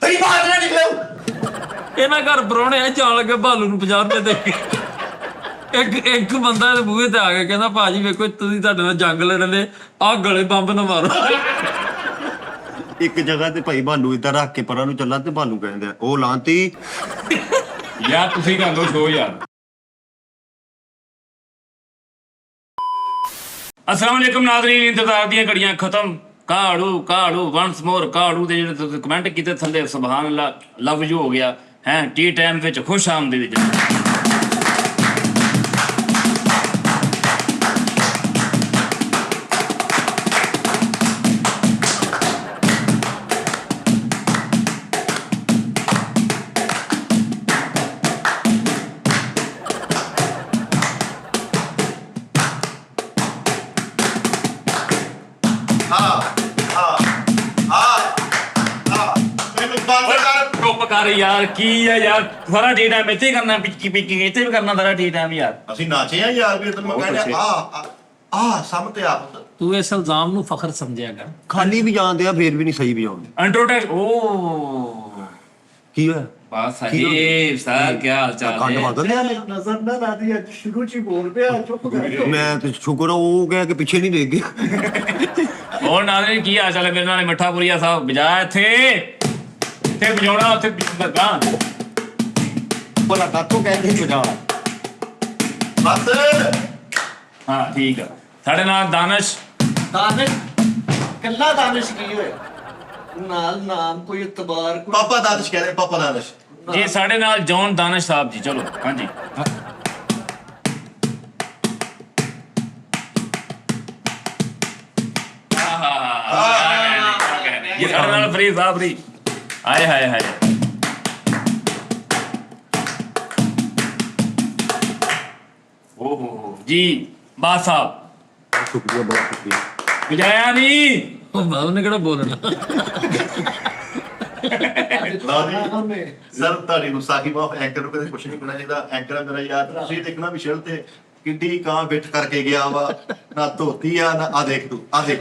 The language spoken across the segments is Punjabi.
ਤੇਰੀ ਬਾਤ ਨਾ ਨਿਕਲੋ। ਇਹਨਾਂ ਘਰ ਪ੍ਰਾਹੁਣੇ ਆ ਜਾਣ ਲੱਗੇ ਭਾਲੂ ਨੂੰ 50 ਰੁਪਏ ਦੇ ਕੇ। ਇੱਕ ਬੰਦਾ ਇਹਦੇ ਬੂਹੇ ਤੇ ਆ ਗਿਆ ਕਹਿੰਦਾ ਭਾਜੀ ਵੇਖੋ ਤੁਸੀਂ ਤੁਹਾਡੇ ਨਾਲ ਜੰਗ ਲੜਨੇ ਆਹ ਗਲੇ ਬੰਬ ਨਾ ਮਾਰੋ। ਇੱਕ ਜਗ੍ਹਾ ਤੇ ਭਾਈ ਭਾਲੂ ਇੱਦਾਂ ਰੱਖ ਕੇ ਪਰਾਂ ਨੂੰ ਚੱਲਾ ਤੇ ਭਾਲੂ ਕਹਿੰਦੇ ਆ ਉਹ ਲਾਂਤੀ ਯਾਰ ਤੁਸੀਂ ਕਰ ਲਓ ਸ਼ੋ ਯਾਰ। अस्सलाम वालेकुम नाज़रीन, इंतजार ਦੀਆਂ ਘੜੀਆਂ ਖਤਮ। ਕਾੜੂ ਵਨਸ ਮੋਰ ਕਾੜੂ ਦੇ ਜਿਹੜੇ ਤੁਸੀਂ ਕਮੈਂਟ ਕੀਤੇ ਥੱਲੇ ਸੁਭਾਨ ਅੱਲਾ ਲਵ ਯੂ ਹੋ ਗਿਆ ਹੈ। ਟੀ ਟਾਈਮ ਵਿੱਚ ਖੁਸ਼ ਆਮਦੀਦ। ਚੁੱਪ ਕਰ ਯਾਰ, ਕੀ ਆ ਯਾਰ ਸਾਰਾ ਟੀ ਟਾਈਮ ਇੱਥੇ ਕਰਨਾ, ਪਿੱਕੀ ਇੱਥੇ ਵੀ ਕਰਨਾ ਸਾਰਾ ਟੀ ਟਾਈਮ ਯਾਰ। ਅਸੀਂ ਨਾਚੇ ਆ ਯਾਰ ਵੀ ਤੈਨੂੰ ਮੈਂ ਕਹਿੰਦਾ ਆ ਸਮਝ ਤੇ ਆ ਤੂੰ ਇਸ ਇਲਜ਼ਾਮ ਨੂੰ ਫਖਰ ਸਮਝਿਆ ਕਰ। ਖਾਲੀ ਵੀ ਜਾਂਦੇ ਆ ਫੇਰ ਵੀ ਨਹੀਂ ਸਹੀ ਵੀ ਆਉਂਦੇ। ਇੰਟਰੋਟੈਕ ਓ ਕੀ ਹੋਇਆ ਬਸ ਸਹੀ ਸਰ, ਕੀ ਹਾਲ ਚਾਲ ਕੰਡ ਹੈ? ਵਗਦੇ ਆ ਨਜ਼ਰ ਨਾ ਲਾਦੀ ਅੱਜ ਸ਼ੁਰੂ ਚ ਹੀ ਬੋਲ ਪਿਆ, ਚੁੱਪ ਕਰ। ਮੈਂ ਤੇ ਸ਼ੁਕਰ ਆ ਉਹ ਕਹਿ ਕੇ ਪਿੱਛੇ ਨਹੀਂ ਦੇਖ ਗਿਆ। ਹੋਰ ਨਾਜ਼ਰੀਨ ਕੀ ਹਾਲ ਚਾਲ ਹੈ? ਮੇਰੇ ਨਾਲ ਮੱਠਾਪੁਰੀਆ ਸਾਹਿਬ ਵਜਾ ਇੱਥੇ ਵਜਾਉਣਾ, ਉੱਥੇ ਲੱਗਾ ਬੋਲਾ ਕਾਤੋਂ ਕਹਿ ਕੇ ਵਜਾ ਬਸ। ਹਾਂ ਠੀਕ ਆ। ਸਾਡੇ ਨਾਲ ਦਾਨਿਸ਼ ਕੱਲਾ ਦਾਨਿਸ਼ ਕੀ ਹੋਇਆ ਨਾਲ ਨਾਮ ਕੋਈ ਇਤਬਾਰ ਕੋਈ ਪਾਪਾ ਦਾਨਿਸ਼ ਕਹਿ ਰਹੇ, ਪਾਪਾ ਦਾਨਿਸ਼ ਜੀ। ਸਾਡੇ ਨਾਲ ਜੌਨ ਦਾਨਿਸ਼ ਸਾਹਿਬ ਜੀ। ਚਲੋ ਹਾਂਜੀ ਇਹ ਸਾਡੇ ਨਾਲ ਫਰੀ ਸਾਹਿਬ ਫਰੀ ਆਏ ਹਾਏ ਹਾਏ। ਓਹੋ ਜੀ ਬਾਸ ਸਾਹਿਬ ਸ਼ੁਕਰੀਆ, ਬਹੁਤ ਸ਼ੁਕਰੀਆ। ਵਜਾਇਆ ਨਹੀਂ ਉਹਨੇ ਕਿਹੜਾ ਬੋਲਣਾ। ਸਰ ਤੁਹਾਡੀ ਗੁੱਸਾਖੀ ਮਾਫ। ਐਂਕਰ ਨੂੰ ਕਦੇ ਕੁਛ ਨਹੀਂ ਕਰਨਾ ਚਾਹੀਦਾ। ਐਂਕਰ ਆ ਮੇਰਾ ਯਾਰ, ਤੁਸੀਂ ਦੇਖਣਾ ਵੀ ਸ਼ਿਲ ਤੇ ਕਿੱਡੀ ਕਾਂ ਬਿੱਠ ਕਰਕੇ ਗਿਆ ਵਾ, ਨਾ ਧੋਤੀ ਆ ਨਾ ਆ ਦੇਖ ਤੂੰ ਆ ਦੇਖ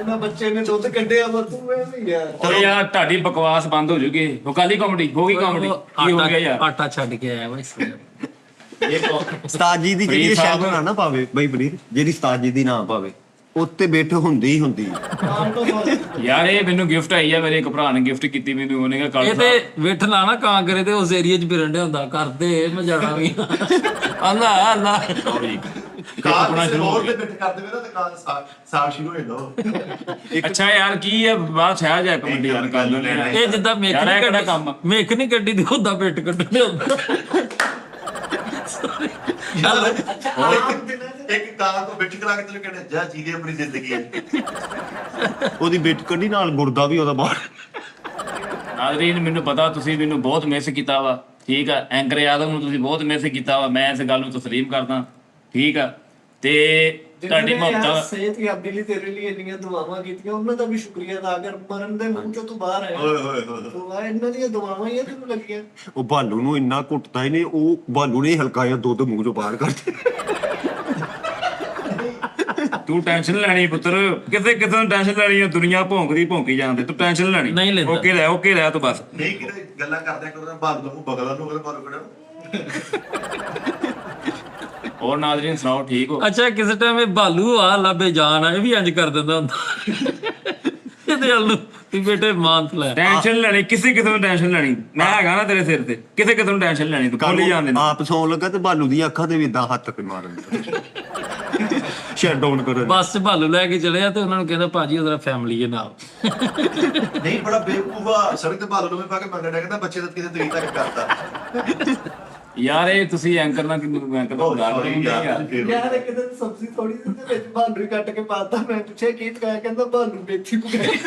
ਨਾ ਬੱਚੇ ਨੇ ਦੁੱਧ ਕੱਢਿਆ ਵਾ ਤੂੰ ਐਵੇਂ ਯਾਰ। ਓ ਯਾਰ ਤੁਹਾਡੀ ਬਕਵਾਸ ਬੰਦ ਹੋ ਜੂਗੀ। ਉਹ ਕਾਲੀ ਕਾਮੇਡੀ ਹੋ ਗਈ, ਕਾਮੇਡੀ ਕੀ ਹੋ ਗਿਆ ਯਾਰ? ਆਟਾ ਛੱਡ ਕੇ ਆਇਆ ਵਾ ਇਸ ਉਸਤਾਦ ਜੀ ਦੀ ਜਿਹੜੀ ਸ਼ਬਦ ਨਾ ਨਾ ਪਾਵੇ ਬਈ ਬਰੀਰ, ਜਿਹੜੀ ਉਸਤਾਦ ਜੀ ਦੀ ਨਾ ਪਾਵੇ ਉੱਤੇ ਬਿੱਠ ਹੁੰਦੀ ਹੀ ਹੁੰਦੀ। ਯਾਰ ਇਹ ਮੈਨੂੰ ਗਿਫਟ ਆਈ ਆ, ਮੇਰੇ ਇੱਕ ਭਰਾ ਨੇ ਗਿਫਟ ਕੀਤੀ ਮੈਨੂੰ। ਉਹਨੇ ਕਿਹਾ ਇਹ ਤੇ ਵਿਠ ਨਾ ਨਾ ਕਾਂ ਕਰੇ ਤੇ ਉਸ ਏਰੀਆ 'ਚ ਫਿਰਨ ਡਿਆ ਹੁੰਦਾ ਕਰਦੇ ਮੈਂ ਜਾਣਾ ਵੀ ਆਂਦਾ ਆਂਦਾ ਕਾਰ ਕਿਸੇ ਹੋਰ ਤੇ ਬਿੱਠ ਕਰ ਦੇਵੇ ਨਾ ਤੇ ਕਾਰ ਸਾਗ ਸ਼ੁਰੂ ਹੋ ਜਾਂਦਾ। ਅੱਛਾ ਯਾਰ ਕੀ ਹੈ ਬਾਤ ਛਾ ਜਾ ਕਮੇਡੀ ਯਾਰ ਕਰ ਲੈਂਦੇ ਆ। ਇਹ ਜਿੱਦਾਂ ਮੇਖ ਯਾਰ ਇਹ ਨਹੀਂ ਕਿਹੜਾ ਕੱਢੀ ਕੰਮ ਆ? ਮੇਖ ਨਹੀਂ ਕੱਢੀ ਦੀ ਹੁੰਦਾ ਪਿੱਟ ਕੱਢਣੇ ਹੁੰਦਾ। ਇੱਕ ਕਾਰ ਤੋਂ ਬਿੱਠ ਕਰਾ ਕੇ ਤੈਨੂੰ ਕਹਿੰਦੇ ਜਾ ਜੀਦੇ ਆਪਣੀ ਜ਼ਿੰਦਗੀ ਉਹਦੀ ਬਿੱਠ ਕੱਢੀ ਨਾਲ ਗੁਰਦਾ ਵੀ ਉਹਦਾ ਬਾਹਰ। ਨਾਜ਼ਰੀਨ ਮੈਨੂੰ ਪਤਾ ਤੁਸੀਂ ਮੈਨੂੰ ਬਹੁਤ ਮਿਸ ਕੀਤਾ ਵਾ, ਠੀਕ ਆ। ਐਂਕਰ ਆਦਮ ਨੂੰ ਤੁਸੀਂ ਬਹੁਤ ਮਿਸ ਕੀਤਾ ਵਾ, ਮੈਂ ਇਸ ਗੱਲ ਨੂੰ ਤਸਲੀਮ ਕਰਦਾ, ਠੀਕ ਆ। ਤੇ ਤੁਹਾਡੀ ਮੁਹੱਬਤ ਸਿਹਤ ਯਾਬੀ ਲਈ ਤੇਰੇ ਲਈ ਇੰਨੀਆਂ ਦੁਆਵਾਂ ਕੀਤੀਆਂ, ਉਹਨਾਂ ਦਾ ਵੀ ਸ਼ੁਕਰੀਆ ਅਦਾ ਕਰ। ਮਰਨ ਦੇ ਮੂੰਹ ਚੋਂ ਤੂੰ ਬਾਹਰ ਆਇਆ। ਓਏ ਹੋਏ ਹੋਏ ਦੁਆ ਇਹਨਾਂ ਦੀਆਂ ਦੁਆਵਾਂ ਹੀ ਆ ਤੈਨੂੰ ਲੱਗੀਆਂ। ਉਹ ਭਾਲੂ ਨੂੰ ਇੰਨਾ ਘੁੱਟਦਾ ਹੀ ਨਹੀਂ, ਉਹ ਭਾਲੂ ਨੇ ਹਲਕਾ ਜਿਹਾ ਦੁੱਧ ਮੂੰਹ ਚੋਂ ਬਾਹਰ ਕੱਢ। ਤੂੰ ਟੈਨਸ਼ਨ ਲੈਣੀ ਪੁੱਤਰ, ਕਿਤੇ ਨੂੰ ਟੈਨਸ਼ਨ ਲੈਣੀ ਆ। ਦੁਨੀਆ ਭੌਂਕੀ ਜਾਂਦੇ, ਤੂੰ ਟੈਨਸ਼ਨ ਲੈਣੀ ਨਹੀਂ ਲੈਂਦਾ। ਓਕੇ ਲੈ ਤੂੰ ਬਸ। ਨਹੀਂ ਕਿਤੇ ਗੱਲਾਂ ਕਰਦਿਆ ਕਰੋ ਭਾਲੂ ਦਾ ਮੂੰਹ ਬਗਲਾ ਨੂੰ ਅਗਲੇ ਭਾਲੂ ਕਿਹੜਾ। ਹੋਰ ਨਾਜ਼ਰੀਨ ਸੁਣਾਓ, ਠੀਕ ਹੋ? ਅੱਛਾ ਕਿਸੇ ਟਾਈਮ ਇਹ ਭਾਲੂ ਆ ਲੱਭੇ ਜਾਨ ਆ, ਇਹ ਵੀ ਇੰਜ ਕਰ ਦਿੰਦਾ ਹੁੰਦਾ। ਇਹਦੇ ਵੱਲ ਨੂੰ ਵੀ ਬੇਟੇ ਮਾਨਤ ਲੈ। ਟੈਨਸ਼ਨ ਲੈਣੀ ਕਿਸੇ ਨੂੰ ਟੈਨਸ਼ਨ ਲੈਣੀ, ਮੈਂ ਹੈਗਾ ਨਾ ਤੇਰੇ ਸਿਰ ਤੇ। ਕਿਸੇ ਨੂੰ ਟੈਨਸ਼ਨ ਲੈਣੀ, ਤੂੰ ਭੁੱਲ ਜਾਂਦੇ ਨੇ। ਆਪ ਸੌਣ ਲੱਗਾ ਤੇ ਭਾਲੂ ਦੀਆਂ ਅੱਖਾਂ ਤੇ ਵੀ ਇਦਾਂ ਹੱਥ ਤੇ ਮਾਰਨ ਸ਼ਟ ਡਾਊਨ ਕਰਨ। ਬੱਸ 'ਚ ਭਾਲੂ ਲੈ ਕੇ ਚਲੇ ਆ ਤੇ ਉਹਨਾਂ ਨੂੰ ਕਹਿੰਦਾ ਭਾਜੀ ਉਹਦਾ ਫੈਮਿਲੀ ਹੈ ਨਾਲ। ਨਹੀਂ ਬੜਾ ਬੇਵਕੂਫ ਆ। ਸੜਕ ਤੇ ਭਾਲੂ ਨੂੰ ਪਾ ਕੇ ਮੰਗਣ ਕਹਿੰਦਾ ਬੱਚੇ ਦਾ ਕਿਤੇ ਤਰੀਕ ਤੱਕ ਕਰਤਾ। ਯਾਰ ਇਹ ਤੁਸੀਂ ਐਂਕਰ ਨਾਲ ਐਂਕਰ ਦਾ ਉਦਾਹਰਨ ਨਹੀਂ ਯਾਰ। ਯਾਰ ਇੱਕ ਦਿਨ ਸਬਜ਼ੀ ਥੋੜੀ ਜਿਹੀ ਤੇ ਵਿੱਚ ਭਾਂਡੂ ਕੱਟ ਕੇ ਪਾਤਾ। ਮੈਂ ਪੁੱਛਿਆ ਕੀ ਪਕਾਇਆ, ਕਹਿੰਦਾ ਭਾਂਡੂ ਮੇਥੀ ਪਕਾਈ।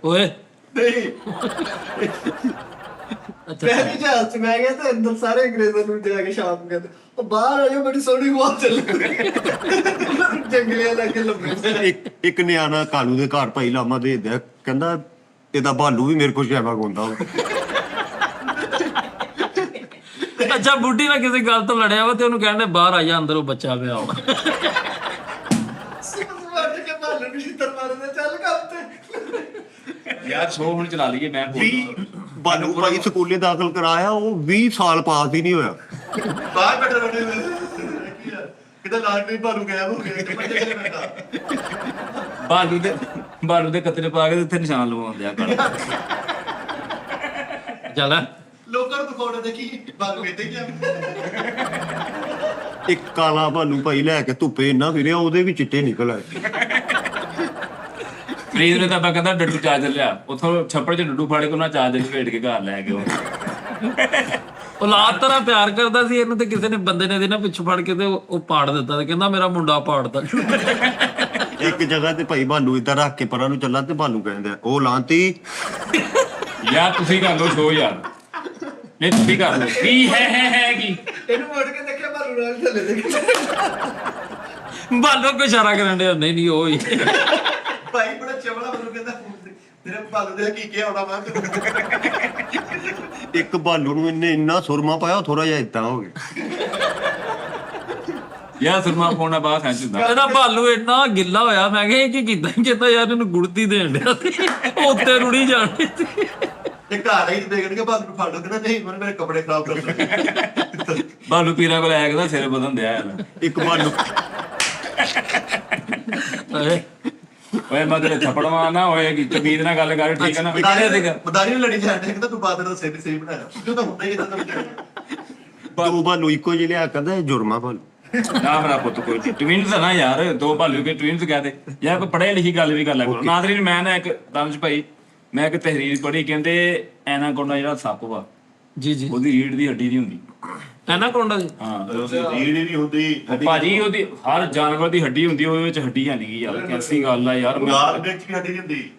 ਓਏ ਨਹੀਂ ਮੈਂ ਵੀ ਜਹਾਜ਼ ਚ ਮੈਂ ਗਿਆ ਤੇ ਅੰਦਰ ਸਾਰੇ ਅੰਗਰੇਜ਼ਾਂ ਨੂੰ ਜਾ ਕੇ ਸ਼ਾਮ ਨੂੰ ਕਹਿੰਦੇ ਉਹ ਬਾਹਰ ਆ ਜਾਓ, ਬੜੀ ਸੋਹਣੀ ਹਵਾ ਚੱਲ ਜੰਗਲਿਆਂ ਲੱਗੇ ਲੰਮੇ। ਇੱਕ ਨਿਆਣਾ ਕਾਲੂ ਦੇ ਘਰ ਭਾਈ ਲਾਮਾ ਦੇ ਦਿਆ, ਕਹਿੰਦਾ ਇਹਦਾ ਭਾਲੂ ਵੀ ਮੇਰੇ ਕੋਲ ਸ਼ੈਵਾ ਗਾਉਂਦਾ ਵਾ। ਅੱਛਾ ਬੁੱਢੀ ਨਾਲ ਕਿਸੇ ਗੱਲ ਤੋਂ ਲੜਿਆ ਵਾ ਤੇ ਉਹਨੂੰ ਕਹਿੰਦੇ ਬਾਹਰ ਆ ਜਾ, ਅੰਦਰ ਉਹ ਬੱਚਾ ਪਿਆ ਵਾ। ਯਾਰ ਸ਼ੋਅ ਹੁਣ ਚਲਾ ਲਈਏ ਮੈਂ ਬਾਲੂ ਭਾਈ ਸਕੂਲੇ ਦਾਖਲ ਕਰਾਇਆ ਉਹ 20 ਸਾਲ ਪਾਸ ਹੀ ਨਹੀਂ ਹੋਇਆ। ਬਾਹਰ ਬੈਠੇ ਰਹਿੰਦੇ ਕਿਤੇ ਲਾਟ ਨਹੀਂ ਭਾਲੂ ਗਿਆ ਹੋ ਗਿਆ ਕਿ ਬੱਚੇ ਕਿਹਨੇ ਬੈਠਾ ਬਾਲੂ ਦੇ ਕਤਰੇ ਪਾ ਕੇ ਉੱਥੇ ਨਿਸ਼ਾਨ ਲਵਾਉਂਦੇ ਆ ਕਰ ਚੱਲ ਲੋਕਾਂ ਨੂੰ ਦਿਖਾਉਣਾ ਦੇਖੀ ਭਾਲੂ ਇੱਥੇ ਗਿਆ ਇੱਕ ਕਾਲਾ ਬਾਲੂ ਭਾਈ ਲੈ ਕੇ ਧੁੱਪੇ ਇੰਨਾ ਫਿਰਿਆ ਉਹਦੇ ਵੀ ਚਿੱਟੇ ਨਿਕਲ ਆਏ। ਫਰੀਦ ਨੇ ਤਾਂ ਆਪਾਂ ਕਹਿੰਦਾ ਡੱਡੂ ਚਾਰਜਰ ਲਿਆ ਉੱਥੋਂ ਛੱਪੜ 'ਚ ਡੱਡੂ ਫੜ ਕੇ ਉਹਨਾਂ ਚਾਰਜਰ ਭੇਟ ਕੇ ਘਰ ਲੈ ਗਏ ਔਲਾਦ ਤਰ੍ਹਾਂ ਪਿਆਰ ਕਰਦਾ ਸੀ ਇਹਨੂੰ, ਤੇ ਕਿਸੇ ਨੇ ਬੰਦੇ ਨੇ ਇਹਦੇ ਨਾਲ ਪਿੱਛੋਂ ਫੜ ਕੇ ਤੇ ਉਹ ਪਾੜ ਦਿੱਤਾ ਤੇ ਕਹਿੰਦਾ ਮੇਰਾ ਮੁੰਡਾ ਪਾੜਦਾ। ਇੱਕ ਜਗ੍ਹਾ ਤੇ ਭਾਈ ਬਾਲੂ ਇੱਧਰ ਰੱਖ ਕੇ ਪਰਾਂ ਨੂੰ ਚੱਲਾ ਤੇ ਬਾਲੂ ਕਹਿੰਦਾ ਉਹ ਲਾਂਤੀ ਯਾਰ ਤੁਸੀਂ ਕਰ ਲਓ ਸ਼ੋਅ ਯਾਰ ਨਹੀਂ ਤੁਸੀਂ ਕਰ ਲਓ ਕੀ ਹੈ ਕੀ ਇਹਨੂੰ ਮੁੜ ਕੇ ਦੇਖਿਆ ਭਾਲੂ ਨਾਲ ਥੱਲੇ ਦੇਖਿਆ ਬਾਲੋ ਕੋਈ ਇਸ਼ਾਰਾ ਕਰਨ ਡਿਆ, ਨਹੀਂ ਨਹੀਂ ਉਹ ਹੀ। ਭਾਈ ਬੜਾ ਚਵਲਾ ਮੈਨੂੰ ਕਹਿੰਦਾ ਤੇਰੇ ਭਾਲੂ ਦੇ ਕੀ ਆਉਣਾ ਮੈਂ ਇੱਕ ਬਾਲੂ ਨੂੰ ਇਹਨੇ ਇੰਨਾ ਸੁਰਮਾ ਪਾਇਆ ਥੋੜਾ ਜਿਹਾ ਏਦਾਂ ਹੋ ਗਿਆ। ਯਾਰ ਸੁਰਮਾ ਪਾਉਣਾ ਬਾਅਦ ਸੈਂਚ ਹੁੰਦਾ ਇਹਦਾ ਭਾਲੂ ਇੰਨਾ ਗਿੱਲਾ ਹੋਇਆ, ਮੈਂ ਕਿਹਾ ਇਹ ਕੀ ਕੀਤਾ ਕਹਿੰਦਾ ਯਾਰ ਇਹਨੂੰ ਗੁੜਤੀ ਦੇਣ ਡਿਆ ਸੀ, ਉਹ ਉੱਤੇ ਰੁੜੀ ਜਾਣੀ ਸੀ। ਤੇ ਘਰ ਆਈ ਦੇਖਣਗੇ ਭਾਲੂ ਨੂੰ ਫਾੜੋ ਕਹਿੰਦਾ ਨਹੀਂ ਮੈਨੂੰ ਮੇਰੇ ਕੱਪੜੇ ਖਰਾਬ ਕਰ ਦਿੱਤੇ ਬਾਲੂ ਪੀਰਾਂ ਕੋਲ ਆਇਆ ਕਹਿੰਦਾ ਸਿਰ ਬਦਨ ਦਿਆ ਯਾਰ ਇੱਕ ਬਾਲੂ ਓਏ ਮੈਂ ਤੇਰੇ ਥੱਪੜ ਮਾਰਨਾ ਹੋਏਗੀ ਤਮੀਜ਼ ਨਾਲ ਗੱਲ ਕਰ ਠੀਕ ਹੈ ਨਾ ਮਦਾਰੀ ਨੂੰ ਲੜੀ ਜਾਂਦੇ ਕਹਿੰਦਾ ਤੂੰ ਬਾਦਰ ਦਾ ਸਿਰ ਸਹੀ ਬਣਾਇਆ ਕਿਉਂ ਤਾਂ ਹੁੰਦਾ ਹੀ ਇਹਦਾ ਦੋ ਬਾਲੂ ਇੱਕੋ ਜਿਹੇ ਲਿਆ ਕਹਿੰਦਾ ਇਹ ਜੁਰਮਾ ਬਾਲੂ। ਨਾ ਮੇਰਾ ਪੁੱਤ ਕੋਈ ਟਵਿੰਸ ਨਾ ਯਾਰ ਦੋ ਭਾਲੂ ਕੇ ਟਵਿੰਸ ਕਹਦੇ ਯਾਰ ਕੋਈ ਪੜ੍ਹੇ ਲਿਖੀ ਗੱਲ ਵੀ ਕਰ ਲੈ ਕਰੋ। ਨਾਦਰੀ ਨੂੰ ਮੈਂ ਨਾ ਇੱਕ ਤਮਜ ਭਾਈ ਮੈਂ ਇੱਕ ਤਹਿਰੀਰ ਪੜ੍ਹੀ ਕਹਿੰਦੇ ਐਨਾਕੋਂਡਾ ਜਿਹੜਾ ਸੱਪ ਵਾ ਜੀ ਜੀ, ਉਹਦੀ ਰੀੜ ਦੀ ਹੱਡੀ ਨਹੀਂ ਹੁੰਦੀ ਐਨਾਕੋਂਡਾ ਦੀ ਹਾਂ ਰੀੜ ਹੀ ਨਹੀਂ ਹੁੰਦੀ ਭਾਜੀ ਉਹਦੀ ਹਰ ਜਾਨਵਰ ਦੀ ਹੱਡੀ ਹੁੰਦੀ ਉਹਦੇ ਵਿੱਚ ਹੱਡੀ ਹੈ ਨਹੀਂ ਯਾਰ ਕੈਸੀ ਗੱਲ ਆ ਯਾਰ ਲਾਲ ਮਿਰਚ ਵੀ ਹੱਡੀ ਨਹੀਂ ਹੁੰਦੀ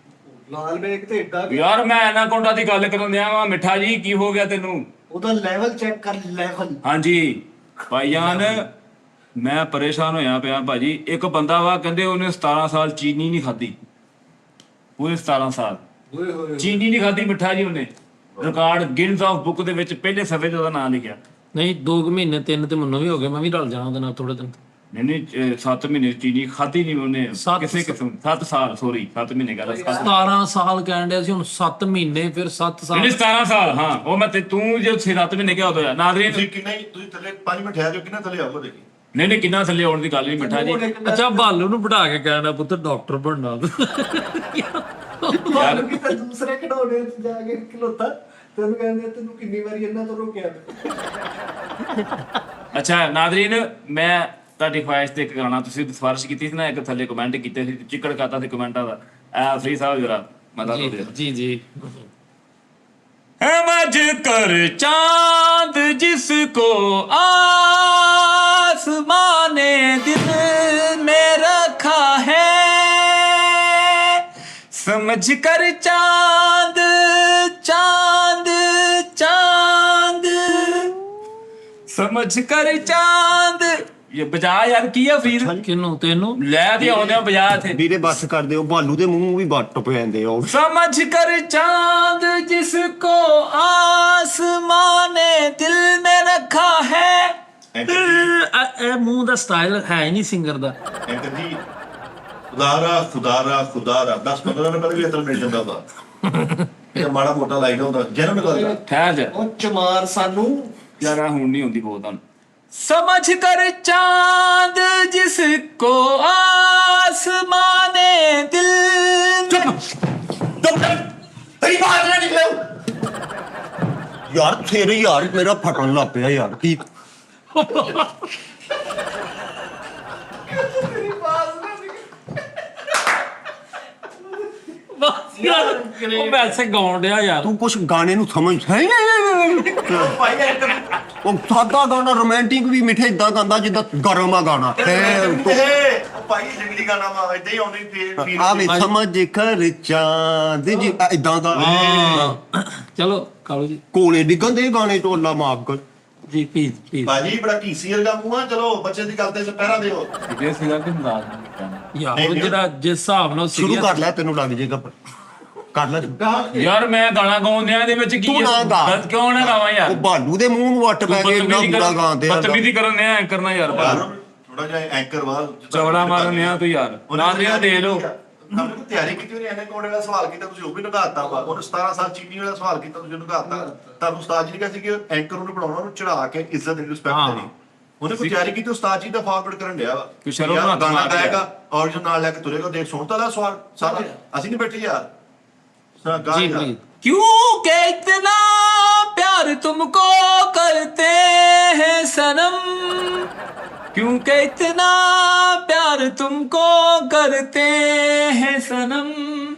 ਲਾਲ ਮੇਕ ਤੇ ਏਡਾ ਯਾਰ ਮੈਂ ਐਨਾਕੋਂਡਾ ਦੀ ਗੱਲ ਕਰਨ ਦਿਆ ਵਾਂ ਮਿੱਠਾ ਜੀ ਕੀ ਹੋ ਗਿਆ ਤੈਨੂੰ ਉਹਦਾ ਲੈਵਲ ਚੈੱਕ ਕਰ ਲੈਵਲ। ਹਾਂਜੀ ਭਾਈਜਾਨ ਮੈਂ ਪਰੇਸ਼ਾਨ ਹੋਇਆ ਪਿਆ ਭਾਜੀ ਇੱਕ ਬੰਦਾ ਵਾ ਕਹਿੰਦੇ ਉਹਨੇ 17 ਸਾਲ ਚੀਨੀ ਨਹੀਂ ਖਾਧੀ ਪੂਰੇ 17 ਸਾਲ ਓਏ ਹੋਏ ਚੀਨੀ ਨਹੀਂ ਖਾਧੀ ਮਿੱਠਾ ਜੀ ਉਹਨੇ ਰਿਕਾਰਡ ਗਿਨਸ ਆਫ ਬੁੱਕ ਦੇ ਵਿੱਚ ਪਹਿਲੇ ਸਫੇ 'ਚ ਉਹਦਾ ਨਾਮ ਲਿਖਿਆ ਨਹੀਂ 2 ਮਹੀਨੇ 3 ਤੇ ਮੈਨੂੰ ਵੀ ਹੋ ਗਏ, ਮੈਂ ਵੀ ਰਲ ਜਾਣਾ ਉਹਦੇ ਨਾਲ ਥੋੜੇ ਦਿਨ। ਨਹੀਂ 7 ਮਹੀਨੇ ਚੀਨੀ ਖਾਧੀ ਨਹੀਂ ਉਹਨੇ ਕਿਸੇ ਕਿਸਮ 7 ਸਾਲ ਸੋਰੀ 7 ਮਹੀਨੇ ਕਹਿੰਦਾ 17 ਸਾਲ ਕਹਿਣ ਡਿਆ ਸੀ, ਹੁਣ 7 ਮਹੀਨੇ ਫਿਰ 7 ਸਾਲ। ਨਹੀਂ 17 ਸਾਲ ਹਾਂ ਉਹ ਮੈਂ ਤੇ ਤੂੰ ਜੇ 7 ਮਹੀਨੇ ਕਿਹਾ ਉਦੋਂ ਨਾਦਰੀ ਤੁਸੀਂ ਕਿੰਨਾ ਤੁਸੀਂ ਥੱਲੇ 5 ਮਿੰਟ ਠਹਿਰ ਜਾਓ ਕਿੰਨਾ ਥੱਲੇ ਆਊਗਾ ਦੇਖੀ ਨਹੀਂ ਕਿੰਨਾ ਥੱਲੇ ਆਉਣ ਦੀ ਗੱਲ ਨਹੀਂ ਮਿੱਠਾ ਜੀ ਅੱਛਾ ਭਾਲੂ ਨੂੰ ਬਿਠਾ ਕੇ ਕਹਿਣਾ ਪੁੱਤ ਡਾਕਟਰ ਬਣਨਾ। ਭਾਲੂ ਕੀ ਤਾਂ ਦੂਸਰੇ ਖਿਡੌਣੇ 'ਚ ਜਾ ਕੇ ਖਲੋਤਾ ਤੈਨੂੰ ਕਹਿੰਦੇ ਤੈਨੂੰ ਕਿੰਨੀ ਵਾਰੀ ਇਹਨਾਂ ਤੋਂ ਰੋਕਿਆ। ਅੱਛਾ ਨਾਦਰੀਨ ਮੈਂ ਤੁਹਾਡੀ ਖੁਆਇਸ਼ ਤੇ ਇੱਕ ਗਾਣਾ ਤੁਸੀਂ ਸਿਫਾਰਿਸ਼ ਕੀਤੀ ਸੀ ਨਾ ਇੱਕ ਥੱਲੇ ਕਮੈਂਟ ਕੀਤੇ ਸੀ ਚਿੱਕੜ ਕਾਤਾ ਦੇ ਕਮੈਂਟਾਂ ਦਾ ਆ ਫਰੀ ਸਾਹਿਬ ਜਰਾ ਮੈਂ ਦੱਸ ਦਿਆਂ ਜੀ ਜੀ है मज कर चांद जिसको आसमां ने दिल में रखा है समझ कर चांद चांद चांद समझ कर चांद ये बजा यार की है फिर ਕਿਨੂੰ ਤੈਨੂੰ ਲੈ ਤੇ ਆਉਂਦੇ ਬਜਾ ਥੇ ਵੀਰੇ ਬੱਸ ਕਰ ਦਿਓ ਬਾਲੂ ਦੇ ਮੂੰਹ ਵੀ ਵੱਟ ਪੈਂਦੇ ਆ ਉਹ। समझ कर चांद जिसको आसमां ने दिल में रखा है ਇਹ ਮੂੰਹ ਦਾ ਸਟਾਈਲ ਹੈ ਹੀ ਨਹੀਂ ਸਿੰਗਰ ਦਾ। ਐਂਕਰ ਜੀ ਖੁਦਾਰਾ 10-15 ਦਿਨ ਪਹਿਲਾਂ ਵੀ ਇਤਨਾ ਮਿਲ ਜਾਂਦਾ ਉਹਦਾ ਇਹ ਮਾੜਾ ਮੋਟਾ ਲਾਈਟ ਹੁੰਦਾ ਜਨਮ ਗੱਲ ठहर जा ਉਹ ਚਮਾਰ ਸਾਨੂੰ यार हुन नहीं होती बहुत समझ कर चांद जिसको आसमां ने दिल ਤੇਰੀ ਬਾਤ ਨਾ ਨਿਕਲੇ ਯਾਰ ਤੇਰੇ ਯਾਰ ਮੇਰਾ ਫਟਣ ਲੱਗ ਪਿਆ ਯਾਰ ਕੀ ਬਸ ਯਾਰ ਉਹ ਵੈਸੇ ਗਾਉਣ ਡਿਆ ਯਾਰ। ਤੂੰ ਕੁਛ ਗਾਣੇ ਨੂੰ ਸਮਝ ਹੈ ਭਾਈ ਐਂਕਰ ਉਹ ਸਾਦਾ ਗਾਣਾ ਰੋਮਾਂਟਿਕ ਵੀ ਮਿੱਠੇ ਇਦਾਂ ਗਾਉਂਦਾ ਜਿੱਦਾਂ ਗਰਮ ਆ ਗਾਣਾ ਭਾਈ ਜੰਗਲੀ ਗਾਣਾ ਵਾ ਇਦਾਂ ਹੀ ਆਉਂਦੀ ਫੀਲ ਆ ਵੀ ਸਮਝ ਕਰ ਚਾਂਦ ਜੀ ਇਦਾਂ ਦਾ ਚਲੋ ਕਾਲੂ ਜੀ ਕੋਲੇ ਡਿੱਗਣ ਦੇ ਗਾਣੇ ਟੋਲਾ ਮਾਫ ਕਰ ਜੀ ਪਲੀਜ਼ ਪਲੀਜ਼ ਭਾਜੀ ਬੜਾ ਢੀਸੀ ਵਰਗਾ ਮੂੰਹ ਆ ਚਲੋ ਬੱਚੇ ਦੀ ਗੱਲ ਤੇ ਪਹਿਰਾ ਦਿਓ ये सीधा कि नाज ਯਾਰ ਉਹ ਜਿਹੜਾ ਜਿਸ ਹਿਸਾਬ ਨਾਲ ਸ਼ੁਰੂ ਕਰ ਲੈ ਤੈਨੂੰ ਲੱਗ ਜਾਏਗਾ ਕਰ ਲੈ यार मैं गाना गाਉਂਦਿਆਂ ਦੇ ਵਿੱਚ ਕੀ ਤੂੰ ਨਾ ਗਾ। ਗਲਤ ਕਿਉਂ ਨਾ ਗਾਵਾਂ ਯਾਰ ਉਹ ਬਾਲੂ ਦੇ ਮੂੰਹ ਨੂੰ ਵੱਟ ਪੈ ਕੇ ਇੰਨਾ ਬੁਰਾ ਗਾਉਂਦੇ ਆ ਬਦਤਮੀਜ਼ੀ ਕਰਨ ਨੇ ਕਰਨਾ ਯਾਰ ਥੋੜਾ ਜਿਹਾ ਐਂਕਰ ਵਾ ਚਵੜਾ ਮਾਰਨ ਆ ਤੂੰ ਯਾਰ ਨਾਦਰੀਨ ਦੇ ਲੋ ਤੁਹਾਨੂੰ ਕੋਈ ਤਿਆਰੀ ਕੀਤੀ ਹੋਣੀ ਐਨੇ ਕੋੜੇ ਵਾਲਾ ਸਵਾਲ ਕੀਤਾ ਤੁਸੀਂ ਉਹ ਵੀ ਨਗਾਤਾ ਵਾ ਉਹਨੇ 17 ਸਾਲ ਚੀਨੀ ਵਾਲਾ ਸਵਾਲ ਕੀਤਾ ਤੁਸੀਂ ਨਗਾਤਾ ਤੁਹਾਨੂੰ ਉਸਤਾਦ ਜੀ ਨੇ ਕਿਹਾ ਸੀ ਕਿ ਐਂਕਰ ਨੂੰ ਬਣਾਉਣਾ ਉਹਨੂੰ ਚੜਾ ਕੇ ਇੱਜ਼ਤ ਦੇਣੀ ਰਿਸਪੈਕਟ ਦੇਣੀ ਉਹਨੇ ਕੋਈ ਤਿਆਰੀ ਕੀਤੀ ਉਸਤਾਦ ਜੀ ਦਾ ਫਾਰਵਰਡ ਕਰਨ ਡਿਆ ਵਾ ਕਿ ਸ਼ਰਮ ਨੂੰ ਹੱਥ ਗਾਣਾ ਮਾਰ ਗਾਏਗਾ ਔਰ ਜੋ ਨਾਲ ਲੈ ਕੇ ਤੁਰੇਗਾ ਦੇਖ ਸੁਣਤਾ ਦਾ ਸਵਾਲ ਸਾਰਾ ਅਸੀਂ ਨਹੀਂ ਬੈਠੇ ਯਾਰ ਗਾ जी ਯਾਰ। प्लीज क्योंकि इतना प्यार तुमको करते हैं सनम क्योंकि इतना प्यार तुमको करते हैं सनम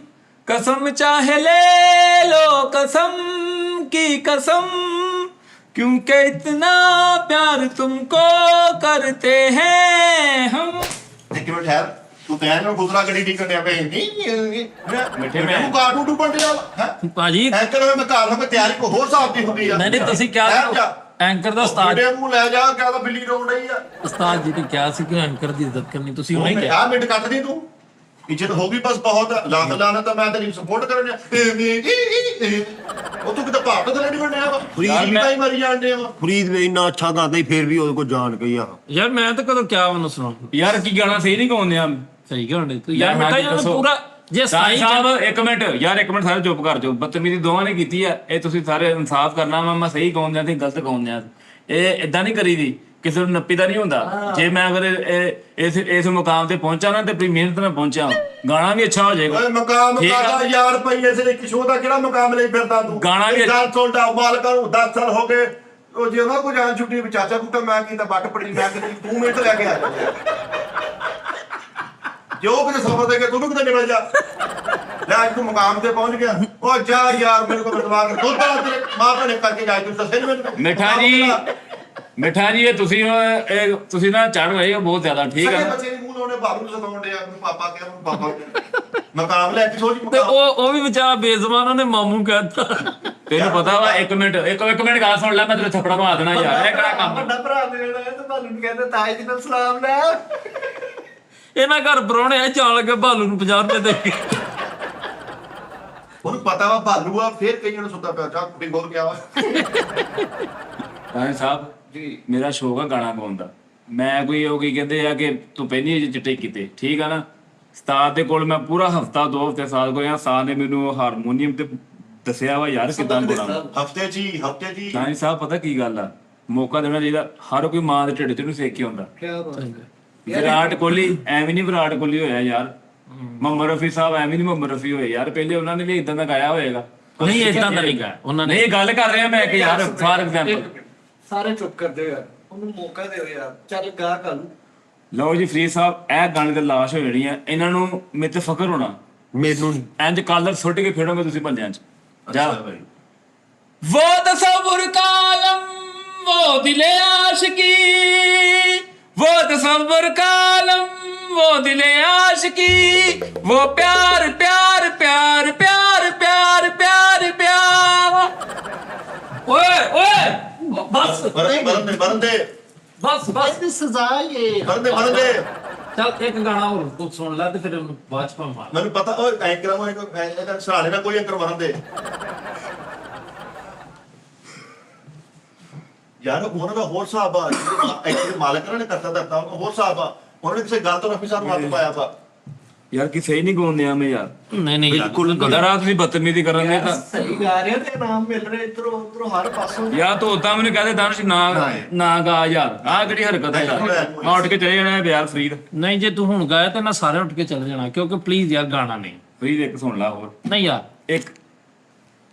कसम चाहे ले लो कसम की कसम क्योंकि इतना प्यार तुमको करते हैं हम ਇੱਕ ਮਿੰਟ ਠਹਿਰ ਤੂੰ ਕਹਿ ਰਿਹਾ ਗੁਜਰਾ ਗੱਡੀ ਠੀਕ ਕਰਨਿਆ ਪਈ ਨਹੀਂ ਮਿੱਠੇ ਮੈਂ- ਤੂੰ ਕਾਟੂ ਟੂਪਣ ਡਿਆ ਹੈ ਭਾਜੀ ਐਂਕਰ ਹੋਏ ਮੈਂ ਘਰ ਨੂੰ ਤਿਆਰੀ ਕੋ ਹੋਰ ਹਿਸਾਬ ਦੀ ਹੁੰਦੀ ਆ ਨਹੀਂ ਤੁਸੀਂ ਕਿਹਾ ਐਂਕਰ ਦਾ ਉਸਤਾਦ ਜਿਹੜੇ ਮੂੰਹ ਲੈ ਜਾ ਕਿਆ ਤਾਂ ਬਿੱਲੀ ਰੋਣ ਰਹੀ ਆ ਉਸਤਾਦ ਜੀ ਨੇ ਕਿਹਾ ਸੀ ਕਿ ਐਂਕਰ ਦੀ ਇੱਜ਼ਤ ਕਰਨੀ ਤੁਸੀਂ ਹੁਣੇ ਕਿਹਾ ਆ ਮਿੰਟ ਕੱਟਦੀ ਤੂੰ ਇੱਜ਼ਤ ਹੋ ਗਈ ਬਸ ਬਹੁਤ ਲੱਖ ਲਾਣਾ ਤਾਂ ਮੈਂ ਤੇਰੀ ਸਪੋਰਟ ਕਰਨ ਉਹ ਤੂੰ ਕਿਤੇ ਭਾਰਤ ਤੇ ਨਹੀਂ ਬਣਿਆ ਵਾ ਯਾਰ ਮੈਂ ਹੀ ਮਰੀ ਜਾਂਦੇ ਆ ਫਰੀਦ ਵੀ ਇੰਨਾ ਅੱਛਾ ਗਾਉਂਦਾ ਸੀ ਫਿਰ ਵੀ ਉਹਦੇ ਕੋਲ ਜਾਣ ਗਈ ਆ ਯਾਰ ਮੈਂ ਤਾਂ ਕਦੋਂ ਕਿਹਾ ਉਹਨੂੰ ਸੁਣਾਓ ਯਾਰ ਕੀ ਗਾਣਾ ਸਹੀ ਨਹੀਂ ਗਾਉਂਦੇ ਆ ਸਹੀ ਕਹਿੰਦੇ ਤੂੰ ਯਾਰ ਮਿੱਠਾ ਜੀ ਉਹਨੂੰ ਪੂਰਾ ਜੇ ਸਾਈਂ ਸਾਈਂ ਸਾਹਿਬ ਇੱਕ ਮਿੰਟ ਯਾਰ ਇੱਕ ਮਿੰਟ ਸਾਰੇ ਚੁੱਪ ਕਰ ਜਾਓ ਬਦਤਮੀਜ਼ੀ ਦੋਵਾਂ ਨੇ ਕੀਤੀ ਆ ਇਹ ਤੁਸੀਂ ਸਾਰੇ ਇਨਸਾਫ ਕਰਨਾ ਵਾ ਮੈਂ ਸਹੀ ਗਾਉਂਦਿਆਂ ਤੇ ਗਲਤ ਗਾਉਂਦਿਆਂ ਇਹ ਇਦਾਂ ਨਹੀਂ ਕਰੀਦੀ ਕਿਸੇ ਨੂੰ ਨੱਪੀਦਾ ਨਹੀਂ ਹੁੰਦਾ ਜੇ ਮੈਂ ਅਗਰ ਇਸ ਮੁਕਾਮ ਤੇ ਪਹੁੰਚਾ ਨਾ ਤੇ ਆਪਣੀ ਮਿਹਨਤ ਨਾਲ ਪਹੁੰਚਿਆ ਗਾਣਾ ਵੀ ਅੱਛਾ ਹੋ ਜਾਏਗਾ ਓਏ ਮਕਾਮ ਠੀਕ ਆ। ਕਾਦਾ ਯਾਰ ਰੁਪਈਏ ਸੇ ਇੱਕ ਸ਼ੋਅ ਦਾ ਕਿਹੜਾ ਮਕਾਮ ਲਈ ਫਿਰਦਾ ਤੂੰ ਗਾਣਾ ਵੀ- ਗੱਲ ਸੁਣਦਾ ਮਾਲਕਾਂ ਨੂੰ 10 ਸਾਲ ਹੋ ਗਏ ਉਹ ਜੇ ਉਹਨਾਂ ਕੋ ਜਾਣ ਛੁੱਟੀ ਵੀ ਚਾਚਾ ਕੁੱਟਾ ਮੈਂ ਕੀਤਾ ਬੱਟ ਪੜੀ ਮੈਂ ਕਿ ਤੂੰ ਮਿੰਟ ਲੈ ਕੇ ਆ ਜਾ ਜੋ ਕਿਤੇ ਸਫਰ ਦੇ ਕੇ ਤੂੰ ਵੀ ਕਿਤੇ ਨਿਕਲ ਜਾ ਲੈ ਅੱਜ ਤੂੰ ਮਕਾਮ ਤੇ ਪਹੁੰਚ ਗਿਆ ਉਹ ਜਾ ਯਾਰ ਮੇਰੇ ਕੋਲ ਦਿਮਾਗ ਦੁੱਧ ਵਾਲਾ ਤੇਰੇ ਮਾਂ ਭੈਣੇ ਕਰਕੇ ਜਾ ਤੂੰ ਦੱਸੇ ਨੀ ਮੈਨੂੰ ਮਿੱਠਾ ਜੀ ਇਹ ਤੁਸੀਂ ਨਾ ਚੜ ਰਹੇ ਹੋ ਬਹੁਤ ਜ਼ਿਆਦਾ ਠੀਕ ਸਕੇ ਆ ਬੱਚੇ ਦੇ ਮੂੰਹ ਲਾਉਣੇ ਬਾਬੂ ਨੂੰ ਸਤਾਉਣ ਡਿਆ ਮੈਨੂੰ ਪਾਪਾ ਕਿਹਾ ਮੈਨੂੰ ਪਾਪਾ ਕਿਹਾ। ਮਕਾਮ ਲੈ ਕੇ ਸੋਚ ਤੇ ਮਕਾਮ ਉਹ ਵੀ ਵਿਚਾਰਾ ਬੇਜ਼ਬਾਨ ਉਹਨੇ ਮਾਮੂ ਕਹਿਤਾ ਤੈਨੂੰ ਪਤਾ ਵਾ ਇੱਕ ਮਿੰਟ ਗੱਲ ਸੁਣ ਲੈ ਮੈਂ ਤੇਰੇ ਥੱਪੜਾ ਮਾਰ ਦੇਣਾ ਯਾਰ ਇਹ ਕਿਹੜਾ ਕੰਮ ਵੱਡਾ ਭਰਾ ਦੇਣਾ ਹੈ ਤੇ ਭਾਲੂ ਨੂੰ ਕਹਿੰਦੇ ਤਾਜ ਜੀ ਨੂੰ ਸਲਾਮ ਲੈ ਇਹਨਾਂ ਘਰ ਪਰੋਣੇ ਆ ਜਾਣ ਲੱਗੇ ਭਾਲੂ ਨੂੰ 50 ਰੁਪਏ ਦੇ ਕੇ ਉਹਨੂੰ ਪਤਾ ਵਾ ਭਾਲੂ ਆ ਫੇਰ ਕਈਆਂ ਨੂੰ ਸੁੱਤਾ ਪਿਆ ਚਾਹ ਕੁੱਟੀ ਬੋਲ ਗਿਆ ਵਾ ਸਾਈਂ ਸਾਹਿਬ ਜੀ ਮੇਰਾ ਸ਼ੌਕ ਆ ਗਾਣਾ ਗਾਉਣ ਦਾ ਮੈਂ ਕੋਈ ਉਹ ਕੀ ਕਹਿੰਦੇ ਆ ਕਿ ਤੂੰ ਪਹਿਲੀ ਏਜ ਚ ਟੇਕ ਕੀਤੇ ਠੀਕ ਆ ਨਾ ਉਸਤਾਦ ਦੇ ਕੋਲ ਮੈਂ ਪੂਰਾ ਹਫਤਾ 2 ਹਫ਼ਤੇ ਸਾਲ ਕੋਲ ਆ ਸਾਹ ਨੇ ਮੈਨੂੰ ਹਾਰਮੋਨੀਅਮ ਤੇ ਦੱਸਿਆ ਵਾ ਯਾਰ ਕਿਦਾਂ ਗਾਉਣਾ ਹਫਤੇ ਜੀ ਸਾਈਂ ਸਾਹਿਬ ਪਤਾ ਕੀ ਗੱਲ ਆ ਮੌਕਾ ਦੇਣਾ ਚਾਹੀਦਾ ਹਰ ਕੋਈ ਮਾਂ ਦੇ ਢਿੱਡ ਚ ਨੂੰ ਸਿੱਖ ਕੇ ਆਉਂਦਾ ਵਿਰਾਟ ਕੋਹਲੀ ਐਵੇਂ ਨਹੀਂ ਵਿਰਾਟ ਕੋਹਲੀ ਹੋਇਆ ਯਾਰ ਮੁਹੰਮਦ ਰਫੀ ਸਾਹਿਬ ਐਵੇਂ ਨਹੀਂ ਮੁਹੰਮਦ ਰਫੀ ਹੋਏ ਯਾਰ ਪਹਿਲੇ ਉਹਨਾਂ ਨੇ ਵੀ ਇਦਾਂ ਦਾ ਗਾਇਆ ਹੋਏਗਾ ਨਹੀਂ ਇਦਾਂ ਦਾ ਨਹੀਂ ਗਾ ਉਹਨਾਂ ਨੇ ਨਹੀਂ ਗੱਲ ਕਰ ਰਿਹਾ ਮੈਂ ਕਿ ਯਾਰ ਫਾਰ ਐਗਜ਼ਾਮਪਲ ਸਾਰੇ ਚੁੱਪ ਕਰ ਦਿਓ ਯਾਰ ਉਹਨੂੰ ਮੌਕਾ ਦਿਓ ਯਾਰ ਚੱਲ ਗਾ ਕੱਲ ਲਓ ਜੀ ਫਰੀਦ ਸਾਹਿਬ ਇਹ ਗਾਣੇ ਤੇ ਲਾਸ਼ ਹੋ ਜਾਣੀ ਆ ਇਹਨਾਂ ਨੂੰ ਮੇਰੇ ਤੇ ਫਖਰ ਹੋਣਾ ਮੈਨੂੰ ਨੀ। ਇੰਜ ਕਾਲਰ ਸੁੱਟ ਕੇ ਖੇਡੋਗੇ ਤੁਸੀਂ ਭੰਜਿਆਂ 'ਚ ਜਾ ਅੱਛਾ ਭਾਈ वो तस्वुर का आलम वो दिले आशिकी वो तस्वुर का आलम वो दिले आशिकी वो प्यार प्यार प्यार प्यार प्यार प्यार प्यार ओए ओए बस ਬਰਨ ਦੇ ਬਸ ਬਸ ਇਹਦੀ ਸਜ਼ਾ ਇਹ ਬਰਨ ਦੇ ਚੱਲ ਇੱਕ ਗਾਣਾ ਹੋਰ ਤੂੰ ਸੁਣ ਲੈ ਤੇ ਫਿਰ ਉਹਨੂੰ ਬਾਅਦ ਚ ਪਾ ਮਾਰ ਮੈਨੂੰ ਪਤਾ ਉਹ ਐਂਕਰਾਂ ਨੂੰ ਇਹਦਾ ਸਹਾਰੇ ਨਾਲ ਕੋਈ ਐਂਕਰ ਬਰਨ ਦੇ ਯਾਰ ਉਹਨਾਂ ਦਾ ਹੋਰ ਹਿਸਾਬ ਆ ਐਂਕਰ ਮਾਲਕ ਨੇ ਕਰਤਾ ਦਿੱਤਾ ਉਹਨਾਂ ਹੋਰ ਹਿਸਾਬ ਆ ਉਹਨਾਂ ਨੇ ਕਿਸੇ ਗੱਲ ਤੋਂ ਰਫੀ ਸਾਹਿਬ ਨੂੰ ਹੱਥ ਪਾਇਆ ਵਾ यार कि सही नहीं गाਉਂਦੇ ਆ ਮੈਂ ਯਾਰ ਨਹੀਂ ਨਹੀਂ ਬਿਲਕੁਲ ਗਦਰਾ ਤੁਸੀਂ ਬਦਤਮੀਜ਼ੀ ਕਰਨ ਦੇ ਤਾਂ ਸਹੀ ਗਾ ਰਿਹਾ ਤੇ ਨਾਮ ਮਿਲ ਰਿਹਾ ਇਧਰੋਂ ਉਧਰੋਂ ਹਰ ਪਾਸੋਂ ਯਾਰ ਤੂੰ ਉਦਾਂ ਮੈਨੂੰ ਕਹਦੇ ਦਾਨਸ਼ ਨਾ ਗਾ ਯਾਰ ਆਹ ਕਿਹੜੀ ਹਰਕਤ ਹੈ ਯਾਰ ਮੈਂ ਉੱਠ ਕੇ ਚਲੇ ਜਾਣਾ ਯਾਰ ਫਰੀਦ ਨਹੀਂ ਜੇ ਤੂੰ ਹੁਣ ਗਾਇਆ ਤਾਂ ਨਾ ਸਾਰੇ ਉੱਠ ਕੇ ਚਲੇ ਜਾਣਾ ਕਿਉਂਕਿ ਪਲੀਜ਼ ਯਾਰ ਗਾਣਾ ਨਹੀਂ ਫਰੀਦ ਇੱਕ ਸੁਣ ਲਾ ਹੋਰ ਨਹੀਂ ਯਾਰ ਇੱਕ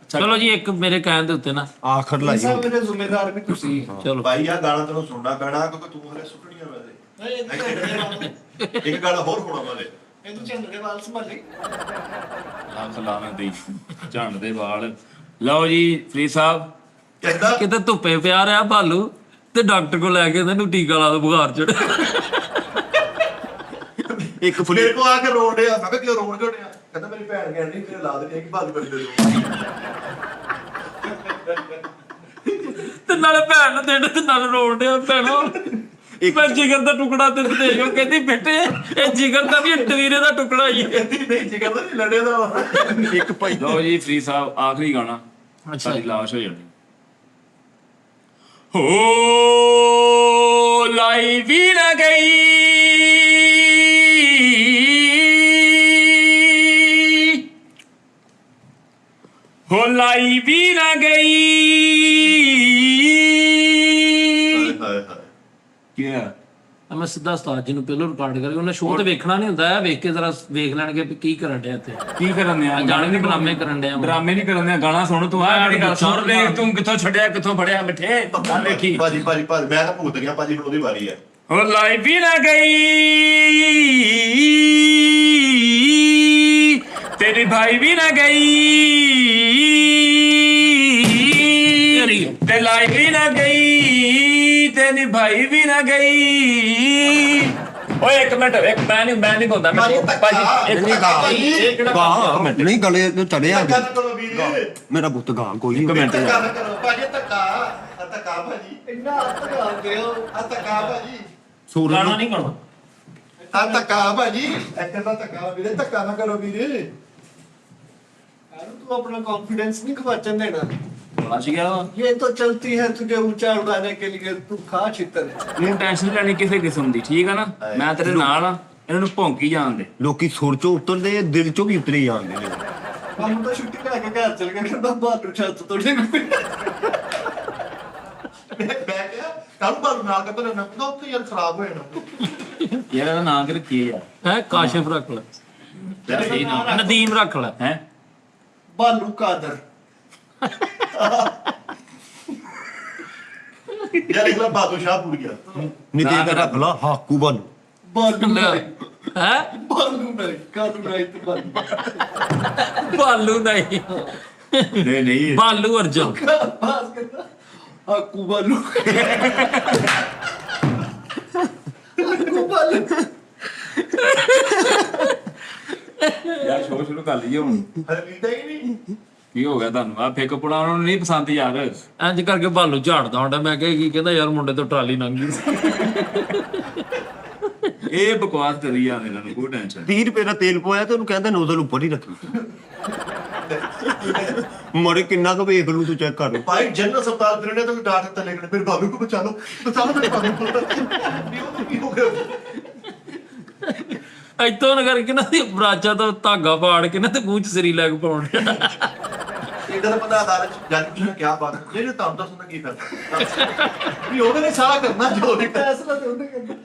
ਚਲੋ ਜੀ ਇੱਕ ਮੇਰੇ ਕਹਿਣ ਦੇ ਉੱਤੇ ਨਾ ਆਖਰ ਲਾਈ ਸਭ ਮੇਰੇ ਜ਼ਿੰਮੇਦਾਰ ਵੀ ਤੁਸੀਂ ਚਲੋ ਭਾਈ ਆ ਗਾਣਾ ਤੈਨੂੰ ਸੁਣਨਾ ਪੈਣਾ ਕਿਉਂਕਿ ਤੂੰ ਹਲੇ ਸੁੱਟਣੀ ਆ ਵੈਸੇ ਇੱਕ ਗੱਲ ਹੋਰ ਹੋਣਾ ਵਾਲੇ ਇਹਨੂੰ ਝੰਡੇ ਵਾਲ ਸੰਭਾਲੀ ਲੱਖ ਲਾਣਾ ਦੇ ਝੰਡ ਦੇ ਵਾਲ ਲਓ ਜੀ ਫਰੀਦ ਸਾਹਿਬ ਕਹਿੰਦਾ ਕਿਤੇ ਧੁੱਪੇ ਪਿਆ ਰਿਹਾ ਭਾਲੂ ਤੇ ਡਾਕਟਰ ਕੋਲ ਲੈ ਕੇ ਇਹਨੂੰ ਟੀਕਾ ਲਾ ਦੋ ਬੁਖਾਰ ਚੜੇ ਇੱਕ ਮੇਰੇ ਕੋ ਆ ਕੇ ਰੋਣ ਡਿਆ ਮੈਂ ਕਿਹਾ ਕਿਉਂ ਰੋਣ ਕਿਉਂ ਡਿਆ ਕਹਿੰਦਾ ਮੇਰੀ ਭੈਣ ਕਹਿੰਦੀ ਤੇਰੇ ਲਾ ਦੇ ਕਿ ਭਾਲ ਬੜੀ ਦੇ ਤੇ ਨਾਲੇ ਭੈਣ ਨੂੰ ਦੇਣ ਤੇ ਨਾਲੇ ਰੋਣ ਡਿਆ ਭੈਣੋ ਮੈਂ ਜਿਗਰ ਦਾ ਟੁਕੜਾ ਤੇ ਦੇਖੋ ਕਹਿੰਦੀ ਬੇਟੇ ਇਹ ਜਿਗਰ ਦਾ ਵੀ ਟਵੀਰੇ ਦਾ ਟੁਕੜਾ ਹੀ ਹੈ ਕਹਿੰਦੀ ਨਹੀਂ ਜੀ ਕਹਿੰਦਾ ਨਹੀਂ ਲੜੇ ਦਾ ਇੱਕ ਭਾਈ ਲਓ ਜੀ ਫਰੀਦ ਸਾਹਿਬ ਆਖਰੀ ਗਾਣਾ ਸਾਡੀ ਲਾਸ਼ ਹੋ ਜਾਣੀ ਹੋ ਲਾਈ ਵੀ ਨਾ ਗਈ ਲਾਈ ਵੀ ਨਾ ਗਈ। ਹਾਏ ਹਾਏ ਕੀ ਆ ਮੈਂ ਸਿੱਧਾ ਉਸਤਾਦ ਜੀ ਨੂੰ ਪਹਿਲਾਂ ਰਿਕਾਰਡ ਕਰਕੇ ਉਹਨੇ ਸ਼ੋਅ ਤੇ ਵੇਖਣਾ ਨਹੀਂ ਹੁੰਦਾ, ਵੇਖ ਕੇ ਜ਼ਰਾ ਵੇਖ ਲੈਣਗੇ ਵੀ ਕੀ ਕਰਨ ਡਿਆ ਇੱਥੇ, ਕੀ ਕਰਨ ਦਿਆ ਜਾਣੇ ਵੀ ਡਰਾਮੇ ਕਰਨ ਡਿਆ। ਡਰਾਮੇ ਨਹੀਂ ਕਰਨ ਦਿਆ, ਗਾਣਾ ਸੁਣ ਤੂੰ ਆ ਜਿਹੜੀ ਗੱਲ ਸੁਣ ਲੈ, ਤੂੰ ਕਿੱਥੋਂ ਛੱਡਿਆ ਕਿੱਥੋਂ ਫੜਿਆ ਮਿੱਠੇ ਆ ਵੇਖੀ। ਭਾਜੀ ਮੈਂ ਤਾਂ ਭੁਗਤ ਗਿਆ ਭਾਜੀ, ਹੁਣ ਉਹਦੀ ਵਾਰੀ ਹੈ। ਉਹ ਲਾਈ ਵੀ ਨਾ ਗਈ ਤੇਰੀ ਭਾਈ ਵੀ ਨਾ ਗਈ ਤੇ ਲਾਈ ਵੀ ਨਾ ਗਈ ਤੇਰੀ ਭਾਈ ਵੀ ਨਾ ਗਈ। ਓਏ ਇੱਕ ਮਿੰਟ ਮੈਂ ਨਹੀਂ ਬੋਲਦਾ ਭਾਜੀ ਇੱਕ ਮਿੰਟ ਗਾਂ ਨਹੀਂ ਗਲੇ ਤੇ ਚੜਿਆ ਧੱਕਾ ਨਾ ਕਰੋ ਵੀਰ, ਮੇਰਾ ਪੁੱਤ ਗਾਂ ਕੋਈ ਨਹੀਂ। ਧੱਕਾ ਨਾ ਕਰੋ ਭਾਜੀ, ਧੱਕਾ ਭਾਜੀ, ਇੰਨਾ ਹੱਥ ਕਰਦੇ ਹੋ। ਧੱਕਾ ਭਾਜੀ, ਸੂਰ ਗਾਣਾ ਨਹੀਂ ਗਾਣਾ। ਧੱਕਾ ਭਾਜੀ, ਇੱਕ ਦਾ ਧੱਕਾ ਵੀਰੇ, ਧੱਕਾ ਨਾ ਕਰੋ ਵੀਰੇ। यार तू अपना कॉन्फिडेंस नहीं गवाचन देना। ਬਚ ਗਿਆ ਵਾ। ये तो चलती है तुझे ऊंचा उड़ाने के लिए, तू खा छितर। ਨੂੰ ਟੈਨਸ਼ਨ ਲੈਣੀ ਕਿਸੇ ਕਿਸਮ ਦੀ, ਠੀਕ ਆ ਨਾ, ਮੈਂ ਤੇਰੇ ਨਾਲ ਆ, ਇਹਨਾਂ ਨੂੰ ਭੌਂਕੀ ਜਾਣ ਦੇ। ਲੋਕੀ ਸੁਰ ਚੋਂ ਉਤਰਦੇ ਆ, ਦਿਲ ਚੋਂ ਵੀ ਉਤਰੇ ਜਾਂਦੇ ਨੇ। हम तो छुट्टी लेके घर चल गए, कहता बालू छत तोड़ने को। ਮੈਂ ਕਿਹਾ ਕੱਲ ਬਾਅਦ ਨਾਲ ਕਹਿੰਦਾ ਨਾ ਕਹਿੰਦਾ ਉੱਥੇ ਯਾਰ ਖਰਾਬ ਹੋ ਜਾਣਾ। ਯਾਰ ਇਹਦਾ ਨਾਂ ਕਿ ਕੀ ਯਾਰ ਹੈ ਕਾਸ਼ਿਫ ਰੱਖ ਲੈ, ਸਹੀ ਨਾਮ ਨਦੀਮ ਰੱਖ ਲੈ। ਹੈ बालू कादर। ਯਾਰ ਇੱਕ ਵਾਰ ਬਾਦੂ ਸ਼ਾਹ ਭੁੱਲ ਗਿਆ। ਨਿਤੇ ਦਾ ਰੱਖ ਲਾ ਹਾਕੂ ਬਨ। बालू नहीं, ਹੈ बालू नहीं, कादू नहीं तो बालू। ਬਾਲੂ ਨਹੀਂ, ਨਹੀਂ ਬਾਲੂ ਅਰਜੁਨ। बास करता हाकू बालू। हाकू बालू। ਯਾਰ ਸ਼ੁਰੂ ਕਰ ਲਈਏ ਹੁਣ। ਹਲੇ ਨੀਂਦ ਹੀ ਨਹੀਂ। ਕੀ ਹੋ ਗਿਆ ਤੁਹਾਨੂੰ? ਆ ਫੇਕ ਪੁਣਾ ਉਹਨਾਂ ਨੂੰ ਨਹੀਂ ਪਸੰਦ ਯਾਰ। ਇੰਜ ਕਰਕੇ ਬਾਲੂ ਝਾੜਦਾ ਹੁੰਦਾ। ਮੈਂ ਕਿਹਾ ਕੀ ਕਹਿੰਦਾ ਯਾਰ ਮੁੰਡੇ ਤੋਂ ਟਰਾਲੀ ਲੰਘ ਗਈ। ਇਹ ਬਕਵਾਸ ਕਰੀ ਜਾਂਦੇ ਇਹਨਾਂ ਨੂੰ, ਕੋਈ ਟੈਨਸ਼ਨ 30 ਰੁਪਏ ਦਾ ਤੇਲ ਪਵਾਇਆ ਤੇ ਉਹਨੂੰ ਕਹਿੰਦਾ ਨੋਜ਼ਲ ਉੱਪਰ ਹੀ ਰੱਖੀ। ਮਰੇ ਕਿੰਨਾ ਕੁ ਵੇਖ ਲੂ ਤੂੰ ਚੈੱਕ ਕਰ। ਭਾਈ ਜਨਰਲ ਹਸਪਤਾਲ ਫਿਰ ਨੇ ਤਾਂ ਡਾਟ ਦਿੱਤਾ ਲੇਕਿਨ ਮੇਰੇ ਬਾਬੂ ਨੂੰ ਬਚਾ ਲਓ ਮੇਰੇ ਬਾਬੂ ਨੂੰ। ਕੀ ਹੋ ਗਿਆ? ਇੱਥੋਂ ਨਾ ਕਰਕੇ ਨਾ ਬਰਾਚਾ ਤੋਂ ਧਾਗਾ ਪਾੜ ਕੇ ਨਾ ਤੇ ਮੂੰਹ ਚ ਸਰੀ ਲੈ ਕੇ ਪਾਉਣ ਡਿਆ। ਇਹਦਾ ਤਾਂ ਪਤਾ ਆਧਾਰ ਜਾਨੀ ਤੁਸੀਂ ਕੀ ਬਾਤ ਹੈ ਜਿਹੜੇ ਤੁਹਾਨੂੰ ਦੱਸਣਾ ਕੀ ਕਰਦਾ ਵੀ ਉਹਨੇ ਨੇ ਸਾਰਾ ਕਰਨਾ ਜੋ ਵੀ फैसला तो उन्हें करना।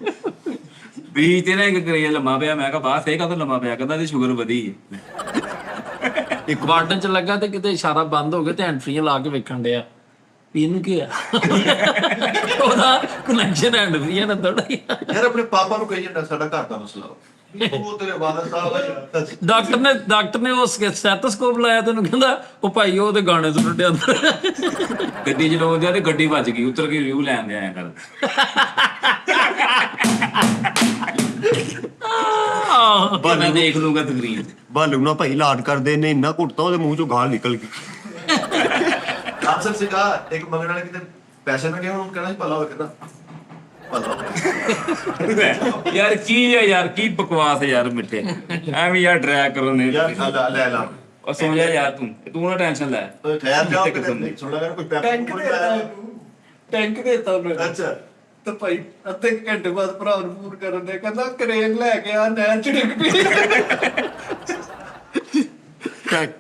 ਵੀ ਤੇ ਨਾ ਇੱਕ ਕਰੇਜ ਲੰਮਾ ਪਿਆ। ਮੈਂ ਕਿਹਾ ਬਾਹਰ ਫੇਕ ਆ ਤਾਂ ਲੰਮਾ ਪਿਆ, ਕਹਿੰਦਾ ਇਹਦੀ ਸ਼ੂਗਰ ਵਧੀ ਹੈ। ਇੱਕ ਵਾਰਡਨ ਚ ਲੱਗਾ ਤੇ ਕਿਤੇ ਇਸ਼ਾਰਾ ਬੰਦ ਹੋ ਗਿਆ ਤੇ ਐਂਟਰੀਆਂ ਲਾ ਕੇ ਵੇਖਣ ਡਿਆ ਵੀ ਇਹਨੂੰ ਕੀ ਆ। ਉਹਦਾ ਕਨੈਕਸ਼ਨ ਐਂਡ ਵੀ ਨਾ ਥੋੜਾ। ਯਾਰ ਆਪਣੇ ਪਾਪਾ ਨੂੰ ਕਹੀ ਜਾਂਦਾ ਸਾਡਾ ਘਰ ਦਾ ਮਸਲਾ ਉਹ ਤੇਰੇ ਵਾਲਾ ਸਾਹਿਬ ਡਾਕਟਰ ਨੇ ਉਸ ਸਟੈਥੋਸਕੋਪ ਲਾਇਆ ਤੇ ਉਹਨੂੰ ਕਹਿੰਦਾ ਉਹ ਭਾਈ ਉਹ ਤੇ ਗਾਣੇ ਸੁਣ ਡਿਆ ਅੰਦਰ। ਗੱਡੀ ਚਲਾਉਂਦੇ ਆ ਤੇ ਗੱਡੀ ਵੱਜ ਗਈ, ਉਤਰ ਕੇ ਰਿਵਿਊ ਲੈਣ ਦੇ ਆਇਆ ਕਰ। ਮੈਂ ਦੇਖ ਲੂੰਗਾ ਤਕਰੀਰ। ਬਾਲੂ ਨਾ ਭਾਈ ਲਾਡ ਕਰਦੇ ਨੇ, ਇੰਨਾ ਘੁੱਟਦਾ ਉਹਦੇ ਮੂੰਹ ਚੋਂ ਗਾਲ ਨਿਕਲ ਗਈ। ਆਨਸਰ ਸੀਗਾ ਇੱਕ ਮੰਗਣ ਵਾਲੇ ਕਿਤੇ ਪੈਸੇ ਨਾ ਗਿਆ ਉਹਨੂੰ ਕਹਿਣਾ ਸੀ ਭਲਾ ਹੋਵੇ, ਕਹਿੰਦਾ ਭਲਾ ਹੋਵੇ। ਯਾਰ ਕੀ ਹੈ ਯਾਰ, ਕੀ ਬਕਵਾਸ ਹੈ ਯਾਰ ਮਿੱਠੇ, ਐਵੇਂ ਯਾਰ ਡਰੈਗ ਕਰੋ ਨੇ। ਯਾਰ ਲੈ ਲਾ ਉਹ ਸੌਂ ਜਾ ਯਾਰ, ਤੂੰ ਨਾ ਟੈਨਸ਼ਨ ਲੈ। ਓਏ ਠਹਿਰ ਜਾ ਕਿਤੇ ਸੁਣਦਾ ਕਰ ਕੋਈ टैंक देता है, टैंक देता उन्हें। ਅੱਛਾ तो भाई अद्धे घंटे बाद भरा ਨੂੰ ਫੋਨ ਕਰਨ ਦੇ, ਕਹਿੰਦਾ ਕਰੇਨ ਲੈ ਕੇ ਆ ਨਹਿਰ ਚ ਡਿੱਗ ਪਈ।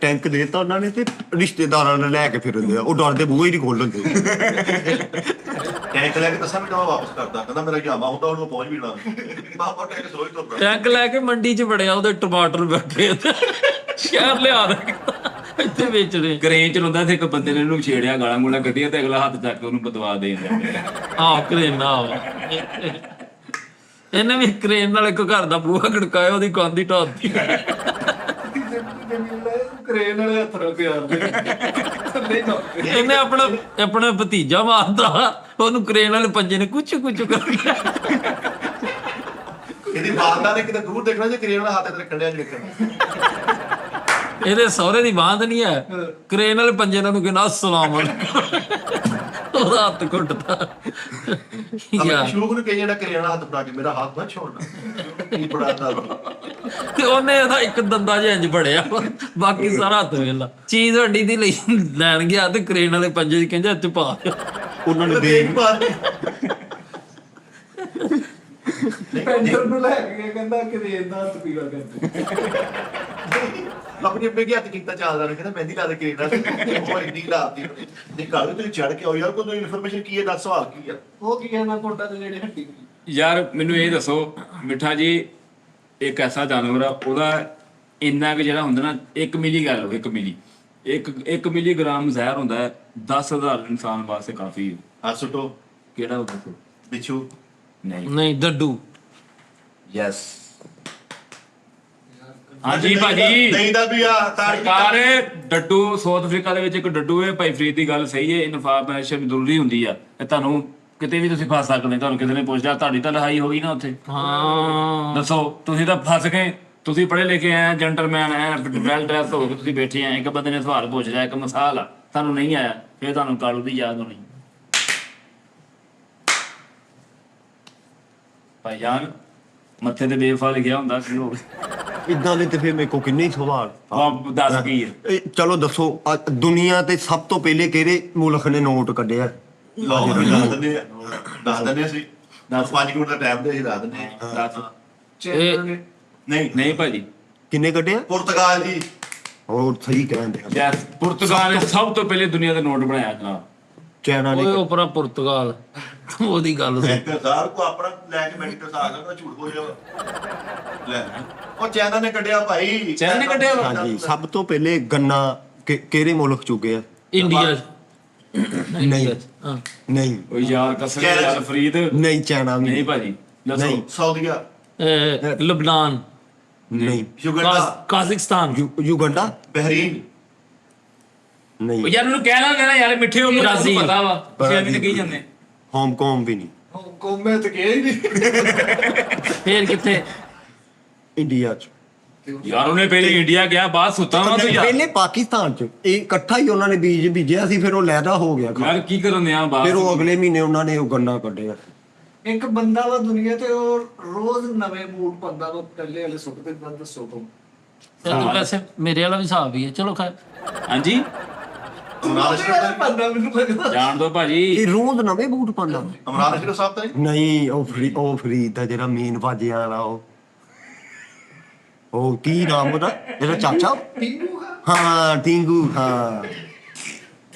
ਟੈਂਕ ਦੇਤਾ ਉਹਨਾਂ ਨੇ ਤੇ ਰਿਸ਼ਤੇਦਾਰਾਂ ਨੇ ਲੈ ਕੇ ਫਿਰਦੇ ਆ, ਉਹ ਡਰਦੇ ਬੂਹੇ ਹੀ ਨਹੀਂ ਖੋਲਣ ਦੇ। ਟੈਂਕ ਲੈ ਕੇ ਦੱਸਾਂ ਮੈਂ ਵਾਪਸ ਕਰਦਾ, ਕਹਿੰਦਾ ਮੇਰਾ ਜਾਮਾ ਹੁੰਦਾ ਉਹਨੂੰ ਪਹੁੰਚ ਵੀ ਨਾ ਬਾਪਾ ਟੈਂਕ ਸੋਈ ਤੁਰਦਾ। ਟੈਂਕ ਲੈ ਕੇ ਮੰਡੀ ਚ ਵੜਿਆ, ਉਹਦੇ ਟਮਾਟਰ ਬੈਠੇ ਸ਼ਹਿਰ ਲਿਆ ਦੇ ਇੱਥੇ ਵੇਚਦੇ। ਕਰੇਨ ਚਲਾਉਂਦਾ ਤੇ ਇੱਕ ਬੰਦੇ ਨੇ ਇਹਨੂੰ ਛੇੜਿਆ, ਗਾਲਾਂ ਗੂਲਾਂ ਕੱਢੀਆਂ ਤੇ ਅਗਲਾ ਹੱਥ ਚੱਕ ਕੇ ਉਹਨੂੰ ਬਦਵਾ ਦੇ ਦਿੰਦਾ। ਆਹ ਕਰੇਨਾ ਇਹਨੇ ਵੀ ਕਰੇਨ ਨਾਲ ਇੱਕ ਘਰ ਦਾ ਬੂਹਾ ਖੜਕਾਇਆ, ਉਹਦੀ ਕੰਧ ਹੀ ਢਾਤੀ। ਕਰੇਨ ਵਾਲੇ ਹੱਥ ਨਾਲ ਪਿਆਰ ਦੇ ਥੱਲੇ ਨਾ ਇਹਨੇ ਆਪਣਾ ਭਤੀਜਾ ਮਾਰਦਾ, ਉਹਨੂੰ ਕਰੇਨ ਵਾਲੇ ਪੰਜੇ ਨੇ ਕੁਛ ਕਰ ਗਿਆ। ਇਹਦੀ ਬਾਤਾਂ ਨੇ ਕਿਤੇ ਦੂਰ ਦੇਖਣਾ ਜੇ ਕਰੇਨ ਵਾਲਾ ਹੱਥ ਤੇ ਕੰਡਿਆਂ 'ਚ ਦੇਖਣਾ। ਇਹਦੇ ਸਹੁਰੇ ਦੀ ਬਾਂਧ ਨਹੀਂ ਹੈ, ਕਰੇਨ ਵਾਲੇ ਪੰਜੇ ਨਾਲ ਨੂੰ ਕਹਿੰਦਾ ਅਸਲਾਮ ਅਲੈਕੁਮ, ਉਹਦਾ ਹੱਥ ਘੁੱਟਦਾ। ਯਾਰ ਸ਼ੂਕ ਨੂੰ ਕਹੀ ਜਿਹੜਾ ਕਰੇਨ ਵਾਲਾ ਹੱਥ ਫੜਾ ਕੇ ਮੇਰਾ ਹੱਥ ਨਾ ਛੋੜਨਾ ਕੀ ਫੜਾਦਾ। ਤੇ ਉਹਨੇ ਇਹਦਾ ਇੱਕ ਦੰਦਾ ਜਿਹਾ ਇੰਜ ਬੜਿਆ, ਬਾਕੀ ਸਾਰਾ ਹੱਥ ਵੇਲਾ। ਚੀਜ਼ ਹੱਡੀ ਦੀ ਲਈ ਲੈਣ ਗਿਆ ਤੇ ਕਰੇਨ ਵਾਲੇ ਪੰਜੇ ਚ ਕਹਿੰਦੇ ਇੱਥੇ ਪਾ ਉਹਨਾਂ ਨੇ ਦੇ ਦੇਖ ਪਾ ਪੈਂਟਰ ਨੂੰ ਲੈ ਕੇ ਕਹਿੰਦਾ ਕਰੇਨ ਦਾ ਹੱਥ ਪੀਲਾ ਕਰਦੇ ਆਪਣੀ ਆਪਣੇ ਕੀ ਹੱਥ ਕੀਤਾ ਚੱਲਦਾ ਨੇ ਕਹਿੰਦਾ ਮਹਿੰਦੀ ਲਾ ਦੇ ਕੇਨਾ ਉਹ ਇੰਨੀ ਲਾਤੀ ਨਹੀਂ ਕੱਲ ਤੁਸੀਂ ਚੜ ਕੇ ਆਓ ਯਾਰ ਕੋਈ ਇਨਫੋਰਮੇਸ਼ਨ ਕੀ ਹੈ ਦੱਸ ਸਵਾਲ ਕੀ ਆ ਉਹ ਕੀ ਕਹਿਣਾ ਕੋਟਾ ਦੇ ਜਿਹੜੇ ਹੱਡੀ ਯਾਰ ਮੈਨੂੰ ਇਹ ਦੱਸੋ ਮਿੱਠਾ ਜੀ ਇੱਕ ਐਸਾ ਜਾਨਵਰ ਆ ਉਹਦਾ ਇੰਨਾ ਕਿ ਜਿਹੜਾ ਹੁੰਦਾ ਨਾ 1 ਮਿਲੀ ਗੱਲ 1 ਮਿਲੀ 1 ਮਿਲੀਗ੍ਰਾਮ ਜ਼ਹਿਰ ਹੁੰਦਾ ਹੈ 10,000 ਇਨਸਾਨ ਵਾਸਤੇ ਕਾਫੀ ਹੈ ਸੁਟੋ ਕਿਹੜਾ ਹੁੰਦਾ ਬਿੱਛੂ ਨਹੀਂ ਨਹੀਂ ਡੱਡੂ ਯੈਸ ਹਾਂਜੀ ਭਾਜੀ ਨਹੀਂ ਦਾ ਵੀ ਆ ਸਰਕਾਰ ਡੱਡੂ ਸਾਊਥ ਅਫਰੀਕਾ ਦੇ ਵਿੱਚ ਇੱਕ ਡੱਡੂ ਹੈ ਭਾਈ ਫਰੀਦ ਦੀ ਗੱਲ ਸਹੀ ਹੈ ਇਨਫੋਰਮੇਸ਼ਨ ਜ਼ਰੂਰੀ ਹੁੰਦੀ ਆ ਇਹ ਤੁਹਾਨੂੰ ਕਿਤੇ ਵੀ ਤੁਸੀਂ ਫਸ ਸਕਦੇ ਤੁਹਾਨੂੰ ਕਿਤੇ ਨੇ ਪੁੱਛਿਆ ਤੁਹਾਡੀ ਤਾਂ ਲਹਾਈ ਹੋ ਗਈ ਨਾ ਉੱਥੇ ਹਾਂ ਦੱਸੋ ਤੁਸੀਂ ਤਾਂ ਫਸ ਗਏ ਤੁਸੀਂ ਪੜ੍ਹੇ ਲਿਖੇ ਆ ਜੈਂਟਲਮੈਨ ਐ ਵੈਲ ਡਰੈਸ ਹੋ ਕੇ ਤੁਸੀਂ ਬੈਠੇ ਆ ਇੱਕ ਬੰਦੇ ਨੇ ਸਵਾਲ ਪੁੱਛ ਰਿਹਾ ਇੱਕ ਮਿਸਾਲ ਆ ਤੁਹਾਨੂੰ ਨਹੀਂ ਆਇਆ ਫਿਰ ਤੁਹਾਨੂੰ ਕਾਲੂ ਦੀ ਯਾਦ ਹੋਣੀ ਭਾਈ ਜਾਨ ਮੱਥੇ ਤੇ ਬੇਵਫਾ ਲਿਖਿਆ ਹੁੰਦਾ ਕੀ ਹੋ ਇਦਾਂ ਦੇ ਤੇ ਫਿਰ ਮੇਰੇ ਕੋ ਕਿੰਨੇ ਹੀ ਸਵਾਲ ਆਪ ਦੱਸ ਕੀ ਹੈ ਇਹ ਚਲੋ ਦੱਸੋ ਦੁਨੀਆ ਤੇ ਸਭ ਤੋਂ ਪਹਿਲੇ ਕਿਹੜੇ ਮੁਲਕ ਨੇ ਨੋਟ ਕੱਢਿਆ ਦੱਸ ਦਿੰਦੇ ਅਸੀਂ 5 ਮਿੰਟ ਦਾ ਟਾਈਮ ਦੇ ਅਸੀਂ ਦੱਸ ਦਿੰਦੇ ਹਾਂ। ਦੱਸ ਚੈਨਲ ਨੇ ਨਹੀਂ ਨਹੀਂ ਭਾਜੀ ਕਿੰਨੇ ਕੱਢਿਆ ਪੁਰਤਗਾਲ ਜੀ ਹੋਰ ਸਹੀ ਕਹਿੰਦੇ ਆ। ਯਾਰ ਪੁਰਤਗਾਲ ਨੇ ਸਭ ਤੋਂ ਪਹਿਲੇ ਦੁਨੀਆ ਦੇ ਨੋਟ ਬਣਾਇਆ ਜਨਾਬ ਚਾਈਨਾ ਨੇ ਓਏ ਉਪਰਾ ਪੁਰਤਗਾਲ ਉਹਦੀ ਗੱਲ ਸੀ ਮੈਡੀਕਲ ਸਾਹਿਬ ਕੋ ਆਪਣਾ ਲੈ ਕੇ ਮੈਡੀਕਲ ਸਾਹਿਬ ਦਾ ਝੂਠ ਬੋਲ ਜਾਵਾ ਲੈ ਉਹ ਚਾਈਨਾ ਨੇ ਕੱਢਿਆ ਭਾਈ ਚਾਈਨਾ ਨੇ ਕੱਢਿਆ ਵਾ? ਹਾਂਜੀ ਸਭ ਤੋਂ ਪਹਿਲੇ ਗੰਨਾ ਕਿਹੜੇ ਮੁਲਕ ਚੁੱਕਿਆ ਇੰਡੀਆ ਨਹੀਂ ਹਾਂ ਨਹੀਂ ਓ ਯਾਰ ਕਸਮ ਯਾਰ ਫਰੀਦ ਨਹੀਂ ਚਾਈਨਾ ਵੀ ਨਹੀਂ ਭਾਜੀ ਦੱਸੋ ਨਹੀਂ। ਸਾਊਦੀਆ ਲਬਨਾਨ ਨਹੀਂ ਯੁਗੰਡਾ ਕਾਜ਼ਕਿਸਤਾਨ ਯੂਗੰਡਾ ਬਹਿਰੀਨ ਓ ਨਹੀਂ ਯਾਰ ਉਹਨੂੰ ਕਹਿਣਾ ਕਹਿਣਾ ਯਾਰ ਮਿੱਠੇ ਉਹਨੂੰ ਬ੍ਰਾਜ਼ੀਲ। ਪਤਾ ਵਾ ਤੁਸੀਂ ਐਵੇਂ ਤਾਂ ਕਹੀ ਜਾਂਦੇ ਹਾਂਗਕਾਂਗ ਵੀ ਨਹੀਂ ਕੋਮੇ ਤੇ ਗਿਆ ਹੀ ਨਹੀਂ ਫੇਰ ਕਿੱਥੇ ਇੰਡੀਆ ਚ ਯਾਰ ਉਹਨੇ ਪਹਿਲੇ ਇੰਡੀਆ ਗਿਆ ਬਾਅਦ ਸੁੱਤਾ ਵਾ ਤੂੰ ਯਾਰ ਪਹਿਲੇ ਪਾਕਿਸਤਾਨ ਚ ਇਹ ਇਕੱਠਾ ਹੀ ਉਹਨਾਂ ਨੇ ਬੀਜ ਬੀਜਿਆ ਸੀ ਫਿਰ ਉਹ ਲੈਦਾ ਹੋ ਗਿਆ ਯਾਰ ਕੀ ਕਰਨ ਦਿਆਂ ਬਾਅਦ ਫਿਰ ਉਹ ਅਗਲੇ ਮਹੀਨੇ ਉਹਨਾਂ ਨੇ ਉਹ ਗੰਨਾ ਕੱਢਿਆ ਇੱਕ ਬੰਦਾ ਵਾ ਦੁਨੀਆ ਤੇ ਉਹ ਰੋਜ਼ ਨਵੇਂ ਬੂਟ ਪਾਉਂਦਾ ਵਾ ਪਹਿਲੇ ਵਾਲੇ ਸੁੱਟ ਦੇ ਬੰਦ ਦੱਸੋ ਤੋਂ ਤੂੰ ਵੈਸੇ ਮੇਰੇ ਵਾਲਾ ਵੀ ਹਿਸਾਬ ਹੀ ਹੈ ਚਲੋ ਖੈਰ ਹਾਂਜੀ ਅਮਰਾਨ ਅਸ਼ਰਫ ਪੰਦਾ ਮੈਨੂੰ ਲੱਗਦਾ ਜਾਣ ਦੋ ਭਾਜੀ ਇਹ ਰੋਜ਼ ਨਵੇਂ ਬੂਟ ਪਾਉਂਦਾ ਅਮਰਾਨ ਅਸ਼ਰਫ ਸਾਹਿਬ ਤਾਂ ਨਹੀਂ ਨਹੀਂ ਉਹ ਫਰੀਦ ਦਾ ਜਿਹੜਾ ਮੇਨ ਬਾਜਿਆਂ ਵਾਲਾ ਉਹ ਕੀ ਨਾਮ ਉਹਦਾ ਜਿਹੜਾ ਚਾਚਾ ਟੀਨੂ ਹਾਂ ਟਿੰਗੂ ਹਾਂ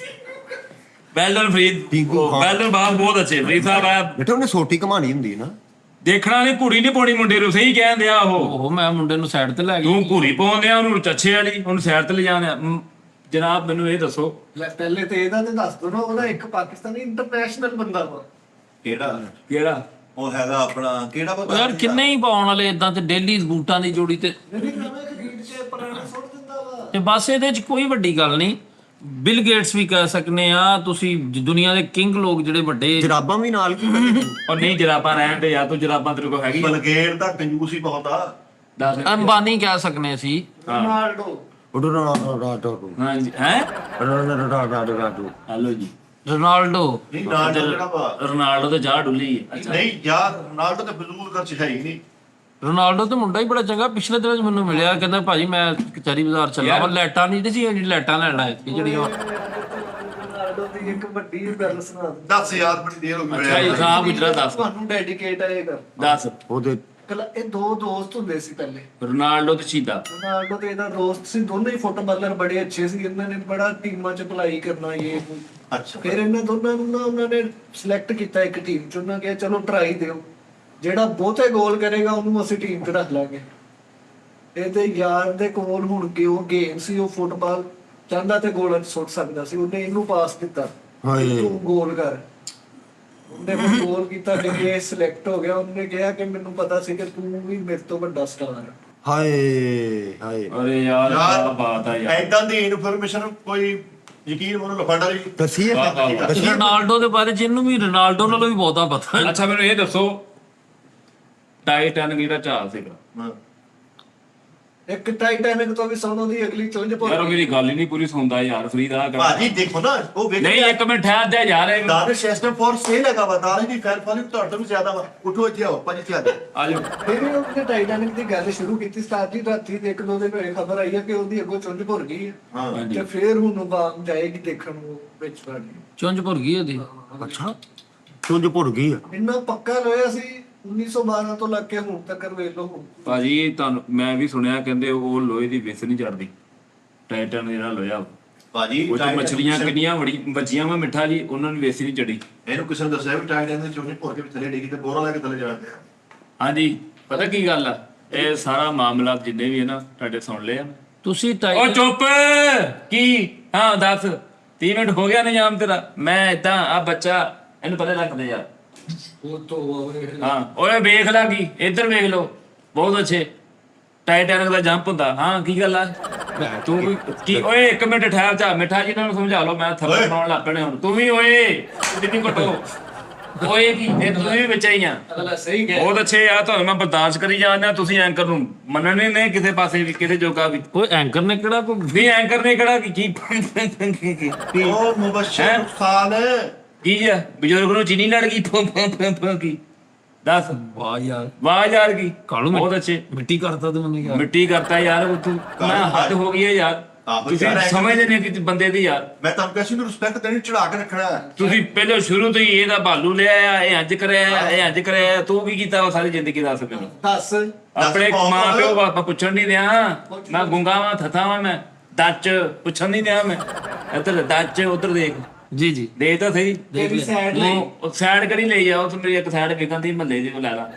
ਵੈਲਡਨ ਫਰੀਦ ਟਿੰਕੂ ਖਾਨ। ਵੈਲਡਨ ਬਾਤ ਬਹੁਤ ਅੱਛੇ ਫਰੀਦ ਸਾਹਿਬ ਆ ਬੇਟਾ ਉਹਨੇ ਸੋਟੀ ਕਮਾਣੀ ਹੁੰਦੀ ਨਾ ਦੇਖਣਾ ਨਹੀਂ ਘੂਰੀ ਨਹੀਂ ਪਾਉਣੀ ਮੁੰਡੇ ਨੂੰ ਸਹੀ ਕਹਿੰਦੇ ਆ ਉਹ ਉਹ ਮੈਂ ਮੁੰਡੇ ਨੂੰ ਸਾਈਡ ਤੇ ਲੈ ਗਈ ਤੂੰ ਘੂਰੀ ਪਾਉਂਦੇ ਆ ਉਹਨੂੰ ਚੱਛੇ ਵਾਲੀ ਉਹਨੂੰ ਸਾਈਡ ਤੇ ਲਿਜਾਣੇ ਆ ਜਨਾਬ ਮੈਨੂੰ ਇਹ ਦੱਸੋ ਲੈ ਪਹਿਲੇ ਤੇ ਇਹਦਾ ਤੇ ਦੱਸ ਦੋ ਨਾ ਉਹਦਾ ਇੱਕ ਪਾਕਿਸਤਾਨੀ ਇੰਟਰਨੈਸ਼ਨਲ ਬੰਦਾ ਵਾ ਕਿਹੜਾ ਕਿਹੜਾ ਉਹ ਹੈਗਾ ਆਪਣਾ ਕਿਹੜਾ ਉਹ ਯਾਰ ਕਿੰਨੇ ਹੀ ਪਾਉਣ ਵਾਲੇ ਇਦਾਂ ਤੇ ਡੇਲੀ ਬੂਟਾਂ ਦੀ ਜੋੜੀ ਤੇ ਜਿਹੜੀ ਨਵੇਂ ਖਰੀਦ ਕੇ ਪੁਰਾਣੇ ਸੁੱਟ ਦਿੰਦਾ ਵਾ ਤੇ ਬਸ ਇਹਦੇ 'ਚ ਕੋਈ ਵੱਡੀ ਗੱਲ ਨਹੀਂ ਬਿਲ ਗੇਟਸ ਵੀ ਕਹਿ ਸਕਨੇ ਆ ਤੁਸੀਂ ਦੁਨੀਆ ਦੇ ਕਿੰਗ ਲੋਕ ਜਿਹੜੇ ਵੱਡੇ ਜਰਾਬਾਂ ਵੀ ਨਾਲ ਕੀ ਉਹ ਨਹੀਂ ਜਰਾਬਾਂ ਰਹਿਣ ਦੇ ਯਾਰ ਤੂੰ ਜਰਾਬਾਂ ਤੇਰੇ ਕੋਲ ਹੈਗੀ ਆ? ਬਲਗੇਰ ਦਾ ਕੰਜੂਸ ਹੀ ਬਹੁਤ ਆ ਦੱਸ ਅੰਬਾਨੀ ਕਹਿ ਸਕਨੇ ਸੀ ਰੋਨਾਲਡੋ ਹਾਂਜੀ ਹੈ ਰੋਨਾਲਡੋ ਹਲੋ ਜੀ ਰੋਨਾਲਡੋ ਨਹੀਂ ਨਾਲ ਜਿਹੜਾ ਵਾ ਰੋਨਾਲਡੋ ਤੇ ਜਾ ਡੁੱਲੀ ਹੈ ਨਹੀਂ ਯਾਰ ਨਾਲ ਤਾਂ ਫਜ਼ੂਲ ਖਰਚ ਹੈ ਹੀ ਨਹੀਂ ਰੋਨਾਲਡੋ ਤੇ ਮੁੰਡਾ ਹੀ ਬੜਾ ਚੰਗਾ ਪਿਛਲੇ ਦਿਨਾਂ 'ਚ ਮੈਨੂੰ ਮਿਲਿਆ ਕਹਿੰਦਾ ਭਾਜੀ ਮੈਂ ਕਚਹਿਰੀ ਬਾਜ਼ਾਰ ਚੱਲਾ ਵਾ ਲਾਈਟਾਂ ਨਹੀਂ ਸੀ ਜਿਹੜੀ ਲਾਈਟਾਂ ਲੈਣ ਆਏ ਸੀ ਜਿਹੜੀਆਂ ਰੋਨਾਲਡੋ ਦੀ ਇੱਕ ਵੱਡੀ ਗੱਲ ਸੁਣਾ 10000 ਬੜੀ ਦੇਰ ਹੋ ਗਈ ਅੱਛਾ ਜੀ ਸਾਹ ਗੁਜਰਾ ਦੱਸ ਤੁਹਾਨੂੰ ਡੈਡੀਕੇਟ ਆ ਇਹ ਕਰ ਦੱਸ ਉਹਦੇ ਇਹ ਦੋ ਦੋਸਤ ਹੁੰਦੇ ਸੀ ਪਹਿਲੇ ਰੋਨਾਲਡੋ ਤੇ ਚੀਦਾ ਰੋਨਾਲਡੋ ਤੇ ਇਹਦਾ ਦੋਸਤ ਸੀ ਦੋਨੇ ਹੀ ਫੁੱਟਬਾਲਰ ਬੜੇ ਅੱਛੇ ਸੀ ਇਹਨਾਂ ਨੇ ਬੜਾ ਟੀਮਾਂ 'ਚ ਭਲਾਈ ਕਰਨਾ ਇਹ ਉਹ। ਅੱਛਾ ਫਿਰ ਇਹਨਾਂ ਦੋਨਾਂ ਨੂੰ ਨਾ ਉਹਨਾਂ ਨੇ ਸਿਲੈਕਟ ਕੀਤਾ ਇੱਕ ਟੀਮ 'ਚ ਉਹਨਾਂ ਕਿਹਾ ਚਲੋ ਟਰਾਈ ਦਿਓ ਜਿਹੜਾ ਬਹੁਤੇ ਗੋਲ ਕਰੇਗਾ ਉਹਨੂੰ ਅਸੀਂ ਟੀਮ 'ਚ ਰੱਖ ਲਾਂਗੇ ਇਹਦੇ ਯਾਰ ਦੇ ਕੋਲ ਹੁਣ ਕਿ ਉਹ ਗੇਮ ਸੀ ਉਹ ਫੁੱਟਬਾਲ ਚਾਹੁੰਦਾ ਤੇ ਗੋਲ ਸੁੱਟ ਸਕਦਾ ਸੀ ਉਹਨੇ ਇਹਨੂੰ ਪਾਸ ਦਿੱਤਾ ਹਾਏ। ਤੂੰ ਗੋਲ ਕਰ ਉਹਨੇ ਫਿਰ ਗੋਲ ਕੀਤਾ ਤੇ ਸਿਲੈਕਟ ਹੋ ਗਿਆ ਉਹਨੇ ਕਿਹਾ ਕਿ ਮੈਨੂੰ ਪਤਾ ਸੀ ਕਿ ਤੂੰ ਵੀ ਮੇਰੇ ਤੋਂ ਵੱਡਾ ਸਟਾਰ ਹੈ ਹਾਏ ਹਾਏ ਅਰੇ ਯਾਰ ਯਾਰ, ਕੀ ਬਾਤ ਆ ਯਾਰ ਐਦਾਂ ਦੀ ਇਨਫੋਰਮੇਸ਼ਨ ਕੋਈ ਯਕੀਨ ਮਨੋ ਲਫਾੜਾ ਜੀ ਦੱਸੀਏ ਵਾਹ, ਵਾਹ, ਵਾਹ। ਦੱਸੀਏ ਰੋਨਾਲਡੋ ਦੇ ਬਾਰੇ ਜਿਹਨੂੰ ਵੀ ਰੋਨਾਲਡੋ ਨਾਲੋਂ ਵੀ ਬਹੁਤਾ ਪਤਾ ਹੈ ਅੱਛਾ ਮੈਨੂੰ ਇਹ ਦੱਸੋ ਟਾਈਟੈਨਿਕ ਜਿਹੜਾ ਜਹਾਜ਼ ਸੀਗਾ ਇੱਕ ਟਾਈਟੈਨਿਕ ਤੋਂ ਵੀ ਸੋਨੋ ਦੀ ਅਗਲੀ ਚੁੰਝ ਯਾਰ ਉਹ ਪਾ ਮੇਰੀ ਗੱਲ ਹੀ ਨਹੀਂ ਪੂਰੀ ਸੁਣਦਾ ਯਾਰ ਫਰੀਦ ਆ ਭਾਜੀ ਦੇਖੋ ਨਾ ਉਹ ਵੇਖ ਨਹੀਂ ਇੱਕ ਮਿੰਟ ਠਹਿਰ ਜਾ ਯਾਰ ਇਹ- ਦਾਨਿਸ਼ ਐਸਟਨ ਫੋਰ ਸੇਲ ਹੈਗਾ ਵਾ ਦਾਨਿਸ਼ ਦੀ ਫੈਨ ਫਾਲੋਇੰਗ ਤੁਹਾਡੇ ਤੋਂ ਜ਼ਿਆਦਾ ਵਾ ਉੱਠੋ ਇੱਥੇ ਆਓ ਭਾਜੀ ਇੱਥੇ ਆ ਜਾਓ ਆ ਜਾਓ ਫਿਰ ਉਹਨੇ ਟਾਈਟੈਨਿਕ ਦੀ ਗੱਲ ਸ਼ੁਰੂ ਕੀਤੀ ਸਟਾਰਟ ਦੀ ਰਾਤੀ ਦੇ ਇੱਕ ਦੋ ਦਿਨ ਹੋਏ ਖਬਰ ਆਈ ਹੈ ਕਿ ਉਹਦੀ ਅੱਗੋਂ ਚੁੰਝ ਭੁਰ ਗਈ ਹੈ ਹਾਂ ਹਾਂਜੀ ਤੇ ਫਿਰ ਹੁਣ ਉਹ ਬਾਮ ਜਾਏਗੀ ਦੇਖਣ ਨੂੰ ਵਿੱਚ ਵੜ ਗਈ ਚੁੰਝ ਭੁਰ ਗਈ ਉਹਦੀ ਅੱਛਾ ਚੁੰਝ ਭੁਰ ਗਈ ਆ ਇੰਨਾ ਪੱਕਾ ਲੋਇਆ ਸੀ 1912 ਤੋਂ ਲੱਗ ਕੇ ਹੁਣ ਤੱਕ ਵੇਖ ਲਓ ਹੁਣ। ਭਾਜੀ ਤੁਹਾਨੂੰ ਮੈਂ ਵੀ ਸੁਣਿਆ ਕਹਿੰਦੇ ਉਹ ਲੋਹੇ ਦੀ ਵਿਸ ਨਹੀਂ ਚੜਦੀ, ਟਾਈਟਨ ਜਿਹੜਾ ਲੋਹਾ ਵਾ। ਭਾਜੀ ਉਹ 'ਚ ਮੱਛਲੀਆਂ ਕਿੰਨੀਆਂ ਵੱਜੀਆਂ ਵਾ ਮਿੱਠਾ ਜੀ, ਉਹਨਾਂ ਨੂੰ ਵਿਸ ਨਹੀਂ ਚੜੀ। ਇਹਨੂੰ ਕਿਸੇ ਨੇ ਦੱਸਿਆ ਵੀ ਟਾਈਟਨ ਦੇ ਚੋਣੇ ਭੁਰ ਕੇ ਵੀ ਥੱਲੇ ਡਿੱਗੀ ਤੇ ਬੋਰਾ ਲੈ ਕੇ ਥੱਲੇ ਜਾਂਦੇ ਆ। ਹਾਂਜੀ ਪਤਾ ਕੀ ਗੱਲ ਆ, ਇਹ ਸਾਰਾ ਮਾਮਲਾ ਜਿੰਨੇ ਵੀ ਹੈ ਨਾ ਤੁਹਾਡੇ ਸੁਣ ਲਏ ਆ। ਤੁਸੀਂ ਉਹ ਟਾਈਟਨ ਚੁੱਪ ਕੀ, ਹਾਂ ਦੱਸ 30 ਮਿੰਟ ਹੋ ਗਿਆ ਨਿਜ਼ਾਮ ਤੇਰਾ। ਮੈਂ ਇਦਾਂ ਆ ਬੱਚਾ ਇਹਨੂੰ ਪਤਾ ਲੱਗਦੇ ਯਾਰ। ਉਹ ਤੋਂ ਹਾਂ ਓਏ ਵੇਖ ਲਾ ਕੀ, ਇੱਧਰ ਵੇਖ ਲੋ, ਬਹੁਤ ਅੱਛੇ ਟਾਈਟੈਨਿਕ ਦਾ ਜੰਪ ਹੁੰਦਾ। ਹਾਂ ਕੀ ਗੱਲ ਆ ਤੂੰ ਕੀ, ਓਏ 1 ਮਿੰਟ ਠਹਿਰ ਜਾ ਮਿੱਠਾ ਜੀ, ਇਹਨਾਂ ਨੂੰ ਸਮਝਾ ਲਓ, ਮੈਂ ਥੱਲੇ ਬਣਾਉਣ ਲੱਗ ਪੈਣੇ ਹੁਣ। ਤੂੰ ਵੀ ਓਏ ਜਿੰਨੀ ਘਟੋ ਓਏ ਕੀ, ਇਹ ਤੁਸੀਂ ਵੀ ਵਿੱਚ ਹੀ ਆ। ਅਗਲਾ ਸਹੀ ਗਿਆ। ਬਹੁਤ ਅੱਛੇ ਆ, ਤੁਹਾਨੂੰ ਮੈਂ ਬਰਦਾਸ਼ਤ ਕਰੀ ਜਾਂਦਾ, ਤੁਸੀਂ ਐਂਕਰ ਨੂੰ ਮੰਨਣੇ ਨਹੀਂ ਕਿਸੇ ਪਾਸੇ ਵੀ, ਕਿਸੇ ਜੋਗਾ ਵੀ। ਕੋਈ ਐਂਕਰ ਨੇ ਕਿਹੜਾ ਕੋਈ ਨਹੀਂ ਐਂਕਰ ਨੇ ਕਿਹੜਾ ਕੀ ਉਹ ਮੁਬਸ਼ਰ ਨੁਕਸਾਨ ਕੀ ਆ, ਬਜ਼ੁਰਗ ਨੂੰ ਚੀਨੀ ਲੜ ਗਈ ਕੀ ਦੱਸ। ਵਾਹ ਯਾਰ, ਵਾਹ ਯਾਰ ਕੀ, ਕਾਲੂ ਬਹੁਤ ਅੱਛੇ ਮਿੱਟੀ ਕਰਤਾ ਤੂੰ ਮੈਨੂੰ ਯਾਰ। ਮਿੱਟੀ ਕਰਤਾ ਯਾਰ, ਉਹ ਤੂੰ ਮੈਂ ਹੱਦ ਹੋ ਗਈ ਹੈ ਯਾਰ। ਆਹੋ ਤੁਸੀਂ ਯਾਰ, ਸਮਝਦੇ ਨਹੀਂ ਕਿ ਬੰਦੇ ਦੀ ਯਾਰ। ਮੈਂ ਤੁਹਾਨੂੰ ਕਿਹਾ ਸੀ ਨੂੰ ਰਿਸਪੈਕਟ ਦੇਣੀ, ਚੜਾ ਕੇ ਰੱਖਣਾ ਹੈ। ਤੁਸੀਂ ਪਹਿਲੇ ਸ਼ੁਰੂ ਤੋਂ ਹੀ ਇਹਦਾ ਭਾਲੂ ਲਿਆ ਆ, ਇਹ ਇੰਜ ਕਰਿਆ ਆ, ਇਹ ਇੰਜ ਕਰਿਆ ਆ। ਤੂੰ ਕੀ ਕੀਤਾ ਵਾ ਸਾਰੀ ਜ਼ਿੰਦਗੀ, ਦੱਸ ਮੈਨੂੰ। ਦੱਸ ਆਪਣੇ ਕੌਣ ਮਾਂ ਕੌਣ? ਪਿਓ ਬਾਪਾ ਪੁੱਛਣ ਨਹੀਂ ਦਿਆਂ, ਮੈਂ ਗੁੰਗਾ ਵਾਂ ਥਥਾ ਵਾਂ, ਮੈਂ ਦੱਚ ਪੁੱਛਣ ਨਹੀਂ ਦਿਆਂ, ਮੈਂ ਇੱਧਰ ਦੱਚ ਉਧਰ ਦੇਖ ਜੀ ਜੀ ਦੇ ਤਾਂ ਸਹੀ। ਤੇਰੀ ਸਾਈਡ ਲਈ ਉਹ ਸਾਈਡ ਕਰੀ ਲਈ ਆ, ਉਹ ਮੇਰੀ ਇੱਕ ਸਾਈਡ ਵਿਕਣ ਦੀ ਮਹੱਲੇ ਦੀ, ਉਹ ਲੈ ਲਾ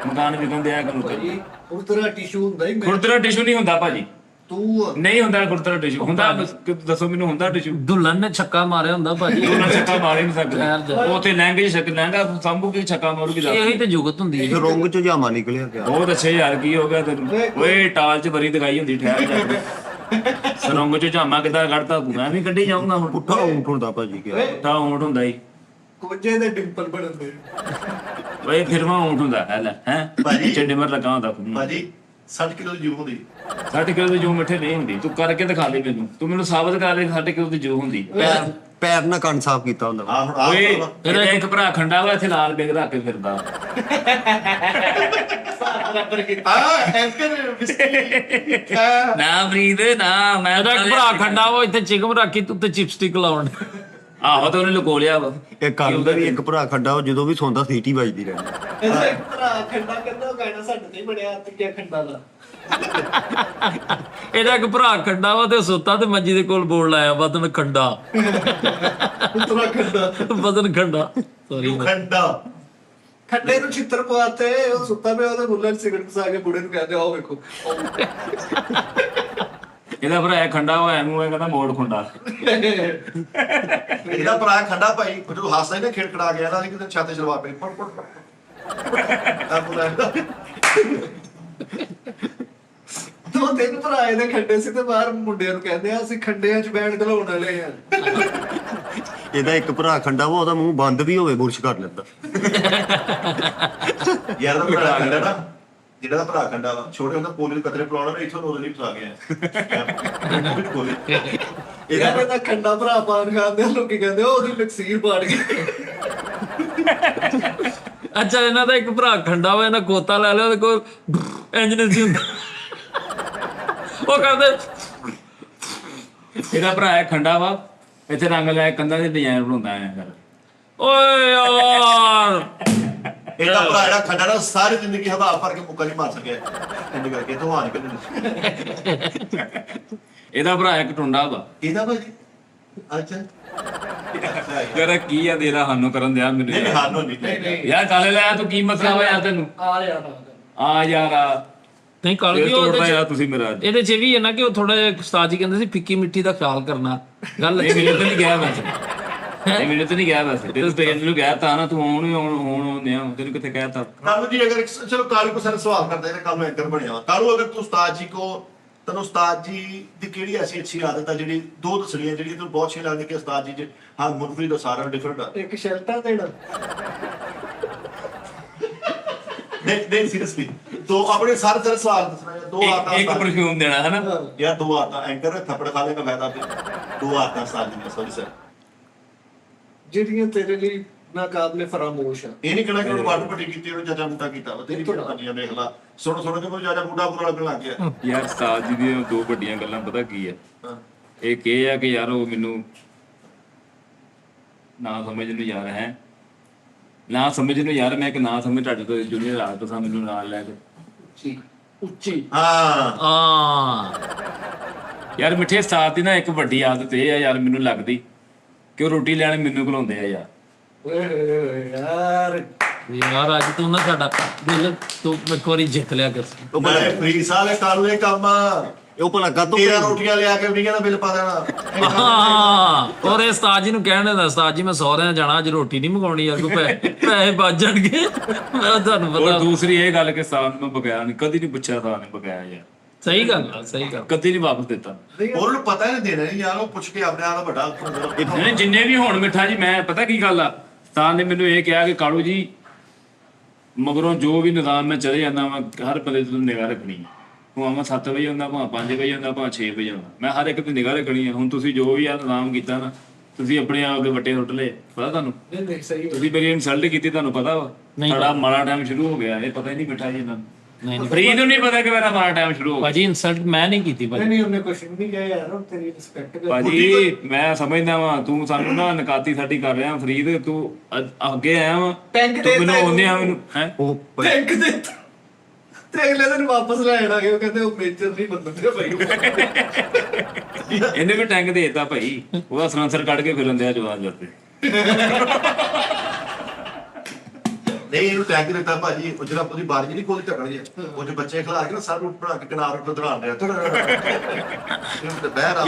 ਮਕਾਨ ਵਿਕਣ ਦਿਆ ਕਰੂ। ਭਾਈ ਉਹ ਤੇਰਾ ਟਿਸ਼ੂ ਹੁੰਦਾ ਹੀ ਖੁਰਦਰਾ ਟਿਸ਼ੂ ਨਹੀਂ ਹੁੰਦਾ ਭਾਜੀ, ਤੂੰ ਨਹੀਂ ਹੁੰਦਾ ਖੁਰਦਰਾ ਟਿਸ਼ੂ। ਹੁੰਦਾ ਦੱਸੋ ਮੈਨੂੰ, ਹੁੰਦਾ ਟਿਸ਼ੂ? ਦੁਲਹਨ ਨੇ ਛੱਕਾ ਮਾਰਿਆ ਹੁੰਦਾ ਭਾਜੀ। ਉਹਨਾਂ ਛੱਕਾ ਮਾਰ ਹੀ ਨਹੀਂ ਸਕਦੇ। ਯਾਰ ਜਾ। ਉਹ ਤੇ ਲਹਿੰਗੇ ਛੱਕ ਲਹਿੰਗਾ ਸੰਭੂ ਕੀ ਛੱਕਾ ਮਾਰੂਗੀ ਦੱਸ। ਇਹੀ ਤੇ ਜੁਗਤ ਹੁੰਦੀ ਹੈ। ਰੰਗ ਚ ਜਾਮਾ ਨਿਕਲਿਆ ਗਿਆ। ਬਹੁਤ ਅੱਛੇ ਯਾਰ, ਕੀ ਹੋ ਗਿਆ ਤੈਨੂੰ? ਓਏ ਟਾਲ ਚ ਬਰੀ ਦਿਖਾਈ ਹੁੰਦੀ, ਠਹਿਰ ਜਾ। ਸਰੰਗ ਚ ਝਾਮਾ ਕਿੱਦਾਂ ਕੱਢਦਾ ਤੂੰ? ਮੈਂ ਵੀ ਕੱਢੀ ਜਾਊਂਗਾ ਹੁਣ। ਪੁੱਠਾ ਊਂਠ ਹੁੰਦਾ ਭਾਜੀ ਕਿਹਾ। ਤਾਂ ਊਂਠ ਹੁੰਦਾ ਹੀ, ਕੋਝੇ ਦੇ ਡਿੰਪਲ ਬਣਦੇ। ਓਏ ਫਿਰਮਾ ਊਂਠ ਹੁੰਦਾ ਹੈ ਲੈ ਹੈ ਭਾਜੀ। ਡਿਮਰ ਲੱਗਾ ਹੁੰਦਾ। ਭਾਜੀ 60 ਕਿਲੋ ਦੀ ਜੂ ਹੁੰਦੀ। 60 ਕਿਲੋ ਦੀ ਜੂ ਮਿੱਠੇ ਨਹੀਂ ਹੁੰਦੀ। ਤੂੰ ਕਰਕੇ ਦਿਖਾ ਦੇ ਮੈਨੂੰ, ਤੂੰ ਮੈਨੂੰ ਸਾਬਤ ਕਰ ਦੇ 60 ਕਿਲੋ ਦੀ ਜੂ ਹੁੰਦੀ। ਪੈਰ ਨਾਲ ਕੰਨ ਸਾਫ਼ ਕੀਤਾ ਹੁੰਦਾ ਵਾ। ਆ ਹੁਣ ਆ ਓਏ ਇਹਦਾ ਇੱਕ ਭਰਾ ਖੰਡਾ ਵਾ, ਇੱਥੇ ਲਾਲ ਬਿਗ ਰੱਖ ਕੇ ਫਿਰਦਾ। ਐਂਕਰ ਨਾ ਫਰੀਦ ਨਾ, ਮੈਂ ਇਹਦਾ ਇੱਕ ਭਰਾ ਖੰਡਾ ਵਾ, ਇੱਥੇ ਚਿਕਮ ਰੱਖੀ ਤੂੰ ਤੇ ਚਿਪਸਟਿਕ ਲਾਉਣ। ਆਹੋ ਤੇ ਉਹਨੇ ਲੁਕੋ ਲਿਆ ਵਾ। ਇਹ ਕਰਨ ਦਾ ਵੀ ਇੱਕ ਭਰਾ ਖੱਡਾ ਉਹ ਜਦੋਂ ਵੀ ਸੌਂਦਾ ਸੀਟੀ ਵੱਜਦੀ ਰਹਿੰਦੀ। ਇਹਦਾ ਇੱਕ ਭਰਾ ਖੰਡਾ ਕਹਿੰਦਾ, ਉਹ ਕਹਿਣਾ ਸਾਡੇ ਤੇ ਹੀ ਬਣਿਆ ਤੇ ਕੀ ਖੰਡਾ ਦਾ। ਇਹਦਾ ਇੱਕ ਭਰਾ ਖੰਡਾ ਵਾ ਤੇ ਸੁੱਤਾ ਤੇ ਮੰਜੀ ਦੇ ਕੋਲ ਬੋਲ ਲਾਇਆ ਵਤਨ ਖੰਡਾ। ਉਤਰਾ ਖੰਡਾ ਵਤਨ ਖੰਡਾ ਸੌਰੀ। ਖੰਡਾ ਖੰਡੇ ਨੂੰ ਛਿੱਤਰ ਪਵਾਤੇ, ਉਹ ਸੁੱਤਾ ਪਿਆ, ਉਹਦੇ ਬੁੱਲਾਂ 'ਚ ਸਿਗਰਟ ਫਸਾ ਕੇ ਬੁੜੇ ਨੂੰ ਕਹਿੰਦੇ ਆਓ ਵੇਖੋ। ਇਹਦਾ ਭਰਾ ਖੰਡਾ ਵਾ, ਇਹਨੂੰ ਇਹ ਕਹਿੰਦਾ ਮੋੜ ਖੁੰਡਾ। ਇਹਦਾ ਭਰਾ ਖੰਡਾ ਭਾਈ, ਉਹ ਜਦੋਂ ਹੱਸਦਾ ਹੀ ਨਾ ਖਿੜਖੜਾ ਗਿਆ ਨਾ, ਕਿਤੇ ਛਾਤੇ ਚਲਵਾ ਪਏ ਪੜ ਪੜ ਆ ਬੁਲਾ। ਦੋ ਤਿੰਨ ਭਰਾ ਇਹਦੇ ਖੰਡੇ ਸੀ ਤੇ ਬਾਹਰ ਮੁੰਡਿਆਂ ਨੂੰ ਕਹਿੰਦੇ ਆ ਅਸੀਂ ਖੰਡਿਆਂ 'ਚ ਬੈਠ ਘਲਾਉਣ ਵਾਲੇ ਆ। ਇਹਦਾ ਇੱਕ ਭਰਾ ਖੰਡਾ ਵਾ, ਉਹਦਾ ਮੂੰਹ ਬੰਦ ਵੀ ਹੋਵੇ ਬੁਰਸ਼ ਕਰ ਲੈਂਦਾ। ਯਾਰ ਦਾ ਭਰਾ ਖੰਡਾ ਨਾ, ਜਿਹੜਾ ਦਾ ਭਰਾ ਖੰਡਾ ਵਾ, ਛੋਟੇ ਹੁੰਦਾ ਪੋਲੀ ਦੇ ਕਤਰੇ ਪਲਾਉਣਾ ਨੇ, ਇੱਥੋਂ ਨੋਜ਼ ਨਹੀਂ ਫਸਾ ਗਿਆ। ਇਹਦਾ ਕਹਿੰਦਾ ਖੰਡਾ ਭਰਾ ਪਾਨ ਖਾਂਦੇ ਆ, ਲੋਕੀ ਕਹਿੰਦੇ ਉਹ ਉਹਦੀ ਲਕਸੀਰ ਪਾੜ ਗਈ। ਅੱਛਾ ਇਹਨਾਂ ਦਾ ਇੱਕ ਭਰਾ ਖੰਡਾ ਵਾ, ਇਹਨਾਂ ਗੋਤਾ ਲੈ ਲਿਆ, ਉਹਦੇ ਕੋਲ ਇੰਜਨ ਸੀ ਹੁੰਦਾ। ਉਹ ਕਰਦੇ ਇਹਦਾ ਭਰਾ ਹੈ ਖੰਡਾ ਵਾ, ਇੱਥੇ ਰੰਗ ਲੈ ਕੰਧਾਂ ਦੇ ਡਿਜ਼ਾਈਨ ਬਣਾਉਂਦਾ ਐ ਕਰ। ਓਏ ਯਾਰ ਇਹਦਾ ਭਰਾ ਜਿਹੜਾ ਖੰਡਾ ਨਾ, ਸਾਰੀ ਜ਼ਿੰਦਗੀ ਹਵਾ ਭਰ ਕੇ ਮੁੱਕਾ ਨਹੀਂ ਮਾਰ ਸਕਿਆ। ਇੰਜ ਕਰਕੇ ਤੂੰ ਆ ਨਿਕਲ। ਇਹਦਾ ਭਰਾ ਇੱਕ ਟੁੰਡਾ ਵਾ। ਇਹਦਾ ਭਾਜੀ ਅੱਛਾ ਯਾਰ ਕੀ ਆ ਦੇਰਾ ਸਾਨੂੰ ਕਰਨ ਦਿਆ ਮੈਨੂੰ ਨਹੀਂ ਯਾਰ। ਹਾਨੋ ਨਹੀਂ ਯਾਰ ਕੱਲ ਲੈ ਤੂੰ ਕੀ ਮਸਲਾ ਵਾ ਯਾਰ ਤੈਨੂੰ? ਆ ਯਾਰ ਆ ਯਾਰ ਆ ਨਹੀਂ ਕੱਲ ਇਹ ਕੀ ਤੋੜਦਾ ਯਾਰ ਤੁਸੀਂ ਮੇਰਾ। ਇਹਦੇ ਚ ਇਹ ਵੀ ਹੈ ਨਾ ਕਿ ਉਹ ਥੋੜਾ ਜਿਹਾ ਉਸਤਾਦ ਜੀ ਕਹਿੰਦੇ ਸੀ ਫਿੱਕੀ ਮਿੱਟੀ ਦਾ ਖਿਆਲ ਕਰਨਾ। ਗੱਲ ਇਹ ਮੈਨੂੰ ਤਾਂ ਨਹੀਂ ਗਿਆ ਵੈਸੇ, ਇਹ ਮੈਨੂੰ ਤਾਂ ਨਹੀਂ ਗਿਆ ਵੈਸੇ। ਤੈਨੂੰ ਸਟੇਜ ਨੂੰ ਗਿਆ ਤਾਂ ਨਾ, ਤੂੰ ਹੁਣ ਆਉਂਦੇ ਆ, ਤੈਨੂੰ ਕਿੱਥੇ ਕਹਿਤਾ? ਕਾਲੂ ਜੀ ਅਗਰ ਚਲੋ ਕਾਲੂ ਕੋ ਸਾਰੇ ਸਵਾਲ ਕਰਦੇ ਨੇ, ਕਾਲੂ ਐਂਕਰ ਬਣਿਆ ਵਾ। ਕਾਲੂ ਅਗਰ ਤੂੰ ਉਸਤਾਦ ਜੀ ਕੋ, ਤੈਨੂੰ ਉਸਤਾਦ ਜੀ ਦੀ ਕਿਹੜੀ ਐਸੀ ਅੱਛੀ ਆਦਤ ਆ ਜਿਹੜੀ ਦੋ ਦਸਣੀਆਂ ਜਿਹੜੀ ਤੈਨੂੰ ਬਹੁਤ ਅੱਛੀ ਲੱਗਦੀ ਕਿ ਉਸਤਾਦ ਜੀ ਚ ਹਾਂ ਮੁਨਫਰੀ ਦਾ ਸਾਰਾ ਡਿਫਰੈਂਟ ਆ? ਇੱਕ ਸ਼ਰਟਾਂ ਦੇਣਾ। ਨਹੀਂ ਸੀਰੀਅਸਲੀ ਦੋ ਆਪਣੇ ਸਾਰੇ ਸਵਾਲ ਦੱਸਣਾ ਹੈ। ਦੋ ਆਦਤਾਂ ਇੱਕ ਉਸਤਾਦ- ਪਰਫਿਊਮ ਦੇਣਾ ਹੈ ਨਾ। ਯਾਰ ਦੋ ਆਦਤਾਂ ਐਂਕਰ ਥੱਪੜ ਖਾ ਲੇਗਾ ਫਾਇਦਾ ਫਿਰ। ਦੋ ਆਦਤਾਂ ਉਸਤਾਦ ਜੀ ਨੇ ਸੌਰੀ ਸਰ, ਜਿਹੜੀਆਂ ਤੇਰੇ ਲਈ ਨਾਕਾਬਲੇ ਫਰਾਮੋਸ਼ ਆ। ਇਹ ਨਹੀਂ ਕਹਿਣਾ ਕਿ ਉਹਨੂੰ ਵਾਟਰ ਪੱਟੀ ਕੀਤੀ, ਉਹਨੂੰ ਚਾਚਾ ਮੁੰਡਾ ਕੀਤਾ ਵਾ। ਤੇਰੀ ਕਿਹੜਾ ਨਹੀਂ ਦੇਖ ਲਾ, ਸੁਣ ਕੇ ਕੋਈ ਚਾਚਾ ਮੁੰਡਾ ਬੁਰਾ ਲੱਗਣ ਲੱਗ ਗਿਆ। ਯਾਰ ਉਸਤਾਦ ਜੀ ਦੀਆਂ ਦੋ ਵੱਡੀਆਂ ਗੱਲਾਂ ਪਤਾ ਕੀ ਆ? ਹਾਂ। ਇੱਕ ਇਹ ਆ ਕਿ ਯਾਰ ਉਹ ਮੈਨੂੰ ਨਾ ਸਮਝ ਨੂੰ ਯਾਰ ਹੈ ਨਾ ਸਮਝ ਨੂੰ ਯਾਰ, ਮੈਂ ਇੱਕ ਨਾ ਸਮਝ ਤੁਹਾਡੇ ਤੋਂ ਜੂਨੀਅਰ ਆਰਟ ਤੋਂ ਮੈਨੂੰ ਨਾਲ ਲੈ ਕੇ ਉੱਚੀ ਹਾਂ ਹਾਂ ਯਾਰ। ਮਿੱਠੇ ਉਸਤਾਦ ਦੀ ਨਾ ਇੱਕ ਵੱਡੀ ਆਦਤ ਇਹ ਆ ਯਾਰ, ਮੈਨੂੰ ਲੱਗਦੀ ਕਿ ਉਹ ਰੋਟੀ ਲੈਣ ਮੈਨੂੰ ਘਲਾਉਂਦੇ ਆ ਯਾਰ। ਯਾਰ ਯਾਰ ਅੱਜ ਤੂੰ ਨਾ ਸਾਡਾ ਦਿਲ ਤੂੰ ਇੱਕ ਵਾਰੀ ਜਿੱਤ ਲਿਆ ਕਰ। ਉਹ ਮੈਂ ਫਰੀ ਸਾਲੇ ਕਰ ਲੈ ਕੰਮ ਉਹ ਭਲਾ ਕਾਤੋਂ 13 ਰੋਟੀਆਂ ਲਿਆ ਕੇ 20 ਦਾ ਬਿੱਲ ਪਾ ਦੇਣਾ। ਹਾਂ ਔਰ ਇਹ ਉਸਤਾਦ ਜੀ ਨੂੰ ਕਹਿਣ ਦਾ, ਉਸਤਾਦ ਜੀ ਮੈਂ ਸਹੁਰਿਆਂ ਜਾਣਾ, ਅੱਜ ਰੋਟੀ ਨਹੀਂ ਮੰਗਾਉਣੀ ਯਾਰ, ਕੋਈ ਪੈਸੇ ਬਚ ਜਾਣਗੇ। ਮੈਂ ਤੁਹਾਨੂੰ ਔਰ ਪਤਾ ਦੂਸਰੀ ਇਹ ਗੱਲ ਕਿ ਸਾਥ ਨੂੰ ਬਕਾਇਆ ਨਹੀਂ, ਕਦੀ ਨਹੀਂ ਪੁੱਛਿਆ ਸਾਥ ਨੇ ਬਕਾਇਆ ਯਾਰ, ਸਹੀ ਗੱਲ ਆ, ਸਹੀ ਗੱਲ। ਕਦੀ ਨਹੀਂ ਵਾਪਸ ਦਿੱਤਾ। ਉਹਨੂੰ ਪਤਾ ਹੀ ਨਹੀਂ ਦੇਣਾ ਨਹੀਂ ਯਾਰ, ਉਹ ਪੁੱਛ ਕੇ ਆਪਣੇ ਆਪ ਦਾ ਵੱਡਾ ਨਹੀਂ ਜਿੰਨੇ ਵੀ ਹੁਣ ਮਿੱਠਾ ਜੀ, ਮੈਂ ਪਤਾ ਕੀ ਗੱਲ ਆ, ਸਾਥ ਨੇ ਮੈਨੂੰ ਇਹ ਕਿਹਾ ਕਿ ਕਾਲੂ ਜੀ ਮਗਰੋਂ ਜੋ ਵੀ ਨਿਜ਼ਾਮ ਮੈਂ ਚਲੇ ਜਾਂਦਾ ਵਾ, ਹਰ ਬੰਦੇ ਤੋਂ ਨਿਗਾਹ ਰੱਖਣੀ ਹੈ। ਭਾਵੇਂ 7 ਵਜੇ ਹੁੰਦਾ, ਭਾਵੇਂ 5 ਵਜੇ ਹੁੰਦਾ, ਭਾਵੇਂ 6 ਵਜੇ ਹੁੰਦਾ, ਮੈਂ ਹਰ ਇੱਕ ਤੇ ਨਿਗਾਹ ਰੱਖਣੀ ਹੈ। ਹੁਣ ਤੁਸੀਂ ਜੋ ਵੀ ਆ ਨਿਜ਼ਾਮ ਕੀਤਾ ਨਾ, ਤੁਸੀਂ ਆਪਣੇ ਆਪ ਦੇ ਵੱਟੇ ਸੁੱਟ ਲਏ, ਪਤਾ ਤੁਹਾਨੂੰ? ਨਹੀਂ ਸਹੀ ਤੁਸੀਂ ਮੇਰੀ ਇਨਸਲਟ ਕੀਤੀ, ਤੁਹਾਨੂੰ ਪਤਾ ਵਾ ਸਾਡਾ ਮਾੜਾ ਟਾਈਮ ਸ਼ੁਰੂ ਹੋ ਗਿਆ। ਇਹ ਪਤਾ ਹੀ ਨਹੀਂ ਮਿੱਠਾ ਜੀ ਇਹਨਾਂ ਨੂੰ, ਨਹੀਂ ਨਹੀਂ ਫਰੀਦ ਨੂੰ ਨਹੀਂ ਪਤਾ ਕਿ ਮੇਰਾ ਮਾੜਾ ਟਾਈਮ ਸ਼ੁਰੂ ਹੋ ਗਿਆ। ਭਾਜੀ ਇਨਸਲਟ ਮੈਂ ਨਹੀਂ ਕੀਤੀ ਭਾਜੀ। ਨਹੀਂ ਉਹਨੇ ਕੁਛ ਨਹੀਂ ਕਿਹਾ ਯਾਰ, ਉਹ ਤੇਰੀ ਰਿਸਪੈਕਟ ਕਰ। ਭਾਜੀ ਮੈਂ ਸਮਝਦਾ ਵਾਂ, ਤੂੰ ਸਾਨੂੰ ਨਾ ਨਕਾਤੀ ਸਾਡੀ ਕਰ ਰਿਹਾ ਫਰੀਦ, ਤੂੰ ਅੱਗੇ ਆਇਆ ਵਾ, ਟੈਂਕ ਤੂੰ ਦੇ ਮੈਨੂੰ ਆਉਂਦੇ ਆ ਮੈਨੂੰ ਹੈ ਉਹ ਟੈਂਕ ਦੇ ਤੇ ਅਗਲੇ ਦਿਨ ਵਾਪਸ ਲੈਣ ਆ ਗਏ, ਉਹ ਕਹਿੰਦੇ ਉਹ ਮੇਜਰ ਨਹੀਂ ਬੰਦਦੇ ਭਾਈ। ਇਹਨੇ ਵੀ ਟੈਂਕ ਦੇ ਦਿੱਤਾ ਭਾਈ, ਉਹਦਾ ਸਲੈਂਸਰ ਕੱਢ ਕੇ ਫਿਰਨ ਦਿਆ ਜਵਾਨ ਜੱਤੇ। ਨਹੀਂ ਇਹਨੂੰ ਟੈਂਕ ਦਿੱਤਾ ਭਾਜੀ, ਉਹ ਜਿਹੜਾ ਉਹਦੀ ਬਾਰੀ ਨਹੀਂ ਖੋਲੀ ਢੱਕਣ ਜੀ, ਉਹ ਜੋ ਬੱਚੇ ਖਿਲਾ ਕੇ ਨਾ ਸਰ ਨੂੰ ਬਣਾ ਕੇ ਕਿਨਾਰ ਉੱਤੇ ਧਰਾਣ ਰਿਹਾ ਤੇ ਬਹਿ ਰਾ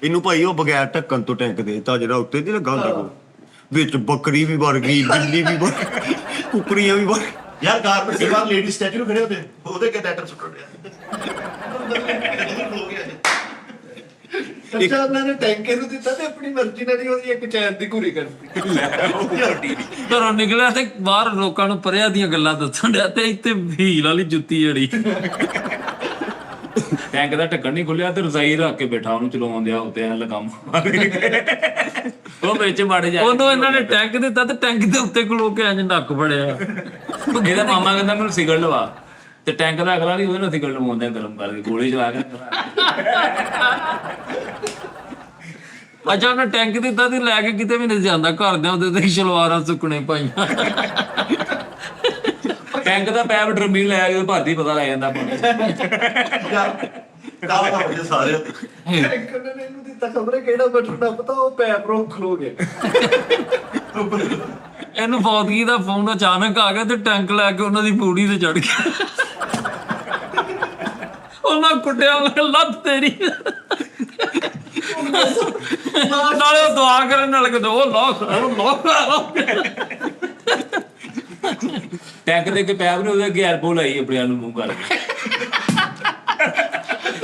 ਇਹਨੂੰ ਭਾਈ ਉਹ ਬਗੈਰ ਢੱਕਣ ਤੋਂ ਟੈਂਕ ਦੇਤਾ, ਜਿਹੜਾ ਉੱਤੇ ਦੀ ਲੱਗਾ ਹੁੰਦਾ ਕੋ ਵਿੱਚ ਬੱਕਰੀ ਵੀ ਵਰ ਗਈ, ਬਿੱਲੀ ਵੀ ਵਰ ਗਈ, ਕੁਕੜੀਆਂ ਵੀ ਵਰ। ਯਾਰ ਗਾਰਮੈਂਟ ਦੇ ਬਾਹਰ ਲੇਡੀ ਸਟੈਚੂ ਖੜੇ ਹੁੰਦੇ, ਉਹਦੇ ਕੇ ਟੈਟਰ ਸੁੱਟ ਰਿਹਾ। ਅੱਛਾ ਉਹਨਾਂ ਨੇ ਟੈਂਕੇ ਨੂੰ ਦਿੱਤਾ ਤੇ ਆਪਣੀ ਮਰਜ਼ੀ ਨਾਲ ਹੀ ਉਹਦੀ ਇੱਕ ਚੈਨ ਦੀ ਘੂਰੀ ਕਰਤੀ। ਘਰੋਂ ਨਿਕਲਿਆ ਤੇ ਬਾਹਰ ਲੋਕਾਂ ਨੂੰ ਪਰਿਆਂ ਦੀਆਂ ਗੱਲਾਂ ਦੱਸਣ ਡਿਆ, ਤੇ ਇੱਥੇ ਹੀਲ ਵਾਲੀ ਜੁੱਤੀ ਜਿਹੜੀ ਟੈਂਕ ਦਾ ਢੱਕਣ ਨਹੀਂ ਖੁੱਲਿਆ ਤੇ ਰਜ਼ਾਈ ਰੱਖ ਕੇ ਬੈਠਾ, ਉਹਨੂੰ ਚਲਾਉਣ ਦਿਆ ਉੱਤੇ ਐ ਲਗਾਮ ਉਹ ਵਿੱਚ ਵੜ ਜਾ। ਉਦੋਂ ਇਹਨਾਂ ਨੇ ਟੈਂਕ ਦਿੱਤਾ ਤੇ ਟੈਂਕ ਦੇ ਉੱਤੇ ਖਲੋ ਕੇ ਇੰਜ ਨੱਕ ਫੜਿਆ। ਇਹਦਾ ਮਾਮਾ ਕਹਿੰਦਾ ਮੈਨੂੰ ਸਿਗਰਟ ਲਵਾ, ਤੇ ਟੈਂਕ ਦਾ ਅਗਲਾ ਨਹੀਂ ਉਹਦੇ ਨਾਲ ਸਿਗਰਟ ਲਵਾਉਂਦੇ ਗਰਮ ਕਰਕੇ, ਗੋਲੀ ਚਲਾ ਕੇ। ਅੱਛਾ ਉਹਨੇ ਟੈਂਕ ਦਿੱਤਾ ਤੇ ਲੈ ਕੇ ਕਿਤੇ ਵੀ ਨਹੀਂ ਜਾਂਦਾ, ਘਰਦਿਆਂ ਉਹਦੇ ਤੇ ਸ਼ਲਵਾਰਾਂ ਸੁੱਕਣੇ ਪਾਈਆਂ। ਟੈਂਕ ਦਾ ਪੈਪ ਡਰਮੀ ਲੈ ਕੇ ਭਾਦੀ ਪਤਾ ਲੱਗ ਜਾਂਦਾ ਆਪਾਂ ਨੂੰ। ਯਾਰ ਕਾਹ ਦਾ ਵਜੇ ਸਾਰੇ ਟੈਂਕ ਉਹਨਾਂ ਨੇ ਇਹਨੂੰ ਦਿੱਤਾ, ਖਬਰੇ ਕਿਹੜਾ ਬਟਨ ਨਾ ਪਤਾ, ਉਹ ਪੈਪ ਰੋਕ ਖਲੋ ਗਿਆ। ਇਹਨੂੰ ਫੌਤਗੀ ਦਾ ਫੋਨ ਅਚਾਨਕ ਆ ਗਿਆ ਤੇ ਟੈਂਕ ਲੈ ਕੇ ਉਹਨਾਂ ਦੀ ਪੂੜੀ ਤੇ ਚੜ ਗਿਆ। ਉਹਨਾਂ ਕੁੱਟਿਆ ਲੱਤ ਤੇਰੀ, ਨਾਲੇ ਉਹ ਦੁਆ ਕਰਨ ਨਾਲ ਕਿਤੇ ਉਹ ਲੋਕ ਟੈਂਕ ਦੇ ਕੇ ਪੈਪ ਨੇ ਉਹਦੇ ਅੱਗੇ ਐਲਬੋ ਲਾਈ ਆਪਣੇ ਨੂੰ ਮੂੰਹ ਕਰਕੇ,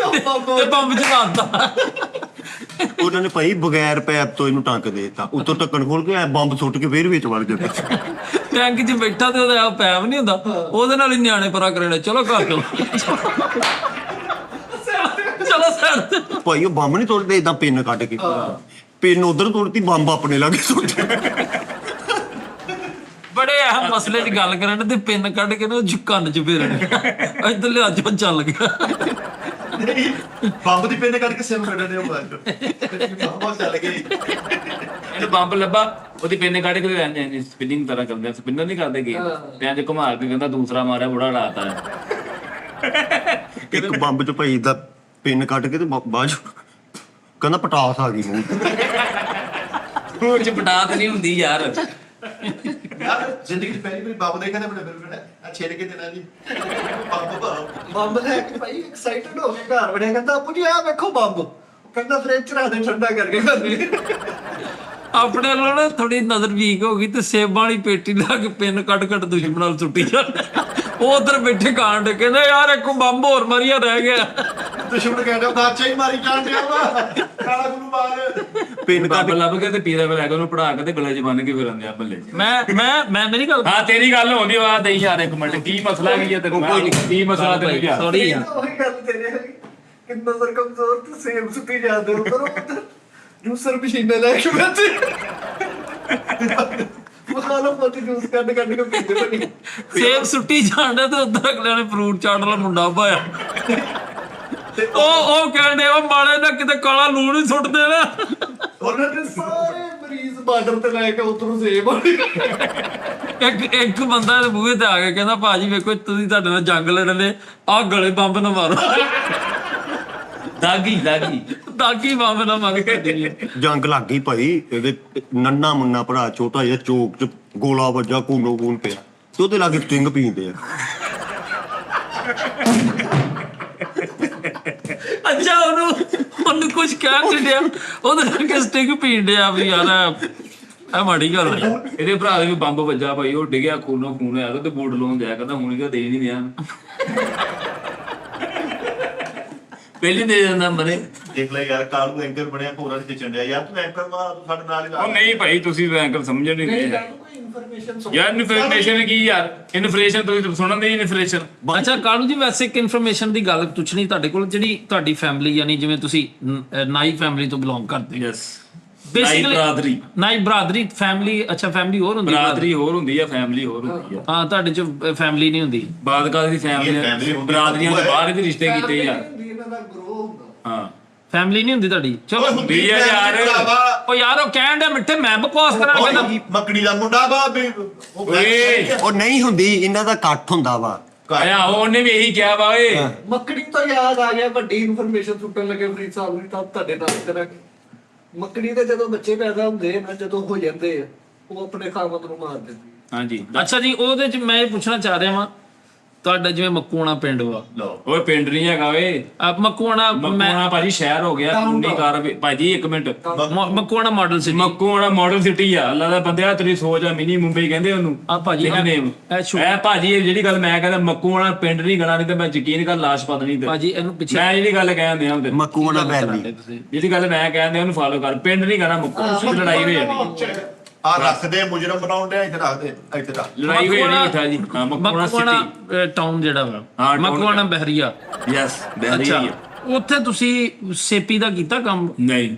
ਤੇ ਪੰਪ ਚਲਾਤਾ। ਉਹਨਾਂ ਨੇ ਭਾਈ ਬਗੈਰ ਪੈਪ ਤੋਂ ਇਹਨੂੰ ਟੰਕ ਦੇਤਾ, ਉੱਤੋਂ ਢੱਕਣ ਖੋਲ ਕੇ ਐ ਬੰਬ ਸੁੱਟ ਕੇ ਫੇਰ ਵਿੱਚ ਵੜ ਜਾਂਦਾ। ਟੈਂਕ 'ਚ ਬੈਠਾ ਤੇ ਉਹਦਾ ਪੈਪ ਨਹੀਂ ਹੁੰਦਾ, ਉਹਦੇ ਨਾਲ ਹੀ ਨਿਆਣੇ ਪਰਾ ਕਰਨੇ। ਚਲੋ ਘਰ ਚਲੋ, ਚਲੋ ਸਾਈਡ ਤੇ। ਭਾਈ ਉਹ ਬੰਬ ਨਹੀਂ ਤੋੜਦੇ, ਇਦਾਂ ਪਿੰਨ ਕੱਢ ਕੇ ਪਿੰਨ ਉਧਰ ਤੋੜਤੀ, ਬੰਬ ਆਪਣੇ ਲਾਗੇ ਸੁੱਟ। ਬੜੇ ਅਹਿਮ ਮਸਲੇ 'ਚ ਗੱਲ ਕਰਨ ਤੇ ਪਿੰਨ ਕੱਢ ਕੇ ਨਾ ਉਹ ਕੰਨ 'ਚ ਫੇਰਨੇ। ਇੱਧਰ ਲਿਆ ਅੱਜ ਚੱਲ ਗਿਆ। ਬੰਬ ਦੀ ਪਿੰਨ ਕੱਢ ਕੇ ਸਿਰ ਕੱਢਣੇ ਉਹ ਬੰਬ ਚੱਲ ਗਈ। ਤੇ ਬੰਬ ਲੱਭਾ, ਉਹਦੀ ਪਿੰਨੇ ਕੱਢ ਕੇ ਰਹਿੰਦੇ ਸਪਿਨਿੰਗ ਤਰ੍ਹਾਂ ਕਰਦੇ, ਸਪਿਨਰ ਨਹੀਂ ਕਰਦੇ ਗੇਮ ਤੇ ਅੱਜ ਘੁਮਾ ਕੇ ਕਹਿੰਦਾ ਦੂਸਰਾ ਮਾਰਿਆ ਬੜਾ ਉਡਾਤਾ ਹੈ। ਇੱਕ ਬੰਬ ਚ ਭਾਈ ਦਾ ਪਿੰਨ ਕੱਢ ਕੇ ਤੇ ਬਾਅਦ ਚ ਕਹਿੰਦਾ ਪਟਾਸ ਆ ਗਈ ਮੂੰਹ। ਉਹ ਚ ਪਟਾਤ ਨਹੀਂ ਹੁੰਦੀ ਯਾਰ। ਯਾਰ ਜ਼ਿੰਦਗੀ ਚ ਪਹਿਲੀ ਵਾਰੀ ਬੰਬ ਦੇਖਿਆ ਤੇ ਆਪਣੇ ਬਿਲਕੁਲ ਆ ਛੇੜ ਕੇ ਦੇਣਾ ਜੀ ਬੰਬ ਬੰਬ ਲੈ ਕੇ ਭਾਈ ਐਕਸਾਈਟਡ ਹੋ ਕੇ ਘਰ ਵੜਿਆ, ਕਹਿੰਦਾ ਆਪੂ ਜੀ ਆਹ ਵੇਖੋ ਬੰਬ। ਕਹਿੰਦਾ ਫ੍ਰਿਜ ਚ ਰੱਖ ਦੇ ਠੰਡਾ ਕਰਕੇ ਖਾਂਦੇ। ਆਪਣੇ ਵੱਲੋਂ ਨਾ ਥੋੜੀ ਨਜ਼ਰ ਵੀਕ ਹੋ ਗਈ ਤੇ ਸੇਬਾਂ ਵਾਲੀ ਪੇਟੀ ਲਾ ਕੇ ਪਿੰਨ ਕੱਢ ਦੁਸ਼ਮਣ ਨਾਲ ਸੁੱਟੀ ਜਾਂਦੇ। ਉਹ ਉਧਰ ਬੈਠੇ ਕਾਂਡ ਕਹਿੰਦੇ ਯਾਰ ਇੱਕ ਬੰਬ ਹੋਰ ਮਰੀਆ ਰਹਿ ਗਿਆ। ਦੁਸ਼ਮਣ ਕਹਿੰਦਾ ਬਾਦਸ਼ਾਹ ਹੀ ਮਾਰੀ ਜਾਣ ਡਿਆ ਵਾ, ਕਾਲਾ ਗੁਰੂ ਮਾਰ। ਪਿੰਨ ਕੱਢ ਬੰਬ ਲੱਭ ਕੇ ਤੇ ਪੀਰਾ ਲੈ ਕੇ ਉਹਨੂੰ ਪੜਾ ਕੇ ਤੇ ਗਲੇ 'ਚ ਬੰਨ ਕੇ ਫਿਰਨ ਦਿਆ ਬੱਲੇ 'ਚ। ਮੈਂ ਮੇਰੀ ਗੱਲ ਹਾਂ ਤੇਰੀ ਗੱਲ ਹੁੰਦੀ ਵਾ ਦੇ ਯਾਰ ਇੱਕ ਮਿੰਟ, ਕੀ ਮਸਲਾ ਕੀ ਹੈ ਤੈਨੂੰ? ਕੀ ਮਸਲਾ ਤੈਨੂੰ ਯਾਰ? ਸੌਰੀ ਯਾਰ, ਉਹੀ ਗੱਲ ਤੇਰੇ ਵਾਲੀ ਕਿ ਨਜ਼ਰ ਕਮਜ਼ੋਰ ਤੇ ਸੇਬ ਸੁੱਟੀ ਜਾਂਦੇ ਹੋ, ਪਰ ਉਹ ਜੂਸਰ ਮਸ਼ੀਨਾਂ ਲੈ ਕੇ ਬੈਠੇ ਮੁਖਾਲਫ ਜੂਸ ਕੱਢ ਕੇ ਪੀਂਦੇ ਬਣੀ। ਸੇਬ ਸੁੱਟੀ ਜਾਂਦਾ ਤੇ ਉਧਰ ਅਗਲਿਆਂ ਨੇ ਫਰੂਟ ਚਾਟ ਵਾਲਾ ਮੁੰਡਾ ਪਾਇਆ। ਉਹ ਕਹਿੰਦੇ ਉਹ ਮਾਲੇ ਦਾ ਕਿਤੇ ਕਾਲਾ ਲੂਣ ਹੀ ਸੁੱਟ ਦੇਣਾ। ਉਹਨਾਂ ਦੇ ਸਾਰੇ ਮਰੀਜ਼ ਬਾਰਡਰ ਤੇ ਲੈ ਕੇ ਉਧਰੋਂ ਸੇਬ ਇੱਕ ਬੰਦਾ ਦੇ ਬੂਹੇ ਤੇ ਆ ਕੇ ਕਹਿੰਦਾ ਭਾਜੀ ਵੇਖੋ ਤੁਸੀਂ ਤੁਹਾਡੇ ਨਾਲ ਜੰਗ ਲੜਨ ਦੇ ਆਹ ਗਲੇ ਬੰਬ ਨਾ ਮਾਰੋ। ਦਾਗੀ ਦਾਗੀ ਬੰਬ ਨਾ ਮਾਰ ਕੇ ਜੰਗ ਲੱਗ ਗਈ ਭਾਈ, ਇਹਦੇ ਨੰਨਾ ਮੁੰਨਾ ਭਰਾ ਛੋਟਾ ਜਿਹਾ ਚੋਕ ਚ ਗੋਲਾ ਵੱਜਾ, ਕੂਨੋ ਕੂਨ ਪਿਆ ਤੇ ਉਹਦੇ ਲਾਗੇ ਸਟਿੰਗ ਪੀਂਦੇ ਆ। ਅੱਛਾ ਉਹਨੂੰ ਕੁਝ ਕਹਿ ਛੱਡਿਆ, ਉਹਦੇ ਕਰਕੇ ਸਟਿੰਗ ਪੀਣ ਡਿਆ ਵੀ ਯਾਰ ਇਹ ਮਾੜੀ ਗੱਲ ਹੈ। ਇਹਦੇ ਭਰਾ ਦੇ ਵੀ ਬੰਬ ਵੱਜਾ ਭਾਈ, ਉਹ ਡਿੱਗਿਆ ਖੂਨੋ ਖੂਨ ਹੋਇਆ ਤੇ ਬੂਟ ਲਾਉਣ ਜਾਇਆ ਕਹਿੰਦਾ ਹੁਣ ਇਹਦਾ ਦੇ ਨਹੀਂ ਦਿਆਂ ਪਹਿਲੇ ਦੇ ਜਾਂਦਾ ਮਰੇ। ਦੇਖ ਲੈ ਯਾਰ, ਕਾਲੂ ਐਂਕਰ ਬਣਿਆ, ਹੋਰਾਂ ਨੇ ਚੰਡਿਆ ਯਾਰ, ਤੂੰ ਐਂਕਰ ਵਾ, ਤੂੰ ਸਾਡੇ ਨਾਲ ਹੀ ਉਹ ਨਹੀਂ ਭਾਈ ਤੁਸੀਂ ਐਂਕਰ ਸਮਝ ਨਹੀਂ ਰਹੇ ਯਾਰ। ਇਨਫੋਰਮੇਸ਼ਨ ਕੀ ਯਾਰ, ਇਨਫੋਰਮੇਸ਼ਨ ਤੁਸੀਂ ਸੁਣਨ ਦੀ ਇਨਫੋਰਮੇਸ਼ਨ। ਅੱਛਾ ਕਾਲੂ ਜੀ, ਵੈਸੇ ਇੱਕ ਇਨਫੋਰਮੇਸ਼ਨ ਦੀ ਗੱਲ ਪੁੱਛਣੀ ਤੁਹਾਡੇ ਕੋਲ, ਜਿਹੜੀ ਤੁਹਾਡੀ ਫੈਮਿਲੀ ਯਾਨੀ ਜਿਵੇਂ ਤੁਸੀਂ ਨਾਈ ਫੈਮਿਲੀ ਤੋਂ ਬਿਲੋਂਗ ਕਰਦੇ ਹੋ, ਯੈਸ ਬੇਸਿਕਲੀ ਨਾਈ ਬਰਾਦਰੀ ਫੈਮਿਲੀ। ਅੱਛਾ ਫੈਮਿਲੀ ਹੋਰ ਹੁੰਦੀ ਹੈ? ਬਰਾਦਰੀ ਹੋਰ ਹੁੰਦੀ ਆ, ਫੈਮਿਲੀ ਹੋਰ ਹੁੰਦੀ ਆ। ਹਾਂ ਤੁਹਾਡੇ ਚ ਫੈਮਿਲੀ ਨਹੀਂ ਹੁੰਦੀ? ਬਾਦਕਾਲ ਦੀ ਫੈਮਿਲੀ ਬਰਾਦਰੀਆਂ ਦੇ ਬਾਹਰ ਵੀ ਰਿਸ਼ਤੇ ਕੀਤੇ ਯਾਰ। ਇਹਨਾਂ ਦਾ ਗਰੋ ਹੁੰਦਾ। ਹਾਂ ਫੈਮਿਲੀ ਨਹੀਂ ਹੁੰਦੀ ਤੁਹਾਡੀ? ਚਲੋ ਹੁੰਦੀ ਆ ਯਾਰ। ਉਹ ਯਾਰ ਉਹ ਕਹਿਣ ਦੇ ਮਿੱਠੇ ਮੈਂ ਬਕਵਾਸ ਕਰਾਂ ਕਹਿੰਦਾ ਮੱਕੜੀ ਦਾ ਮੁੰਡਾ ਵਾ ਵੀ ਓਏ ਉਹ ਨਹੀਂ ਹੁੰਦੀ, ਇਹਨਾਂ ਦਾ ਇਕੱਠ ਹੁੰਦਾ ਵਾ। ਆਇਆ ਉਹਨੇ ਵੀ ਇਹੀ ਕਿਹਾ ਵਾ ਓਏ। ਮੱਕੜੀ ਤੋਂ ਯਾਦ ਆ ਗਿਆ, ਵੱਡੀ ਇਨਫੋਰਮੇਸ਼ਨ ਸੁੱਟਣ ਲੱਗੇ ਫਰੀਦ ਸਾਹਿਬ ਨੂੰ, ਤਾਂ ਤੁਹਾਡੇ ਨਾਲ ਕਰਾਂਗੇ। ਮੱਕੜੀ ਦੇ ਜਦੋਂ ਬੱਚੇ ਪੈਦਾ ਹੁੰਦੇ ਨਾ, ਜਦੋਂ ਹੋ ਜਾਂਦੇ ਆ, ਉਹ ਆਪਣੇ ਖਾਵਤ ਨੂੰ ਮਾਰ ਦਿੰਦੀ ਹੈ। ਹਾਂਜੀ ਅੱਛਾ ਜੀ, ਉਹਦੇ ਚ ਮੈਂ ਇਹ ਪੁੱਛਣਾ ਚਾਹ ਰਿਹਾ ਵਾਂ, ਤੁਹਾਡਾ ਜਿਵੇਂ ਮੱਕੂਆਣਾ ਪਿੰਡ ਵਾ, ਓਏ ਪਿੰਡ ਨਹੀਂ ਹੈਗਾ ਓਏ, ਮੱਕੂਆਣਾ ਮੱਕੂਆਣਾ ਭਾਜੀ ਸ਼ਹਿਰ ਹੋ ਗਿਆ। ਉਨੀ ਕਾਰ ਭਾਜੀ ਇੱਕ minute, Makkuana model city. Makkuana model city ਆ। ਅੱਲਾ ਦਾ ਬੰਦਿਆ ਤੇਰੀ ਸੋਚ ਆ ਮਿਨੀ ਮੁੰਬਈ ਕਹਿੰਦੇ ਉਹਨੂੰ। ਆ ਭਾਜੀ ਨੇਮ ਇਹ ਭਾਜੀ ਇਹ ਜਿਹੜੀ ਗੱਲ ਮੈਂ ਕਹਿੰਦਾ ਮੱਕੂਆਣਾ ਪਿੰਡ ਨਹੀਂ ਗਣਾ, ਨਹੀਂ ਤੇ ਮੈਂ ਯਕੀਨ ਕਰ ਲਾਸ਼ ਪਤ ਨਹੀਂ ਤੇ ਭਾਜੀ ਇਹਨੂੰ ਪਿੱਛੇ ਮੈਂ ਜਿਹੜੀ ਗੱਲ ਕਹਿੰਦੇ ਹੁੰਦੇ ਮੱਕੂਆਣਾ ਵੈਲੀ, ਜਿਹੜੀ ਗੱਲ ਮੈਂ ਕਹਿੰਦੇ ਉਹਨੂੰ ਫਾਲੋ ਕਰ। ਪਿੰਡ ਨਹੀਂ ਗਣਾ ਮੱਕੂ, ਲੜਾਈ ਹੋ ਜਾਣੀ। ਆ ਰੱਖਦੇ ਮੁਜਰਮ ਬਣਾਉਣ ਦੇ, ਇੱਥੇ ਰੱਖਦੇ, ਇੱਥੇ ਰੱਖ। ਲੜਾਈ ਹੋ ਜਾਣੀ ਮਿੱਠਾ ਜੀ। ਹਾਂ ਮੱਕੂਆਣਾ ਸਿਟੀ ਟਾਊਨ ਜਿਹੜਾ ਵਾ, ਹਾਂ, ਮੱਕੂਆਣਾ ਬਹਿਰੀਆ। ਯੈਸ ਅੱਛਾ ਉੱਥੇ ਤੁਸੀਂ ਸੇਪੀ ਦਾ ਕੀਤਾ ਕੰਮ? ਨਹੀਂ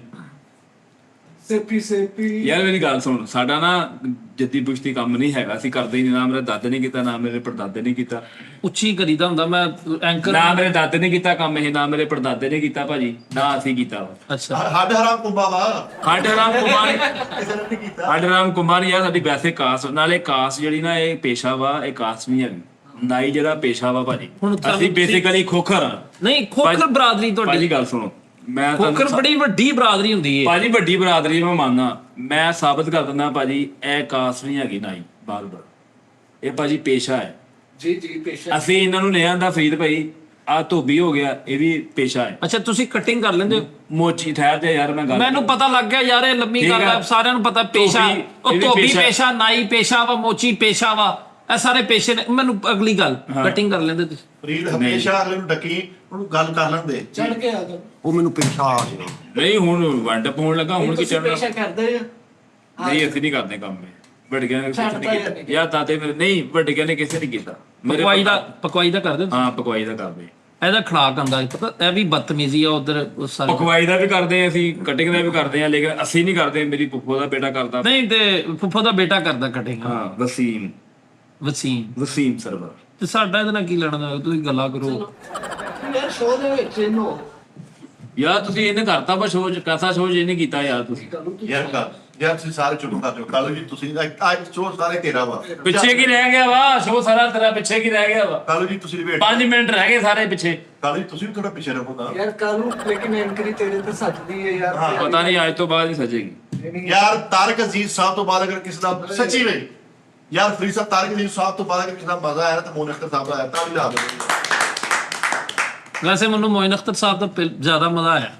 ਸੇਪੀ ਯਾਰ ਮੇਰੀ ਗੱਲ ਸੁਣ, ਸਾਡਾ ਨਾ ਜੱਦੀ ਪੁਸ਼ਤੀ ਕੰਮ ਨਹੀਂ ਹੈਗਾ, ਅਸੀਂ ਕਰਦੇ ਹੀ ਨਹੀਂ। ਨਾ ਮੇਰੇ ਦਾਦੇ ਨੇ ਕੀਤਾ, ਨਾ ਮੇਰੇ ਪੜਦਾਦੇ ਨੇ ਕੀਤਾ। ਉੱਚੀ ਕਰੀਦਾ ਹੁੰਦਾ। ਮੈਂ ਐਂਕਰ ਨਾ ਮੇਰੇ ਦਾਦੇ ਨੇ ਕੀਤਾ ਕੰਮ ਇਹ, ਨਾ ਮੇਰੇ ਪੜਦਾਦੇ ਨੇ ਕੀਤਾ ਭਾਜੀ, ਨਾ ਅਸੀਂ ਕੀਤਾ ਵਾ। ਅੱਛਾ ਹੱਡ ਹਰਾਮ ਕੁੰਬਾ ਵਾ। ਸਾਡੇ ਰਾਮ ਕੁਮਾਰ ਕਿਸੇ ਨੇ ਨਹੀਂ ਕੀਤਾ। ਸਾਡੇ ਰਾਮ ਕੁਮਾਰ ਯਾਰ ਸਾਡੀ ਵੈਸੇ ਕਾਸਟ ਨਾਲੇ ਕਾਸਟ ਜਿਹੜੀ ਨਾ ਇਹ ਪੇਸ਼ਾ ਵਾ, ਇਹ ਕਾਸਟ ਨਹੀਂ ਹੈਗੀ। ਨਾਈ ਜਿਹੜਾ ਪੇਸ਼ਾ ਵਾ ਭਾਜੀ, ਹੁਣ ਅਸੀਂ ਬੇਸਿਕਲੀ ਖੋਖਰ ਆ। ਨਹੀਂ ਖੋਖਰ ਬਰਾਦਰੀ ਤੁਹਾਡੀ? ਭਾਜੀ ਗੱਲ ਸੁਣੋ, ਮੈਂ ਖੋਖਰ ਬੜੀ ਵੱਡੀ ਬਰਾਦਰੀ ਹੁੰਦੀ ਹੈ ਭਾਜੀ, ਵੱਡੀ ਬਰਾਦਰੀ ਮੈਂ ਮੰਨਦਾ। ਮੈਂ ਸਾਬਤ ਕਰ ਦਿੰਦਾ ਭਾਜੀ, ਇਹ ਕਾਸਟ ਨਹੀਂ ਹੈਗੀ ਨਾਈ ਬਾਰਬਰ, ਇਹ ਭਾਜੀ ਪੇਸ਼ਾ ਹੈ। ਜੀ ਪੇਸ਼ਾ। ਅਸੀਂ ਇਹਨਾਂ ਨੂੰ ਲੈ ਆਂਦਾ ਫਰੀਦ ਭਾਈ, ਆ ਧੋਬੀ ਹੋ ਗਿਆ, ਇਹ ਵੀ ਪੇਸ਼ਾ ਹੈ। ਅੱਛਾ ਤੁਸੀਂ ਕਟਿੰਗ ਕਰ ਲੈਂਦੇ ਹੋ? ਮੋਚੀ ਠਹਿਰ ਜਾ ਯਾਰ, ਮੈਂ ਗੱਲ ਮੈਨੂੰ ਪਤਾ ਲੱਗ ਗਿਆ ਯਾਰ, ਇਹ ਲੰਮੀ ਗੱਲ ਹੈ, ਸਾਰਿਆਂ ਨੂੰ ਪਤਾ ਪੇਸ਼ਾ। ਉਹ ਧੋਬੀ ਪੇਸ਼ਾ, ਨਾਈ ਪੇਸ਼ਾ ਵਾ, ਮੋਚੀ ਪੇਸ਼ਾ ਵਾ, ਇਹ ਸਾਰੇ ਪੇਸ਼ੇ ਨੇ। ਮੈਨੂੰ ਅਗਲੀ ਗੱਲ, ਕਟਿੰਗ ਕਰ ਲੈਂਦੇ ਤੁਸੀਂ? ਫਰੀਦ ਹਮੇਸ਼ਾ ਅਗਲੇ ਨੂੰ ਡੱਕੀ, ਉਹਨੂੰ ਗੱਲ ਕਰ ਲੈਂਦੇ। ਚੜ ਕੇ ਆ ਜਾ। ਉਹ ਮੈਨੂੰ ਪੇਸ਼ਾ ਆ ਗਿਆ। ਨਹੀਂ ਹੁਣ ਵੰਡ ਪਾਉਣ ਲੱਗਾ, ਹੁਣ ਕੀ ਚੜਨਾ। ਪੇਸ਼ਾ ਕਰਦੇ ਆ? ਨਹੀਂ ਅਸੀਂ ਨਹੀਂ ਕਰਦੇ ਕੰਮ ਇਹ। ਵੱਡਿਆਂ ਨੇ ਕਿਸੇ ਨੇ ਛੱਡਤਾ ਕੀਤਾ ਯਾਰ, ਦਾਦੇ ਮੇਰੇ ਨਹੀਂ, ਵੱਡਿਆਂ ਨੇ ਕਿਸੇ ਨੇ ਕੀਤਾ। ਪਕਵਾਈ ਦਾ ਕਰਦੇ ਤੁਸੀਂ? ਹਾਂ ਪਕਵਾਈ ਦਾ ਕਰਦੇ। ਇਹਦਾ ਖੜਾਕ ਆਂਦਾ ਪਤਾ, ਇਹ ਵੀ ਬਦਤਮੀਜ਼ੀ ਆ ਉਧਰ ਸਾਰੇ। ਪਕਵਾਈ ਦਾ ਵੀ ਕਰਦੇ ਆ ਅਸੀਂ, ਕਟਿੰਗ ਦਾ ਵੀ ਕਰਦੇ ਆ, ਲੇਕਿਨ ਅਸੀਂ ਨਹੀਂ ਕਰਦੇ। ਮੇਰੀ ਫੁੱਫੋ ਦਾ ਬੇਟਾ ਕਰਦਾ। ਨਹੀਂ ਤੇ ਫੁੱਫੋ ਦਾ ਬੇਟਾ ਕਰਦਾ ਕਟਿੰਗ। ਹਾਂ ਵਸੀਮ ਵਸੀਮ ਸਰਵਰ। ਤੇ ਸਾਡਾ ਇਹਦੇ ਨਾਲ ਕੀ ਲੈਣਾ ਦੇਣਾ? ਤੁਸੀਂ ਗੱਲਾਂ ਕਰੋ ਯਾਰ ਸ਼ੋਅ ਦੇ ਵਿੱਚ ਇਹਨੂੰ ਯਾਰ ਤੁਸੀਂ ਇਹਨੇ ਕਰਤਾ ਵਾ ਸ਼ੋਅ, ਕੈਸਾ ਸ਼ੋਅ ਇਹਨੇ ਕੀਤਾ ਯਾਰ ਤੁਸੀਂ। ਯਾਰ ਤੁਸੀਂ ਸਾਰੇ ਚੁੱਪ ਕਰ ਜਾਓ। ਕੱਲ ਜੀ ਤੁਸੀਂ ਅੱਜ ਸ਼ੋਅ ਸਾਰੇ ਤੇਰਾ ਵਾ। ਪਿੱਛੇ ਕੀ ਰਹਿ ਗਿਆ ਵਾ? ਸ਼ੋਅ ਸਾਰਾ ਤੇਰਾ ਪਿੱਛੇ ਕੀ ਰਹਿ ਗਿਆ ਵਾ? ਕੱਲ ਜੀ ਤੁਸੀਂ ਵੇਟ 5 ਮਿੰਟ ਰਹਿ ਗਏ ਸਾਰੇ ਪਿੱਛੇ। ਕੱਲ ਜੀ ਤੁਸੀਂ ਵੀ ਥੋੜਾ ਪਿੱਛੇ ਰਹੋ ਨਾ ਯਾਰ ਕੱਲ ਨੂੰ, ਲੇਕਿਨ ਐਂਕਰੀ ਤੇਰੇ ਤੇ ਸੱਚਦੀ ਹੈ ਯਾਰ। ਪਤਾ ਨਹੀਂ ਅੱਜ ਤੋਂ ਬਾਅਦ ਹੀ ਸਜੇਗੀ। ਯਾਰ ਤਾਰਕ ਅਜ਼ੀਜ਼ ਸਾਹਿਬ ਤੋਂ ਬਾਅਦ ਅਗਰ ਕਿਸੇ ਦਾ ਸੱਚੀ ਵੇ ਯਾਰ ਫਰੀਦ ਸਾਹਿਬ, ਤਾਰਕ ਅਜ਼ੀਜ਼ ਸਾਹਿਬ ਤੋਂ ਬਾਅਦ ਅਗਰ ਕਿਸੇ ਦਾ ਮਜ਼ਾ ਆਇਆ ਤਾਂ ਮੋਇਨ ਅਖਤਰ ਸਾਹਿਬ ਦਾ ਆਇਆ, ਤਾਂ ਵੀ ਲਾ ਦਿਓ। ਵੈਸੇ ਮੈਨੂੰ ਮੋਇਨ ਅਖਤਰ ਸਾਹਿਬ ਦਾ ਜ਼ਿਆਦਾ ਮਜ਼ਾ ਆਇਆ।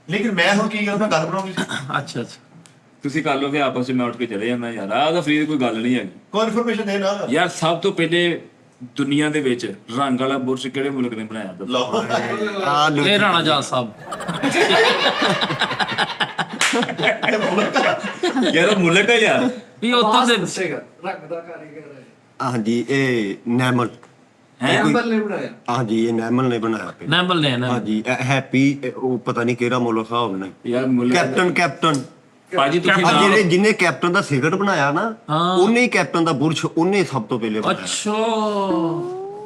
ਲੇਕਿਨ ਮੈਂ ਹੁਣ ਕੀ ਕਰਾਂ, ਮੈਂ ਗੱਲ ਬਣਾਉਂਗੀ ਸੀ। ਅੱਛਾ ਤੁਸੀਂ ਕਰ ਲਓ, ਫਿਰ ਆਪਸ ਵਿੱਚ ਮੈਂ ਉੱਠ ਕੇ ਚਲੇ ਜਾਂਦਾ ਯਾਰ। ਆਹ ਤਾਂ ਫਰੀਦ ਕੋਈ ਗੱਲ ਨਹੀਂ ਹੈਗੀ ਕੋਈ ਇਨਫੋਰਮੇਸ਼ਨ ਦੇ ਨਾ ਯਾਰ। ਸਭ ਤੋਂ ਪਹਿਲੇ ਦੁਨੀਆ ਦੇ ਵਿੱਚ ਰੰਗ ਵਾਲਾ ਬੁਰਸ਼ ਕਿਹੜੇ ਮੁਲਕ ਨੇ ਬਣਾਇਆ? ਲਓ ਇਹ ਰਾਣਾ ਜਾਟ ਸਾਹਿਬ। ਯਾਰ ਉਹ ਮੁਲਕ ਹੈ ਯਾਰ। ਵੀ ਉੱਥੋਂ ਦੇ ਦੱਸੇਗਾ ਰੰਗ ਦਾ ਕਾਰੀਗਰ ਹੈ। ਹਾਂਜੀ ਇਹ ਨੈਮਲ, ਨੰਬਰ ਨੇ ਬਣਾਇਆ। ਹਾਂਜੀ ਇਹ ਨੈਮਲ ਨੇ ਬਣਾਇਆ ਪਹਿਲਾਂ। ਨੈਮਲ ਨੇ ਨਾ। ਹਾਂਜੀ ਹੈਪੀ, ਉਹ ਪਤਾ ਨਹੀਂ ਕਿਹੜਾ ਮੁਲਕ ਹਿਸਾਬ ਨਾਲ। ਯਾਰ ਮੁਲਕ ਕੈਪਟਨ ਭਾਜੀ ਤੁਸੀਂ ਆ ਨਾਮ ਜਿਹਨੇ ਕੈਪਟਨ ਦਾ ਸਿਗਰਟ ਬਣਾਇਆ ਨਾ, ਉਹਨੇ ਹੀ ਕੈਪਟਨ ਦਾ ਬੁਰਸ਼ ਉਹਨੇ ਸਭ ਤੋਂ ਪਹਿਲੇ ਬਣਾਇਆ। ਅੱਛਾ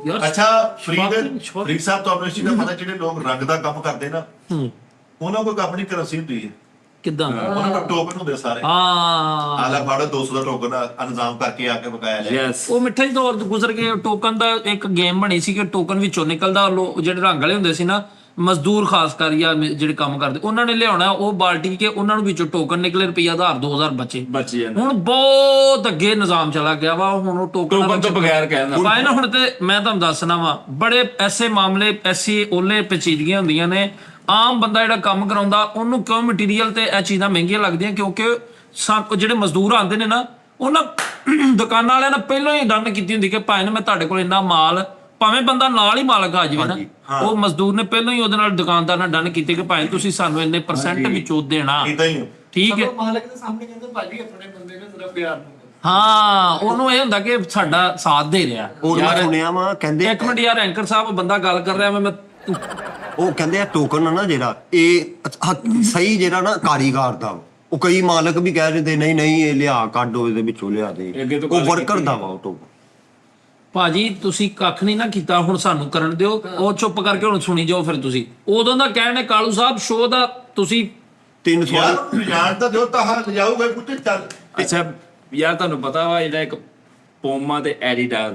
ਯਾਰ। ਅੱਛਾ ਫਰੀਦ ਸਾਹਿਬ, ਤੁਹਾਨੂੰ ਇਸ ਚੀਜ਼ ਦਾ ਪਤਾ ਜਿਹੜੇ ਲੋਕ ਰੰਗ ਦਾ ਕੰਮ ਕਰਦੇ ਨਾ, ਉਹਨਾਂ ਕੋਲ ਆਪਣੀ ਕਰੰਸੀ ਹੁੰਦੀ ਹੈ। ਕਿੱਦਾਂ ਉਹਨਾਂ ਨੂੰ ਟੋਕਨ ਹੁੰਦੇ ਸਾਰੇ ਹਾਂ ਆਲਾ ਫਾੜਾ 200 ਦਾ ਟੋਕਨ ਅਨਜ਼ਾਮ ਕਰਕੇ ਆ ਕੇ ਬਕਾਇਆ ਲੈ ਯੈਸ ਉਹ ਮਿੱਠਾ ਜੀ ਦੌਰ ਗੁਜ਼ਰ ਕੇ ਟੋਕਨ ਦਾ ਇੱਕ ਗੇਮ ਬਣੀ ਸੀ ਕਿ ਟੋਕਨ ਵਿੱਚੋਂ ਨਿਕਲਦਾ ਜਿਹੜੇ ਰੰਗ ਵਾਲੇ ਹੁੰਦੇ ਸੀ ਨਾ ਮਜ਼ਦੂਰ ਖਾਸ ਕਰ ਜਾਂ ਜਿਹੜੇ ਕੰਮ ਕਰਦੇ ਉਹਨਾਂ ਨੇ ਲਿਆਉਣਾ ਉਹ ਬਾਲਟੀ ਕੇ ਉਹਨਾਂ ਨੂੰ ਵਿੱਚੋਂ ਟੋਕਨ ਨਿਕਲੇ ਰੁਪਈਆ 1000 2000 ਬਚੇ ਬਚ ਜਾਂਦਾ ਹੁਣ ਬਹੁਤ ਅੱਗੇ ਨਿਜ਼ਾਮ ਚਲਾ ਗਿਆ ਵਾ ਹੁਣ ਉਹ ਟੋਕਨ ਤੋਂ ਬਗੈਰ ਕਹਿੰਦਾ ਪਾਏ ਨਾ ਹੁਣ ਤੇ ਮੈਂ ਤੁਹਾਨੂੰ ਦੱਸਣਾ ਵਾ ਬੜੇ ਐਸੇ ਮਾਮਲੇ ਐਸੀ ਓਲੇ ਪੇਚੀਦਗੀਆਂ ਹੁੰਦੀਆਂ ਨੇ ਆਮ ਬੰਦਾ ਜਿਹੜਾ ਕੰਮ ਕਰਾਉਂਦਾ ਉਹਨੂੰ ਕਿਉਂ ਮਟੀਰੀਅਲ ਤੇ ਇਹ ਚੀਜ਼ਾਂ ਮਹਿੰਗੀਆਂ ਲੱਗਦੀਆਂ ਕਿਉਂਕਿ ਜਿਹੜੇ ਮਜ਼ਦੂਰ ਆਉਂਦੇ ਨੇ ਨਾ ਉਹਨਾਂ ਦੁਕਾਨਾਂ ਵਾਲਿਆਂ ਨੇ ਪਹਿਲਾਂ ਹੀ ਡਨ ਕੀਤੀ ਹੁੰਦੀ ਕਿ ਭਾਵੇਂ ਮੈਂ ਤੁਹਾਡੇ ਕੋਲ ਇੰਨਾ ਮਾਲ ਭਾਵੇਂ ਬੰਦਾ ਨਾਲ ਹੀ ਮਾਲਕ ਆ ਜਾਵੇ ਨਾ ਉਹ ਮਜ਼ਦੂਰ ਨੇ ਪਹਿਲਾਂ ਹੀ ਉਹਦੇ ਨਾਲ ਦੁਕਾਨਦਾਰ ਨਾਲ ਡਨ ਕੀਤੀ ਕਿ ਭਾਵੇਂ ਤੁਸੀਂ ਸਾਨੂੰ ਇੰਨੇ % ਵਿੱਚੋਂ ਦੇਣਾ ਇਦਾਂ ਹੀ ਠੀਕ ਹੈ ਮਾਲਕ ਦੇ ਸਾਹਮਣੇ ਕਹਿੰਦੇ ਭਾਜੀ ਆਪਣੇ ਬੰਦੇ ਨੇ ਜ਼ਰਾ ਪਿਆਰ ਨਾਲ ਹਾਂ ਉਹਨੂੰ ਇਹ ਹੁੰਦਾ ਕਿ ਸਾਡਾ ਸਾਥ ਦੇ ਰਿਹਾ ਉਹ ਮੈਂ ਸੁਣਿਆ ਵਾ ਕਹਿੰਦੇ ਇੱਕ ਮਿੰਟ ਯਾਰ ਐਂਕਰ ਸਾਹਿਬ ਬੰਦਾ ਗੱਲ ਕਰ ਰਿਹਾ ਮੈਂ ਉਹ ਕਹਿੰਦੇ ਆ ਟੋਕਨ ਨਾ ਜਿਹੜਾ ਇਹ ਸਹੀ ਜਿਹੜਾ ਨਾ ਕਾਰੀਗਰ ਦਾ ਵਾ। ਉਹ ਕਈ ਮਾਲਕ ਵੀ ਕਹਿ ਦਿੰਦੇ ਨਹੀਂ ਨਹੀਂ ਇਹ ਲਿਆ ਕੱਢੋ ਇਹਦੇ ਵਿੱਚੋਂ ਲਿਆ ਦੇ ਅੱਗੇ ਤੋਂ ਉਹ ਗੱਲ ਵਰਕਰ ਦਾ ਵਾ ਉਹ ਟੋਕਨ ਭਾਜੀ ਤੁਸੀਂ ਕੱਖ ਨਹੀਂ ਨਾ ਕੀਤਾ ਹੁਣ ਸਾਨੂੰ ਕਰਨ ਦਿਓ ਉਹ ਚੁੱਪ ਕਰਕੇ ਹੁਣ ਸੁਣੀ ਜਾਓ ਫਿਰ ਤੁਸੀਂ ਉਦੋਂ ਦਾ ਕਹਿਣ ਹੈ ਕਾਲੂ ਸਾਹਿਬ ਸ਼ੋਅ ਦਾ ਤੁਸੀਂ 300 ਯਾਰ ਜਾਣ ਤਾਂ ਦਿਓ ਤਾਂ ਹਾਂ ਲਿਜਾਊਗਾ ਪੁੱਤ ਚੱਲ ਅੱਛਾ ਯਾਰ ਤੁਹਾਨੂੰ ਪਤਾ ਵਾ ਜਿਹੜਾ ਇੱਕ ਪੋਮਾ ਤੇ ਐਡੀਡਾਸ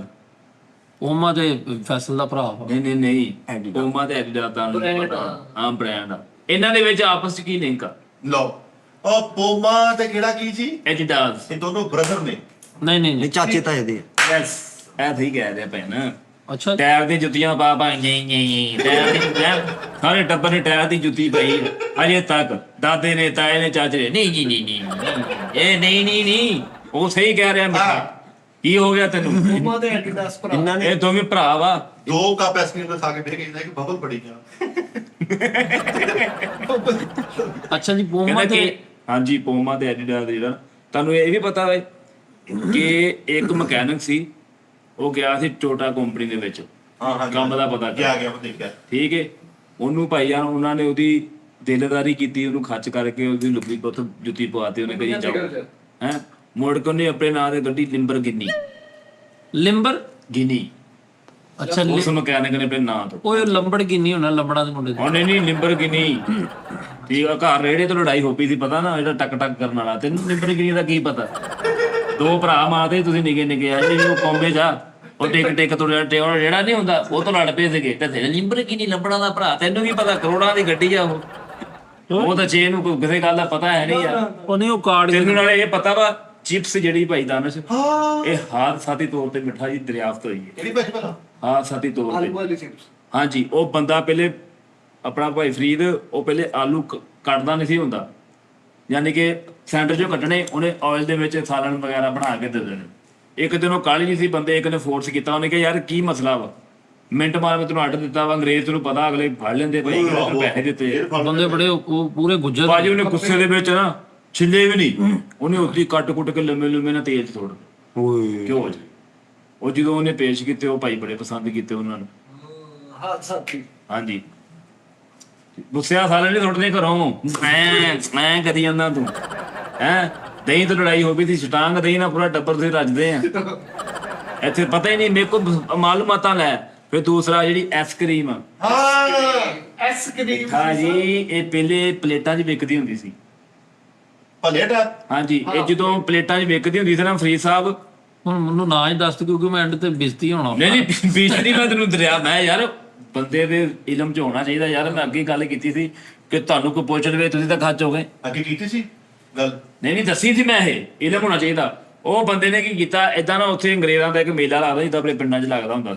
ਉਹਮਾ ਦੇ ਫੈਸਲ ਦਾ ਭਰਾ ਵਾ ਨਹੀਂ ਨਹੀਂ ਨਹੀਂ ਪੋਮਾ ਤੇ ਐਡੀਡਾਸ ਦਾ ਨਹੀਂ ਪਤਾ ਹਾਂ ਬ੍ਰਾਂਡ ਆ ਇਹਨਾਂ ਦੇ ਵਿੱਚ ਆਪਸ ਚ ਕੀ ਲਿੰਕ ਆ ਲਓ ਉਹ ਪੋਮਾ ਤੇ ਕਿਹੜਾ ਕੀ ਸੀ ਐਡੀਡਾਸ ਇਹ ਦੋਨੋਂ ਬ੍ਰਦਰ ਨੇ ਨਹੀਂ ਨਹੀਂ ਨਹੀਂ ਚਾਚੇ ਤਾਏ ਦੇ ਆ। ਯੈਸ ਇਹ ਸਹੀ ਕਹਿ ਰਿਹਾ ਭੈਣ ਅੱਛਾ ਟਾਇਰ ਦੀ ਜੁੱਤੀਆਂ ਪਾ ਪਾ ਨਹੀਂ ਟਾਇਰ ਦੀ ਸਾਰੇ ਟੱਬਰ ਨੇ ਟਾਇਰ ਦੀ ਜੁੱਤੀ ਪਈ ਅਜੇ ਤੱਕ ਦਾਦੇ ਨੇ ਤਾਏ ਨੇ ਚਾਚੇ ਨੇ ਨਹੀਂ ਇਹ ਨਹੀਂ ਉਹ ਸਹੀ ਕਹਿ ਰਿਹਾ ਮਿੱਠਾ ਕੀ ਹੋ ਗਿਆ ਤੈਨੂੰ ਉਹਨਾਂ ਦੇ ਐਡੀਡਾਸ ਭਰਾ ਇਹਨਾਂ ਨੇ ਇਹ ਦੋਵੇਂ ਭਰਾ ਵਾ 2 ਕੱਪ ਆਈਸਕ੍ਰੀਮ ਦਾ ਖਾ ਕੇ ਬਹਿ ਗਏ ਕਿ ਬਬਲ ਪੜੀ ਗਿਆ ਅੱਛਾ ਜੀ ਪੋਮਾ ਕਹਿੰਦਾ ਤੇ ਕਿ ਹਾਂਜੀ ਪੋਮਾ ਤੇ ਐਡੀਡਾਸ ਜਿਹੜਾ ਤੁਹਾਨੂੰ ਇਹ ਵੀ ਪਤਾ ਵਾ ਕਿ ਇੱਕ ਮਕੈਨਿਕ ਸੀ ਉਹ ਗਿਆ ਸੀ ਟੋਟਾ ਕੰਪਨੀ ਦੇ ਵਿੱਚ ਹਾਂ ਕੰਮ ਦਾ ਪਤਾ ਗਿਆ ਮੈਂ ਦੇਖਿਆ ਠੀਕ ਹੈ ਉਹਨੂੰ ਭਾਈ ਜਾਨ ਉਹਨਾਂ ਨੇ ਉਹਦੀ ਦਿਲਦਾਰੀ ਕੀਤੀ ਉਹਨੂੰ ਖੱਚ ਕਰਕੇ ਉਹਦੀ ਲੁੱਬੀ ਪੁੱਤ ਜੁੱਤੀ ਪਵਾਤੀ ਉਹਨੇ ਕਹੀ ਜਾਓ ਹੈ ਮੁੜ ਕੇ ਉਹਨੇ ਆਪਣੇ ਨਾਂ ਦੇ ਗੱਡੀ ਲਿੰਬਰ ਲਿੰਬਰ ਗਿਨੀ ਅੱਛਾ ਉਸ ਮਕੈਨਿਕ ਨੇ ਆਪਣੇ ਨਾਂ ਤੋਂ ਉਹ ਲੰਬੜ ਕਿੰਨੀ ਹੋਣਾ ਲੰਬੜਾਂ ਦੇ ਮੁੰਡੇ ਦੇ ਉਹਨੇ ਨਹੀਂ ਲਿੰਬਰ ਗਿਨੀ ਠੀਕ ਆ ਘਰ ਰੇੜੇ ਤੋਂ ਲੜਾਈ ਹੋ ਪਈ ਸੀ ਪਤਾ ਨਾ ਜਿਹੜਾ ਟਕ ਟਕ ਕਰਨ ਵਾਲਾ ਤੈਨੂੰ ਲਿੰਬਰ ਗਿਨੀ ਦਾ ਕੀ ਪਤਾ 2 ਭਰਾ ਮਾਰਦੇ ਤੁਸੀਂ ਨਿੱਕੇ ਨਿੱਕੇ ਆ ਜਿਹੜੇ ਉਹ ਕੌਂਬੇ ਜਾ ਉਹ ਟਿਕ ਤੋਂ ਜਿਹੜਾ ਨਹੀਂ ਹੁੰਦਾ ਉਹ ਤੋਂ ਲੜ ਪਏ ਸੀਗੇ ਤੇ ਤੇਰੇ ਲਿੰਬਰ ਗਿਨੀ ਲੰਬੜਾਂ ਦਾ ਭਰਾ ਤੈਨੂੰ ਵੀ ਪਤਾ ਕਰੋੜਾਂ ਦੀ ਗੱਡੀ ਆ ਉਹ ਤਾਂ ਚੇਨ ਨੂੰ ਕੋਈ ਕਿਸੇ ਗੱਲ ਦਾ ਪਤਾ ਹੈ ਨਹੀਂ ਯਾਰ ਉਹਨੇ ਉਹ ਕਾਰਡ ਤੈਨੂੰ ਨਾਲੇ ਇਹ ਪਤਾ ਵਾ ਚਿਪਸ ਜਿਹੜੀ ਭਾਈ ਦਾਨਸ਼ ਇਹ ਹਾਦਸਾਤੀ ਤੌਰ ਤੇ ਮਿੱਠਾ ਜੀ ਦਰਿਆਫਤ ਹੋਈ ਹੈ ਕਿਹੜੀ ਭਾਜੀ ਭਲਾ ਹਾਦਸਾਤੀ ਤੌਰ ਤੇ ਆਲੂ ਵਾਲੀ ਚਿਪਸ ਹਾਂਜੀ ਉਹ ਬੰਦਾ ਪਹਿਲੇ ਆਪਣਾ ਭਾਈ ਫਰੀਦ ਉਹ ਪਹਿਲੇ ਆਲੂ ਕੱਟਦਾ ਨਹੀਂ ਸੀ ਹੁੰਦਾ ਯਾਨੀ ਕਿ ਸੈਂਟਰ ਚੋਂ ਕੱਟਣੇ ਉਹਨੇ ਆਇਲ ਦੇ ਵਿੱਚ ਸਾਲਣ ਵਗੈਰਾ ਬਣਾ ਕੇ ਦੇ ਦੇਣੇ ਇੱਕ ਦਿਨ ਉਹ ਕਾਲੀ ਨਹੀਂ ਸੀ ਬੰਦੇ ਇੱਕ ਨੇ ਫੋਰਸ ਕੀਤਾ ਉਹਨੇ ਕਿਹਾ ਯਾਰ ਕੀ ਮਸਲਾ ਵਾ ਮਿੰਟ ਮਾਰ ਮੈਂ ਤੈਨੂੰ ਆਰਡਰ ਦਿੱਤਾ ਵਾ ਅੰਗਰੇਜ਼ ਤੈਨੂੰ ਪਤਾ ਅਗਲੇ ਫੜ ਲੈਂਦੇ ਭਾਈ ਪੈਸੇ ਦਿੱਤੇ ਬੰਦੇ ਬੜੇ ਉਹ ਪੂਰੇ ਗੁੱਜਰ ਬਾਜੀ ਉਹਨੇ ਗੁੱਸੇ ਦੇ ਵਿੱਚ ਨਾ ਛਿੱਲੇ ਵੀ ਨਹੀਂ ਉਹਨੇ ਉੱਤੀ ਕੱਟ ਕੁੱਟ ਕੇ ਲੰਮੇ ਲੰਮੇ ਨਾਲ ਤੇਲ ਛੋੜ ਓਏ ਕਿਉਂ ਜੀ ਉਹ ਜਦੋਂ ਉਹਨੇ ਪੇਸ਼ ਕੀਤੇ ਉਹ ਭਾਈ ਬੜੇ ਪਸੰਦ ਕੀਤੇ ਉਹਨਾਂ ਨੂੰ ਹਾਂ ਸਾਥੀ ਹਾਂਜੀ ਗੁੱਸਿਆ ਸਾਲੇ ਨਹੀਂ ਸੁੱਟਦੇ ਘਰੋਂ ਮੈਂ ਕਰੀ ਜਾਂਦਾ ਤੂੰ ਹੈ ਦਹੀਂ ਤੋਂ ਲੜਾਈ ਹੋ ਗਈ ਸੀ ਛਟਾਂਗ ਦਹੀਂ ਨਾਲ ਪੂਰਾ ਟੱਬਰ ਤੁਸੀਂ ਰੱਜਦੇ ਆ ਇੱਥੇ ਪਤਾ ਹੀ ਨਹੀਂ ਮੇਰੇ ਕੋਲ ਮਾਲੂਮਾਤਾਂ ਲੈ ਫਿਰ ਦੂਸਰਾ ਜਿਹੜੀ ਆਈਸਕ੍ਰੀਮ ਹਾਂ ਆਈਸਕ੍ਰੀਮ ਹਾਂ ਜੀ ਇਹ ਪਹਿਲੇ ਪਲੇਟਾਂ 'ਚ ਵਿਕਦੀ ਹੁੰਦੀ ਸੀ ਭਲੇ ਟਾ ਹਾਂਜੀ ਇਹ ਜਦੋਂ ਪਲੇਟਾਂ 'ਚ ਵਿਕਦੀ ਹੁੰਦੀ ਸੀ ਨਾ ਫਰੀਦ ਸਾਹਿਬ ਹੁਣ ਮੈਨੂੰ ਨਾ ਹੀ ਦੱਸ ਕਿਉਂਕਿ ਮੈਂ ਐਂਡ ਤੇ ਬੇਇੱਜ਼ਤੀ ਹੋਣਾ ਨਹੀਂ ਬੀਜਦੀ ਮੈਂ ਤੈਨੂੰ ਦਰਿਆ ਮੈਂ ਯਾਰ ਬੰਦੇ ਦੇ ਇਲਮ 'ਚ ਹੋਣਾ ਚਾਹੀਦਾ ਯਾਰ ਮੈਂ ਅੱਗੇ ਗੱਲ ਕੀਤੀ ਸੀ ਕਿ ਤੁਹਾਨੂੰ ਕੋਈ ਪੁੱਛ ਲਵੇ ਤੁਸੀਂ ਤਾਂ ਖੱਚ ਹੋ ਗਏ ਅੱਗੇ ਕੀਤੀ ਸੀ ਗੱਲ ਨਹੀਂ ਦੱਸੀ ਸੀ ਮੈਂ ਇਹ ਇਲਮ ਹੋਣਾ ਚਾਹੀਦਾ ਉਹ ਬੰਦੇ ਨੇ ਕੀ ਕੀਤਾ ਏਦਾਂ ਨਾ ਉੱਥੇ ਅੰਗਰੇਜ਼ਾਂ ਦਾ ਇੱਕ ਮੇਲਾ ਲੱਗਦਾ ਜਿੱਦਾਂ ਆਪਣੇ ਪਿੰਡਾਂ 'ਚ ਲੱਗਦਾ ਹੁੰਦਾ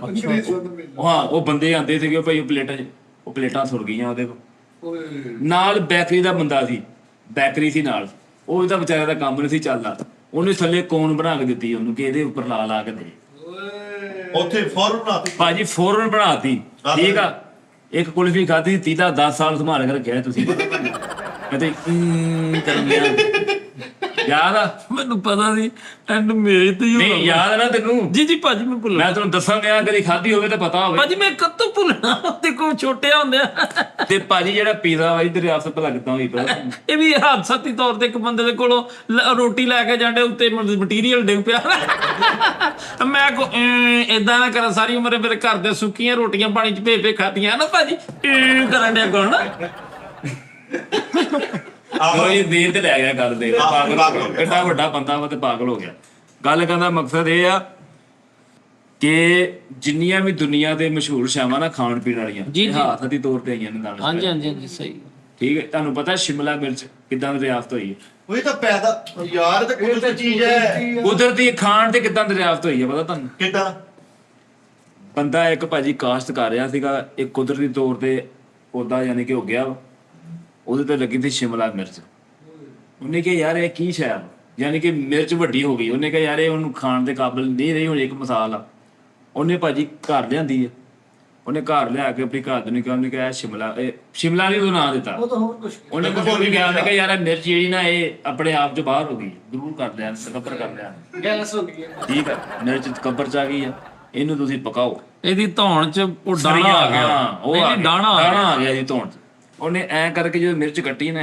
ਹਾਂ ਉਹ ਬੰਦੇ ਆਂਦੇ ਸੀਗੇ ਉਹ ਭਾਈ ਉਹ ਪਲੇਟਾਂ ਸੁਰ ਗਈਆਂ ਉਹਦੇ ਨਾਲ ਬੈਕਰੀ ਦਾ ਬੰਦਾ ਸੀ ਬੈਕਰੀ ਸੀ ਨਾਲ ਉਹ ਇਹਦਾ ਵਿਚਾਰੇ ਦਾ ਕੰਮ ਨਹੀਂ ਸੀ ਚੱਲਦਾ ਉਹਨੇ ਥੱਲੇ ਕੋਨ ਬਣਾ ਕੇ ਦਿੱਤੀ ਉਹਨੂੰ ਕਿ ਇਹਦੇ ਉੱਪਰ ਲਾ ਕੇ ਦੇ ਉੱਥੇ ਫੌਰਨ ਬਣਾਤੀ ਭਾਜੀ ਫੌਰਨ ਬਣਾਤੀ ਠੀਕ ਆ ਇੱਕ ਕੁਲਫੀ ਖਾਧੀ ਤੀਲਾ 10 ਸਾਲ ਸੰਭਾਲ ਕੇ ਰੱਖਿਆ ਤੁਸੀਂ ਕਦੇ ਕਰਨ ਗਿਆ ਯਾਦ ਆ ਮੈਨੂੰ ਪਤਾ ਸੀ ਐਂਡ ਮੇਰੇ ਤੇ ਹੀ ਨਹੀਂ ਹੋਣਾ। ਯਾਦ ਆ ਨਾ ਤੈਨੂੰ ਜੀ ਭਾਜੀ ਮੈਂ ਭੁੱਲ ਮੈਂ ਤੈਨੂੰ ਦੱਸਾਂ ਗਿਆ ਕਦੀ ਖਾਧੀ ਹੋਵੇ ਤਾਂ ਪਤਾ ਹੋਵੇ ਭਾਜੀ ਮੈਂ ਕਦੋਂ ਭੁੱਲਣਾ ਤੇ ਕੋ ਛੋਟੇ ਹੁੰਦੇ ਆ ਤੇ ਭਾਜੀ ਜਿਹੜਾ ਪੀਜ਼ਾ ਵਾ ਇਧਰ ਰਿਆਸਤ ਲੱਗਦਾ ਹੋਈ ਪਤਾ ਇਹ ਵੀ ਹਾਦਸਾਤੀ ਤੌਰ ਤੇ ਇੱਕ ਬੰਦੇ ਦੇ ਕੋਲੋਂ ਰੋਟੀ ਲੈ ਕੇ ਜਾਂਦੇ ਉੱਤੇ ਮਟੀਰੀਅਲ ਡਿੱਗ ਪਿਆ ਮੈਂ ਕੋ ਇਦਾਂ ਨਾ ਕਰਾਂ ਸਾਰੀ ਉਮਰ ਮੇਰੇ ਘਰ ਦੇ ਸੁੱਕੀਆਂ ਰੋਟੀਆਂ ਪਾਣੀ ਚ ਭੇ ਖਾਤੀਆਂ ਨਾ ਭਾਜੀ ਕਰਨ ਡਿਆ ਕੋਣ ਕੋਈ ਦੀਨ ਤੇ ਲੈ ਗਿਆ ਗੱਲ ਦੇ ਪਾਗਲ ਹੋ ਗਿਆ ਐਡਾ ਵੱਡਾ ਬੰਦਾ ਵਾ ਤੇ ਪਾਗਲ ਹੋ ਗਿਆ। ਗੱਲ ਕਰਨ ਦਾ ਮਕਸਦ ਇਹ ਆ ਕਿ ਜਿੰਨੀਆਂ ਵੀ ਦੁਨੀਆ ਦੇ ਮਸ਼ਹੂਰ ਸ਼ਾਵਾਂ ਨਾ ਖਾਣ ਪੀਣ ਵਾਲੀਆਂ ਹੱਥ ਦੀ ਤੌਰ ਤੇ ਆਈਆਂ ਨੇ ਨਾਲ। ਹਾਂਜੀ ਹਾਂਜੀ ਹਾਂਜੀ ਸਹੀ। ਠੀਕ ਹੈ, ਤੁਹਾਨੂੰ ਪਤਾ ਸ਼ਿਮਲਾ ਮਿਰਚ ਕਿੱਦਾਂ ਦਰਿਆਫਤ ਹੋਈ ਹੈ? ਉਹ ਤਾਂ ਪੈਦਾ ਯਾਰ, ਇਹ ਤਾਂ ਕੁਦਰਤੀ ਚੀਜ਼ ਹੈ। ਕੁਦਰਤੀ ਖਾਣ ਤੇ ਕਿੱਦਾਂ ਦਰਿਆਫਤ ਹੋਈ ਹੈ ਪਤਾ ਤੁਹਾਨੂੰ? ਕਿੱਦਾਂ? ਬੰਦਾ ਇੱਕ ਭਾਜੀ ਕਾਸ਼ਤ ਕਰ ਰਿਹਾ ਸੀਗਾ, ਇੱਕ ਕੁਦਰਤੀ ਤੌਰ ਤੇ ਉਹਦਾ ਯਾਨੀ ਕਿ ਹੋ ਗਿਆ ਵਾ, ਉਹਦੇ ਤੇ ਲੱਗੀ ਸੀ ਸ਼ਿਮਲਾ ਮਿਰਚ। ਉਹਨੇ ਕਿਹਾ ਯਾਰ ਇਹ ਕੀ ਸ਼ੈ ਆ, ਯਾਨੀ ਕਿ ਮਿਰਚ ਵੱਡੀ ਹੋ ਗਈ। ਉਹਨੇ ਕਿਹਾ ਯਾਰ ਇਹ ਉਹਨੂੰ ਖਾਣ ਦੇ ਕਾਬਿਲ ਨਹੀਂ ਰਹੀ, ਹੁਣ ਇੱਕ ਮਿਸਾਲ ਆ। ਉਹਨੇ ਭਾਜੀ ਘਰ ਲਿਆਂਦੀ ਹੈ, ਉਹਨੇ ਘਰ ਲਿਆ ਕੇ ਆਪਣੀ ਘਰ ਨੂੰ ਕਿਹਾ, ਉਹਨੇ ਕਿਹਾ ਸ਼ਿਮਲਾ, ਇਹ ਸ਼ਿਮਲਾ ਨਹੀਂ ਉਹ ਨਾਂ ਦਿੱਤਾ। ਉਹ ਤਾਂ ਹੋਰ ਕੁਝ ਉਹਨੇ ਕੁਝ ਹੋਰ ਨਹੀਂ ਕਿਹਾ, ਉਹਨੇ ਕਿਹਾ ਯਾਰ ਇਹ ਮਿਰਚ ਜਿਹੜੀ ਨਾ ਇਹ ਆਪਣੇ ਆਪ ਚ ਬਾਹਰ ਹੋ ਗਈ, ਜ਼ਰੂਰ ਕਰ ਲਿਆ, ਤਕੱਬਰ ਕਰ ਲਿਆ। ਗੈਸ ਹੋ ਗਈ ਹੈ। ਠੀਕ ਹੈ, ਮਿਰਚ ਤਕੱਬਰ ਚ ਆ ਗਈ ਆ, ਇਹਨੂੰ ਤੁਸੀਂ ਪਕਾਓ। ਇਹਦੀ ਧੌਣ ਚ ਉਹ ਡਾਣਾ ਆ ਗਿਆ। ਹਾਂ, ਉਹ ਨਹੀਂ, ਆ ਨਹੀਂ, ਗਿਆ, ਡਾਣਾ ਆ ਡਾਣਾ ਆ ਗਿਆ ਜੀ ਧੌਣ ਚ। ਉਹਨੇ ਐ ਕਰਕੇ ਜਦੋਂ ਮਿਰਚ ਕੱਟੀ ਨਾ,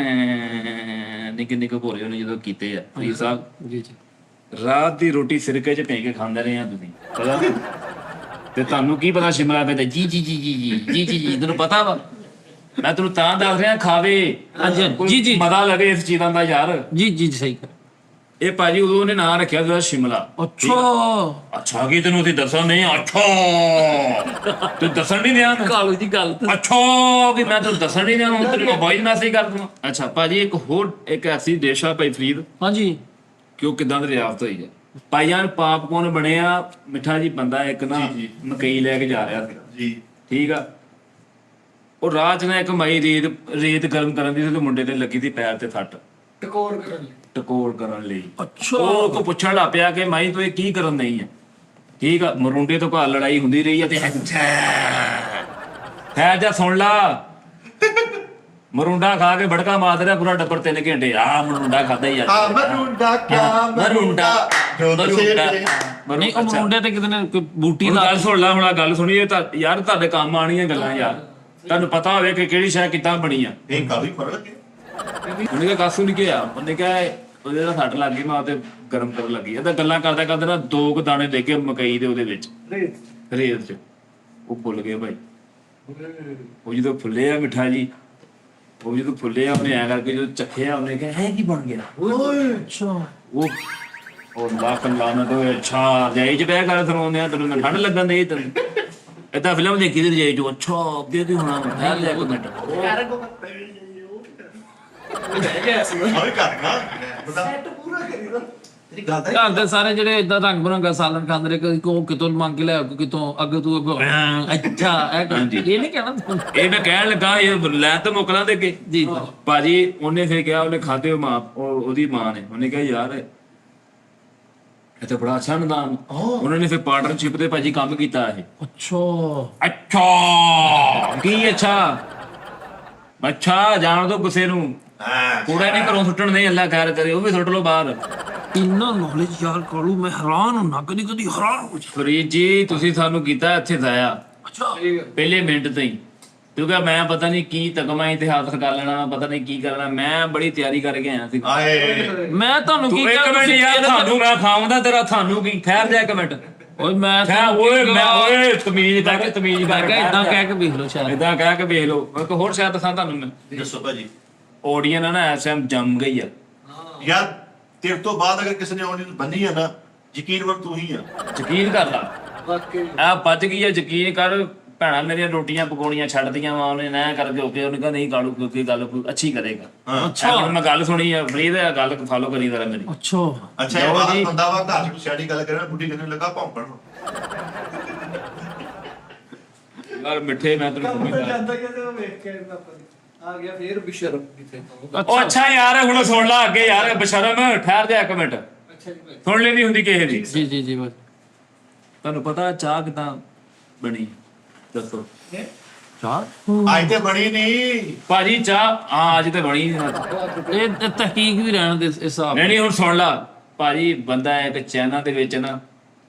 ਨਿੱਕੇ ਨਿੱਕੇ ਭੋਰੇ ਉਹਨੇ ਜਦੋਂ ਕੀਤੇ ਆ ਫਰੀਦ ਸਾਹਿਬ, ਜੀ ਜੀ। ਰਾਤ ਦੀ ਰੋਟੀ ਸਿਰਕੇ ਚ ਭੇ ਕੇ ਖਾਂਦੇ ਰਹੇ ਆ ਤੁਸੀਂ, ਪਤਾ? ਤੇ ਤੁਹਾਨੂੰ ਕੀ ਪਤਾ ਸ਼ਿਮਲਾ ਮਿਰਚ? ਜੀ ਜੀ ਜੀ ਜੀ ਜੀ ਜੀ ਜੀ ਜੀ ਤੈਨੂੰ ਪਤਾ ਵਾ? ਮੈਂ ਤੈਨੂੰ ਤਾਂ ਦੱਸ ਰਿਹਾ ਖਾਵੇ, ਹਾਂਜੀ, ਜੀ, ਜੀ। ਮਜ਼ਾ ਲਵੇ ਇਸ ਚੀਜ਼ਾਂ ਦਾ ਯਾਰ। ਜੀ ਜੀ ਸਹੀ ਕਰ। ਇਹ ਭਾਜੀ ਉਦੋਂ ਉਹਨੇ ਨਾਂ ਰੱਖਿਆ ਸੀਗਾ ਸ਼ਿਮਲਾ। ਅੱਛਾ ਕੀ ਤੈਨੂੰ ਅਸੀਂ ਦੱਸਾਂ ਨਹੀਂ? ਅੱਛਾ ਤੂੰ ਦੱਸਣ ਨਹੀਂ ਦਿਆਂ? ਕਾਲੂ ਦੀ ਗੱਲ ਤਾਂ ਅੱਛਾ ਕਿ ਮੈਂ ਤੈਨੂੰ ਦੱਸਣ ਨਹੀਂ ਦਿਆਂ, ਹੁਣ ਤੈਨੂੰ ਵੌਇਸ ਮੈਸੇਜ ਕਰ ਦੂੰ। ਅੱਛਾ ਭਾਜੀ ਇੱਕ ਹੋਰ ਇੱਕ ਐਸੀ ਡਿਸ਼ ਆ ਭਾਈ ਫਰੀਦ, ਹਾਂਜੀ ਕਿ ਉਹ ਕਿਦਾਂ ਦੀ ਰਿਆਸਤ ਹੋਈ ਹੈ। ਭਾਈਆਂ ਪਾਪਕੌਰਨ ਬਣਿਆ ਮਿੱਠਾ ਜੀ। ਬੰਦਾ ਇੱਕ ਨਾ ਮਕਈ ਲੈ ਕੇ ਜਾ ਰਿਹਾ ਸੀ ਜੀ, ਠੀਕ ਆ, ਉਹ ਰਾਹ 'ਚ ਨਾ ਇੱਕ ਮਈ ਰੇਤ ਗਰਮ ਕਰਨ ਦੀ ਸੀ ਤੇ ਮੁੰਡੇ ਤੇ ਲੱਗੀ ਸੀ ਪੈਰ ਤੇ ਸੱਟ, ਟਕੋਰ ਕਰਨ ਲਈ। ਟਕੋਰ ਕਰਨ ਲਈ। ਅੱਛਾ। ਉਹ ਕੋ ਪੁੱਛਣ ਲੱਗ ਪਿਆ ਕਿ ਮਾਈ ਤੂੰ ਇਹ ਕੀ ਕਰਨ ਨਹੀਂ ਹੈ? ਠੀਕ ਆ, ਮਰੁੰਡੇ ਤੋਂ ਘਰ ਲੜਾਈ ਹੁੰਦੀ ਰਹੀ ਆ ਤੇ ਖੈਰ ਜਾ ਸੁਣ ਲਾ, ਮਰੁੰਡਾ ਖਾ ਕੇ ਬੜਕਾ ਮਾਰ ਰਿਹਾ ਪੂਰਾ ਟੱਬਰ 3 ਘੰਟੇ। ਆ ਮਰੁੰਡਾ ਖਾਦਾ ਹੀ ਆ। ਆ ਮਰੁੰਡਾ ਕਿਆ ਮਰੁੰਡਾ ਨਹੀਂ ਉਹ ਮੁੰਡੇ ਤੇ ਕਿਤੇ ਨੇ ਕੋਈ ਬੂਟੀ ਹੁਣ ਦਾ ਗੱਲ ਸੁਣ ਲਾ, ਹੁਣ ਆਹ ਗੱਲ ਸੁਣੀਏ ਤਾਂ ਯਾਰ ਤੁਹਾਡੇ ਕੰਮ ਆਣੀਆਂ ਗੱਲਾਂ ਯਾਰ, ਤੁਹਾਨੂੰ ਪਤਾ ਹੋਵੇ ਕਿ ਕਿਹੜੀ ਸ਼ੈ ਕਿੱਦਾਂ ਬਣੀ ਆ। ਇਹ ਕਾਫੀ ਫਰਕ ਹੈ। ਉਹਨੇ ਕਿਹਾ ਕਾਸੂ ਨਹੀਂ ਕਿਹਾ, ਉਹਨੇ ਕਿਹਾ ਉਹਦੇ ਨਾਲ ਸੱਟ ਲੱਗ ਗਈ, ਮੈਂ ਤੇ ਗਰਮ ਕਰਨ ਲੱਗੀ। ਇਹ ਤਾਂ ਗੱਲਾਂ ਕਰਦਾ ਕਰਦਾ ਨਾ 2 ਦਾਣੇ ਦੇ ਕੇ ਮਕਈ ਦੇ ਉਹਦੇ ਵਿੱਚ ਰੇਤ 'ਚ ਉਹ ਫੁੱਲ ਗਏ ਭਾਈ। ਉਹ ਜਦੋਂ ਫੁੱਲੇ ਆ ਮਿੱਠਾ ਜੀ, ਉਹ ਜਦੋਂ ਫੁੱਲੇ ਆ ਉਹਨੇ ਐ ਕਰਕੇ ਜਦੋਂ ਚੱਖਿਆ ਉਹਨੇ ਕਿਹਾ ਇਹ ਕੀ ਬਣ ਗਿਆ? ਅੱਛਾ ਉਹ ਲੱਖ ਲਾਨਤ ਹੋਏ। ਅੱਛਾ ਜਾਈ ਚ ਬਹਿ ਗੱਲ ਸੁਣਾਉਂਦੇ ਆ ਤੈਨੂੰ, ਠੰਡ ਲੱਗਣ ਦੇ ਤੈਨੂੰ। ਏਦਾਂ ਫਿਲਮ ਦੇਖੀ ਤੇ ਜਾਈ ਚ। ਅੱਛਾ ਅੱਗੇ ਦੀ ਹੋਣਾ ਠਹਿਰ ਜਾ ਇੱਕ ਮਿੰਟ। ਆਵੇ ਕਰਨਾ ਬਤਾ ਪੂਰਾ ਕਰੀਦਾ। ਤੇਰੀ ਗੱਲ ਤਾਂ ਘਰ ਦੇ ਸਾਰੇ ਜਿਹੜੇ ਇਦਾਂ ਰੰਗ ਬਰੰਗਾ ਸਾਲਨ ਖਾਂਦੇ ਨੇ, ਕਦੀ ਕੋ ਕਿਤੋਂ ਮੰਗ ਕੇ ਲਿਆ, ਕਿਤੋਂ ਅੱਗੇ ਤੂੰ ਅੱਗੋਂ ਅੱਛਾ ਇਹ ਨਹੀਂ ਕਹਿਣਾ ਤੂੰ। ਇਹ ਮੈਂ ਕਹਿਣ ਲੱਗਾ ਇਹ ਲੈ ਤਾਂ ਮੁਕਲਾਂ ਦੇ ਅੱਗੇ ਜੀ ਭਾਜੀ। ਉਹਨੇ ਫਿਰ ਕਿਹਾ, ਉਹਨੇ ਖਾਦੇ ਉਹਦੀ ਮਾਂ ਨੇ, ਉਹਨੇ ਕਿਹਾ ਯਾਰ ਇਹ ਤਾਂ ਬੜਾ ਅੱਛਾ ਨਿਦਾਨ। ਉਹਨਾਂ ਨੇ ਫਿਰ ਪਾਰਟਨਰਸ਼ਿਪ ਤੇ ਭਾਜੀ ਕੰਮ ਕੀਤਾ ਇਹ। ਅੱਛਾ ਅੱਛਾ ਕੀ ਅੱਛਾ ਜਾਣ ਦੋ ਗੁੱਸੇ ਨੂੰ, ਹਾਂ ਕੂੜਾ ਨਹੀਂ ਘਰੋਂ ਸੁੱਟਣ ਦੇ, ਅੱਲਾ ਖੈਰ ਕਰੇ, ਉਹ ਵੀ ਸੁੱਟ ਲਓ ਬਾਹਰ। ਇੰਨਾ ਨੌਲੇਜ ਯਾਰ ਕਾਲੂ, ਮੈਂ ਹੈਰਾਨ ਹੁੰਨਾ, ਕਦੀ ਕਦੀ ਹੈਰਾਨ ਹੋ ਜਾ। ਫਰੀਦ ਜੀ ਤੁਸੀਂ ਸਾਨੂੰ ਕੀਤਾ ਇੱਥੇ ਜ਼ਾਇਆ ਅੱਛਾ ਪਹਿਲੇ ਮਿੰਟ ਤੋਂ ਹੀ, ਕਿਉਂਕਿ ਮੈਂ ਪਤਾ ਨਹੀਂ ਕੀ ਤਗਮਾ ਇਤਿਹਾਸ ਕਰ ਲੈਣਾ, ਪਤਾ ਨਹੀਂ ਕੀ ਕਰਨਾ। ਮੈਂ ਬੜੀ ਤਿਆਰੀ ਕਰਕੇ ਆਇਆ ਸੀ। ਆਏ ਮੈਂ ਤੁਹਾਨੂੰ ਤੂੰ ਕੀ ਇੱਕ ਮਿੰਟ ਯਾਰ, ਤੁਹਾਨੂੰ ਮੈਂ ਖਾਉਂਦਾ ਤੇਰਾ, ਤੁਹਾਨੂੰ ਕੀ? ਠਹਿਰ ਜਾ ਇੱਕ ਮਿੰਟ। ਓਏ ਮੈਂ ਓਏ ਤਮੀਜ਼ ਕਰਕੇ ਤਮੀਜ਼ ਮੈਂ ਕਰਕੇ ਕਿਹਾ ਇਦਾਂ ਕਹਿ ਕੇ ਵੇਖ ਲਓ ਸ਼ਾਇਦ। ਇਦਾਂ ਕਹਿ ਕੇ ਵੇਖ ਲਓ। ਇੱਕ ਹੋਰ ਸ਼ਾਇਦ ਦੱਸਾਂ ਤੁਹਾਨੂੰ ਮੈਂ, ਦੱਸੋ ਭਾਜੀ। ਆਡੀਅנס ਨਾ ਇਸ ਟਾਈਮ ਜੰਮ ਗਈ ਆ। ਯਾਰ ਤੇਰੇ ਤੋਂ ਬਾਅਦ ਅਗਰ ਕਿਸੇ ਨੇ ਆਡੀਅנס ਬੰਨੀ ਆ ਨਾ, ਯਕੀਨ ਕਰ ਤੂੰ ਹੀ ਆ। ਯਕੀਨ ਕਰ ਲਾ, ਵਾਕਈ ਆ ਬਚ ਗਈ ਆ, ਯਕੀਨ ਕਰ। ਭੈਣਾਂ ਮੇਰੀਆਂ ਰੋਟੀਆਂ ਪਕਾਉਣੀਆਂ ਛੱਡਦੀਆਂ ਵਾ ਉਹਨੇ ਨਾ ਕਰਕੇ ਹੋ ਕੇ। ਉਹਨੇ ਕਹਿੰਦਾ ਨਹੀਂ ਕਾਲੂ ਕਿਉਂਕਿ ਗੱਲ ਅੱਛੀ ਕਰੇਗਾ। ਅੱਛਾ ਮੈਂ ਗੱਲ ਸੁਣੀ ਆ ਫਰੀਦ, ਗੱਲ ਫਾਲੋ ਕਰੀ ਜ਼ਰਾ ਮੇਰੀ। ਅੱਛਾ ਅੱਛਾ ਇਹ ਬਾਤ ਬੰਦਾ ਵਾ ਘਰ ਚ ਕੋਈ ਸਿਆਣੀ ਗੱਲ ਕਰੇ ਨਾ, ਬੁੱਢੀ ਕਹਿੰਦੇ ਲੱਗਾ ਭੌਂਕਣ ਨੂੰ। ਯਾਰ ਮਿੱਠੇ ਮੈਂ ਤੈਨੂੰ ਮੈਂ ਜਾਂਦਾ ਕਿਤੇ ਉਹ ਵੇਖ ਕੇ ਇੰਨਾ ਆ ਗਿਆ ਫੇਰ ਬਿਸ਼ਰਮ ਕਿਤੇ। ਉਹ ਅੱਛਾ ਯਾਰ ਹੁਣ ਸੁਣ ਲਾ ਅੱਗੇ ਯਾਰ, ਬਸ਼ਰਮ ਠਹਿਰ ਜਾ ਇੱਕ ਮਿੰਟ, ਅੱਛਾ ਜੀ ਭਾਈ। ਸੁਣ ਲੈਂਦੀ ਹੁੰਦੀ ਕਿਸੇ ਦੀ। ਜੀ ਜੀ ਜੀ ਬਸ ਤੁਹਾਨੂੰ ਪਤਾ ਚਾਹ ਕਿਦਾਂ ਬਣੀ? ਦੱਸੋ। ਚਾਹ ਅੱਜ ਤੇ ਬਣੀ ਨਹੀਂ ਭਾਜੀ ਚਾਹ ਹਾਂ ਅੱਜ ਤੇ ਬਣੀ ਨਹੀਂ। ਇਹ ਤਹਿਕੀਕ ਵੀ ਰਹਿਣ ਦੇ ਹਿਸਾਬ। ਨਹੀਂ ਹੁਣ ਸੁਣ ਲਾ ਭਾਜੀ, ਬੰਦਾ ਇੱਕ ਚਾਈਨਾ ਦੇ ਵਿੱਚ ਨਾ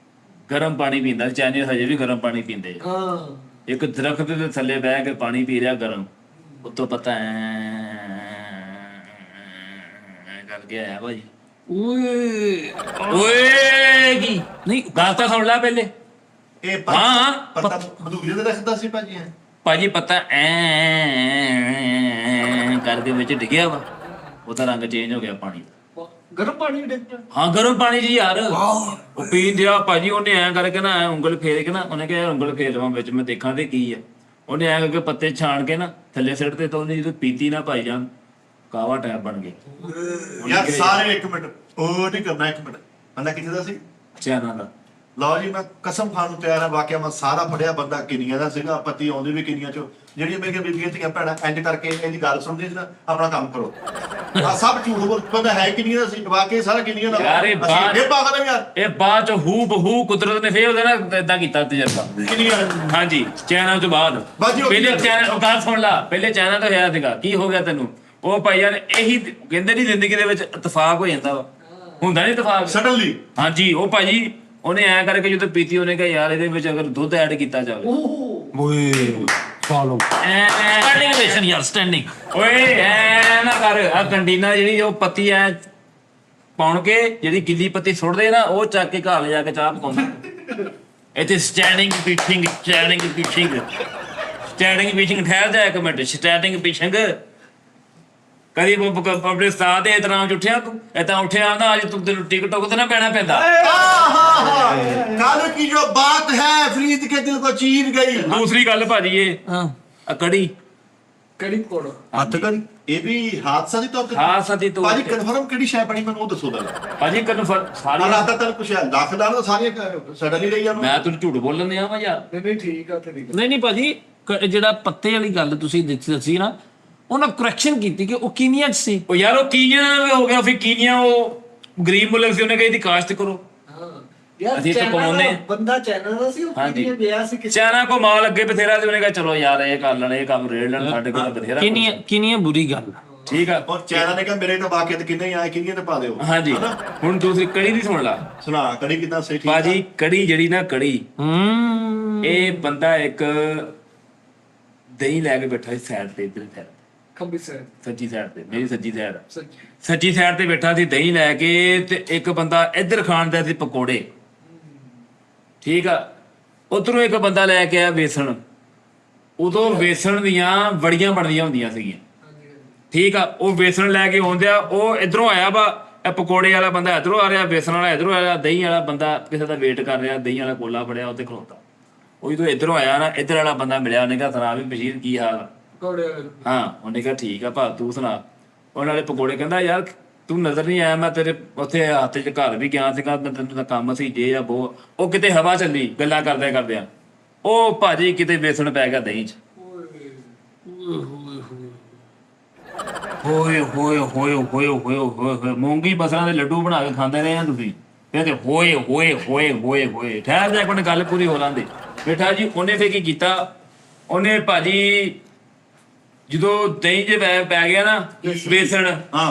ਗਰਮ ਪਾਣੀ ਪੀਂਦਾ। ਚਾਈਨੀਜ਼ ਹਜੇ ਵੀ ਗਰਮ ਪਾਣੀ ਪੀਂਦੇ ਆ। ਹਾਂ ਇੱਕ ਦਰਖਤ ਦੇ ਥੱਲੇ ਬਹਿ ਕੇ ਪਾਣੀ ਪੀ ਰਿਹਾ ਗਰਮ, ਉੱਤੋਂ ਪਤਾ ਕਰਕੇ ਆਇਆ ਭਾਜੀ। ਓਏ ਓਏ ਕੀ ਨਹੀਂ ਗੱਲ ਤਾਂ ਸੁਣ ਲੈ ਪਹਿਲੇ। ਇਹ ਹਾਂ, ਪਤਾ ਮਧੂਰੇ ਦੇ ਰੱਖਦਾ ਸੀ ਭਾਜੀ। ਭਾਜੀ ਪਤਾ ਕਰਕੇ ਵਿੱਚ ਡਿੱਗਿਆ ਵਾ, ਉਹਦਾ ਰੰਗ ਚੇਂਜ ਹੋ ਗਿਆ ਪਾਣੀ ਦਾ। ਗਰਮ ਪਾਣੀ ਡਿੱਗ ਪਿਆ। ਹਾਂ ਗਰਮ ਪਾਣੀ 'ਚ ਯਾਰ ਉਹ ਪੀਣ ਦਿਆ ਭਾਜੀ। ਉਹਨੇ ਐਂ ਕਰਕੇ ਨਾ ਉਂਗਲ ਫੇਰ ਕੇ ਨਾ, ਉਹਨੇ ਕਿਹਾ ਯਾਰ ਉਂਗਲ ਫੇਰ ਲਵਾਂ ਵਿੱਚ ਮੈਂ ਦੇਖਾਂ ਤੇ ਕੀ ਆ। ਉਹਨੇ ਐਂ ਕਰਕੇ ਪੱਤੇ ਛਾਣ ਕੇ ਨਾ ਥੱਲੇ ਸਿੱਟ ਤੇ, ਤਾਂ ਉਹਨੇ ਜਦੋਂ ਪੀਤੀ ਨਾ ਭਾਈ ਜਾਨ ਕਾਵਾ ਟੈਪ ਬਣ ਗਏ ਯਾਰ ਸਾਰੇ ਇੱਕ ਮਿੰਟ ਉਹ ਨਹੀਂ ਕਰਨਾ, ਇੱਕ ਮਿੰਟ ਬੰਦਾ ਕਿੱਥੇ ਦਾ ਸੀ? ਚੈਨਾ ਦਾ। ਲਓ ਜੀ ਮੈਂ ਕਸਮ ਖਾਣ ਨੂੰ ਤਿਆਰ ਹਾਂ, ਵਾਕਿਆ ਮੈਂ ਸਾਰਾ ਪੜਿਆ ਬੰਦਾ ਕਿੰਨੀਆਂ ਦਾ ਸੀਗਾ, ਪਤੀ ਆਉਂਦੇ ਵੀ ਕਿੰਨੀਆਂ ਚੋਂ। ਜਿਹੜੀਆਂ ਮੇਰੀਆਂ ਬੀਬੀਆਂ ਧੀਆਂ ਭੈਣਾਂ ਇੰਜ ਕਰਕੇ ਇਹਦੀ ਗੱਲ ਸੁਣਦੀ ਸੀ ਨਾ, ਆਪਣਾ ਕੰਮ ਕਰੋ। ਆ ਸਭ ਝੂਠ ਬੋਲ, ਬੰਦਾ ਹੈ ਕਿੰਨੀਆਂ ਦਾ ਸੀ, ਵਾਕਿਆ ਸਾਰਾ ਕਿੰਨੀਆਂ ਦਾ। ਯਾਰ ਇਹ ਬਾਤ- ਇਹ ਪਾਗਲ ਹੈ ਯਾਰ। ਇਹ ਬਾਅਦ ਚ ਹੂ ਬਹੂ ਕੁਦਰਤ ਨੇ ਫੇਰ ਉਹਦੇ ਨਾਲ ਏਦਾਂ ਕੀਤਾ ਤਜਰਬਾ। ਕਿੰਨੀਆਂ ਹਾਂਜੀ ਚਾਈਨਾ ਤੋਂ ਬਾਅਦ ਬਾਜੀ ਉਹ ਪਹਿਲੇ ਕੀ ਚਾਈਨਾ, ਉਹ ਗੱਲ ਸੁਣ ਲਾ, ਪਹਿਲੇ ਚਾਈਨਾ ਤੋਂ ਹੋਇਆ ਸੀਗਾ। ਕੀ ਹੋ ਗਿਆ ਤੈਨੂੰ? ਉਹ ਭਾਈ ਯਾਰ ਇਹੀ ਕਹਿੰਦੇ ਨਹੀਂ ਜ਼ਿੰਦਗੀ ਦੇ ਵਿੱਚ ਇਤਫਾਕ ਹੋ ਜਾਂਦਾ ਵਾ, ਹੁੰਦਾ ਨਹੀਂ ਇਤਫਾਕ। ਸਡਨਲੀ ਹਾਂਜੀ ਉਹ ਭਾਜੀ ਉਹਨੇ ਐਂ ਕਰਕੇ ਜਦੋਂ ਪੀਤੀ, ਉਹਨੇ ਕਿਹਾ ਯਾਰ ਇਹਦੇ ਵਿੱਚ ਅਗਰ ਦੁੱਧ ਐਡ ਕੀਤਾ ਜਾਵੇ। ਓਏ ਫਾਲੋ ਸਟੈਂਡਿੰਗ ਓਵੇਸ਼ਨ ਯਾਰ, ਸਟੈਂਡਿੰਗ। ਓਏ ਐ ਨਾ ਕਰ। ਆ ਕੰਡੀਨਾ ਜਿਹੜੀ ਉਹ ਪੱਤੀ ਐ ਪਾਉਣ ਕੇ, ਜਿਹੜੀ ਗਿੱਲੀ ਪੱਤੀ ਸੁੱਟਦੇ ਨਾ, ਉਹ ਚੱਕ ਕੇ ਘਰ ਜਾ ਕੇ ਚਾਹ ਪਕਾਉਂਦਾ। ਇੱਥੇ ਸਟੈਂਡਿੰਗ ਪੀਚਿੰਗ, ਸਟੈਂਡਿੰਗ ਪੀਚਿੰਗ, ਸਟੈਂਡਿੰਗ ਪੀਚਿੰਗ। ਠਹਿਰ ਜਾ ਇੱਕ ਮਿੰਟ, ਸਟੈਂਡਿੰਗ ਪੀਚਿੰਗ। ਕਦੀ ਆਪਣੇ ਉਸਤਾਦ ਦੇ ਇਤਰਾਮ ਚ ਉੱਠਿਆ ਤੂੰ? ਏਦਾਂ ਉੱਠਿਆ ਨਾ ਅੱਜ ਤੂੰ, ਤੈਨੂੰ ਟਿਕਟੋਕ ਤੇ ਨਾ ਪੈਣਾ ਪੈਂਦਾ। काल की जो बात है फरीद के दिल को चीर गई। ਦੂਸਰੀ ਗੱਲ ਭਾਜੀ ਇਹ ਆ ਕੜੀ ਕੜੀ ਪਕੌੜਾ। ਹੱਥ ਕਰੀ ਇਹ ਵੀ ਹਾਦਸਾ ਦੀ ਤੌਰ ਤੇ ਹਾਂ ਸਦੀ ਤੋਂ ਭਾਜੀ ਕਨਫਰਮ ਕਿਹੜੀ ਸ਼ੈ ਬਣੀ ਮੈਨੂੰ ਉਹ ਦੱਸੋ ਪਹਿਲਾਂ। ਭਾਜੀ ਕਨਫਰ ਸਾਰੀ ਰਾਤਾਂ ਤੱਕ ਕੁਛ ਹੈ ਲੱਖਦਾਰ ਤਾਂ ਸਾਰੀਆਂ ਸੜ ਨਹੀਂ ਰਹੀ ਮੈਂ ਤੈਨੂੰ ਝੂਠ ਬੋਲਣ ਦਿਆ ਵਾ ਯਾਰ। ਨਹੀਂ ਠੀਕ ਆ ਤੇਰੀ ਗੱਲ। ਨਹੀਂ ਭਾਜੀ, ਜਿਹੜਾ ਪੱਤੇ ਵਾਲੀ ਗੱਲ ਤੁਸੀਂ ਦੱਸੀ ਨਾ, ਉਹਨਾਂ ਕਰੈਕਸ਼ਨ ਕੀਤੀ ਕਿ ਉਹ ਕੀਨੀਆ 'ਚ ਸੀ। ਉਹ ਯਾਰ ਉਹ ਕੀਨੀਆਂ ਹੋ ਗਿਆ, ਫਿਰ ਕੀਨੀਆਂ ਉਹ ਗਰੀਬ ਮੁਲਕ ਸੀ, ਉਹਨੇ ਕਹੀ ਦੀ ਕਾਸ਼ਤ ਕਰੋ। ਹਾਂ ਯਾਰ ਅਸੀਂ ਤਾਂ ਚਾਈਨਾ ਕਮਾਉਂਦੇ ਦਾ ਹਾਂ। ਬੰਦਾ ਚਾਈਨਾ ਦਾ ਸੀ, ਉਹ ਹਾਂਜੀ। ਕਿੰਨੇ ਵਿਆਹ ਸੀ ਕਿਸੇ ਚਾਈਨਾ ਕੋ ਮਾਲ ਅੱਗੇ ਬਥੇਰਾ ਸੀ, ਉਹਨੇ ਕਿਹਾ ਚਲੋ ਯਾਰ ਇਹ ਕਰ ਲੈਣ, ਇਹ ਕੰਮ ਰੇੜ ਲੈਣ, ਸਾਡੇ ਕੋਲ ਬਥੇਰਾ ਕਿੰਨੀਆਂ ਬੁਰੀ ਗੱਲ। ਠੀਕ ਆ। ਔਰ ਚੈਨਾ ਨੇ ਕਿਹਾ ਮੇਰੇ ਤਾਂ ਵਾਕਿਆ ਤੇ ਕਿੰਨੇ ਹੀ ਆਏ, ਕਿੰਨੀਆਂ ਤੇ ਪਾ ਦਿਓ। ਹਾਂਜੀ ਹੁਣ ਦੂਸਰੀ ਕੜੀ ਦੀ ਸੁਣ ਲਾ ਸੁਣਾ ਕੜੀ ਕਿਦਾਂ ਸਹੀ ਠੀਕ ਭਾਜੀ। ਕੜੀ ਜਿਹੜੀ ਨਾ ਕੜੀ, ਇਹ ਬੰਦਾ ਇੱਕ ਦਹੀਂ ਲੈ ਕੇ ਬੈਠਾ ਸੀ ਸਾਈਡ ਤੇ, ਇੱਧਰ ਸਾਈਡ ਖੰਬੀ ਸਾਈਡ ਸੱਜੀ ਸਾਈਡ ਤੇ, ਮੇਰੀ ਸੱਜੀ ਸਾਈਡ ਸੱਚੀ। ਸੱਜੀ ਸਾਈਡ ਤੇ ਬੈਠਾ ਸੀ ਦਹੀਂ ਲੈ ਕੇ, ਤੇ ਇੱਕ ਬੰਦਾ ਇੱਧਰ ਖਾਣ ਦਾ ਸੀ ਪਕੌੜੇ। ਠੀਕ ਆ। ਉਧਰੋਂ ਇੱਕ ਬੰਦਾ ਲੈ ਕੇ ਆਇਆ ਵੇਸਣ। ਉਦੋਂ ਵੇਸਣ ਦੀਆਂ ਵੜੀਆਂ ਬਣਦੀਆਂ ਹੁੰਦੀਆਂ ਸੀਗੀਆਂ। ਠੀਕ ਆ। ਉਹ ਵੇਸਣ ਲੈ ਕੇ ਆਉਂਦਿਆ, ਉਹ ਇਧਰੋਂ ਆਇਆ ਵਾ, ਇਹ ਪਕੌੜੇ ਵਾਲਾ ਬੰਦਾ ਇਧਰੋਂ ਆ ਰਿਹਾ, ਵੇਸਣ ਵਾਲਾ ਇਧਰੋਂ ਆ ਰਿਹਾ, ਦਹੀਂ ਵਾਲਾ ਬੰਦਾ ਕਿਸੇ ਦਾ ਵੇਟ ਕਰ ਰਿਹਾ, ਦਹੀਂ ਵਾਲਾ ਕੋਲਾ ਫੜਿਆ ਉੱਤੇ ਖਲੋਤਾ। ਉਹ ਜਦੋਂ ਇਧਰੋਂ ਆਇਆ ਨਾ, ਇੱਧਰ ਵਾਲਾ ਬੰਦਾ ਮਿਲਿਆ, ਉਹਨੇ ਕਿਹਾ ਸੁਣਾ ਵੀ ਬਸ਼ੀਰ ਕੀ ਹਾਲ ਆ? ਪਕੌੜੇ ਹਾਂ ਉਹਨੇ ਕਿਹਾ ਠੀਕ ਆ ਭਾ ਤੂੰ ਸੁਣਾ। ਉਹਨਾਂ ਵਾਲੇ ਪਕੌੜੇ ਕਹਿੰਦਾ ਯਾਰ ਤੂੰ ਨਜ਼ਰ ਨਹੀਂ ਆਇਆ, ਮੈਂ ਤੇਰੇ ਉੱਥੇ ਹੱਥ 'ਚ ਘਰ ਵੀ ਗਿਆ ਸੀਗਾ, ਮੈਂ ਤੈਨੂੰ ਤਾਂ ਕੰਮ ਸੀ ਜੇ ਆ ਬੋ। ਉਹ ਕਿਤੇ ਹਵਾ ਚੱਲੀ ਗੱਲਾਂ ਕਰਦਿਆਂ ਕਰਦਿਆਂ, ਉਹ ਭਾਜੀ ਕਿਤੇ ਵੇਸਣ ਪੈ ਗਿਆ ਦਹੀਂ 'ਚ। ਹੋਏ ਹੋਏ ਹੋਏ ਹੋਏ ਹੋਏ ਹੋਏ ਮੂੰਗੀ ਬਸਰਾਂ ਦੇ ਲੱਡੂ ਬਣਾ ਕੇ ਖਾਂਦੇ ਰਹੇ ਆ ਤੁਸੀਂ। ਇਹ ਤੇ ਹੋਏ ਹੋਏ ਹੋਏ ਹੋਏ ਹੋਏ। ਠਹਿਰ ਜਾ ਕੋਈ ਗੱਲ ਪੂਰੀ ਹੋ ਲਾਂਦੇ ਬੇਟਾ ਜੀ। ਉਹਨੇ ਫੇਰ ਕੀ ਕੀਤਾ, ਉਹਨੇ ਭਾਜੀ ਜਦੋਂ ਦਹੀਂ 'ਚ ਪੈ ਗਿਆ ਨਾ ਵੇਸਣ,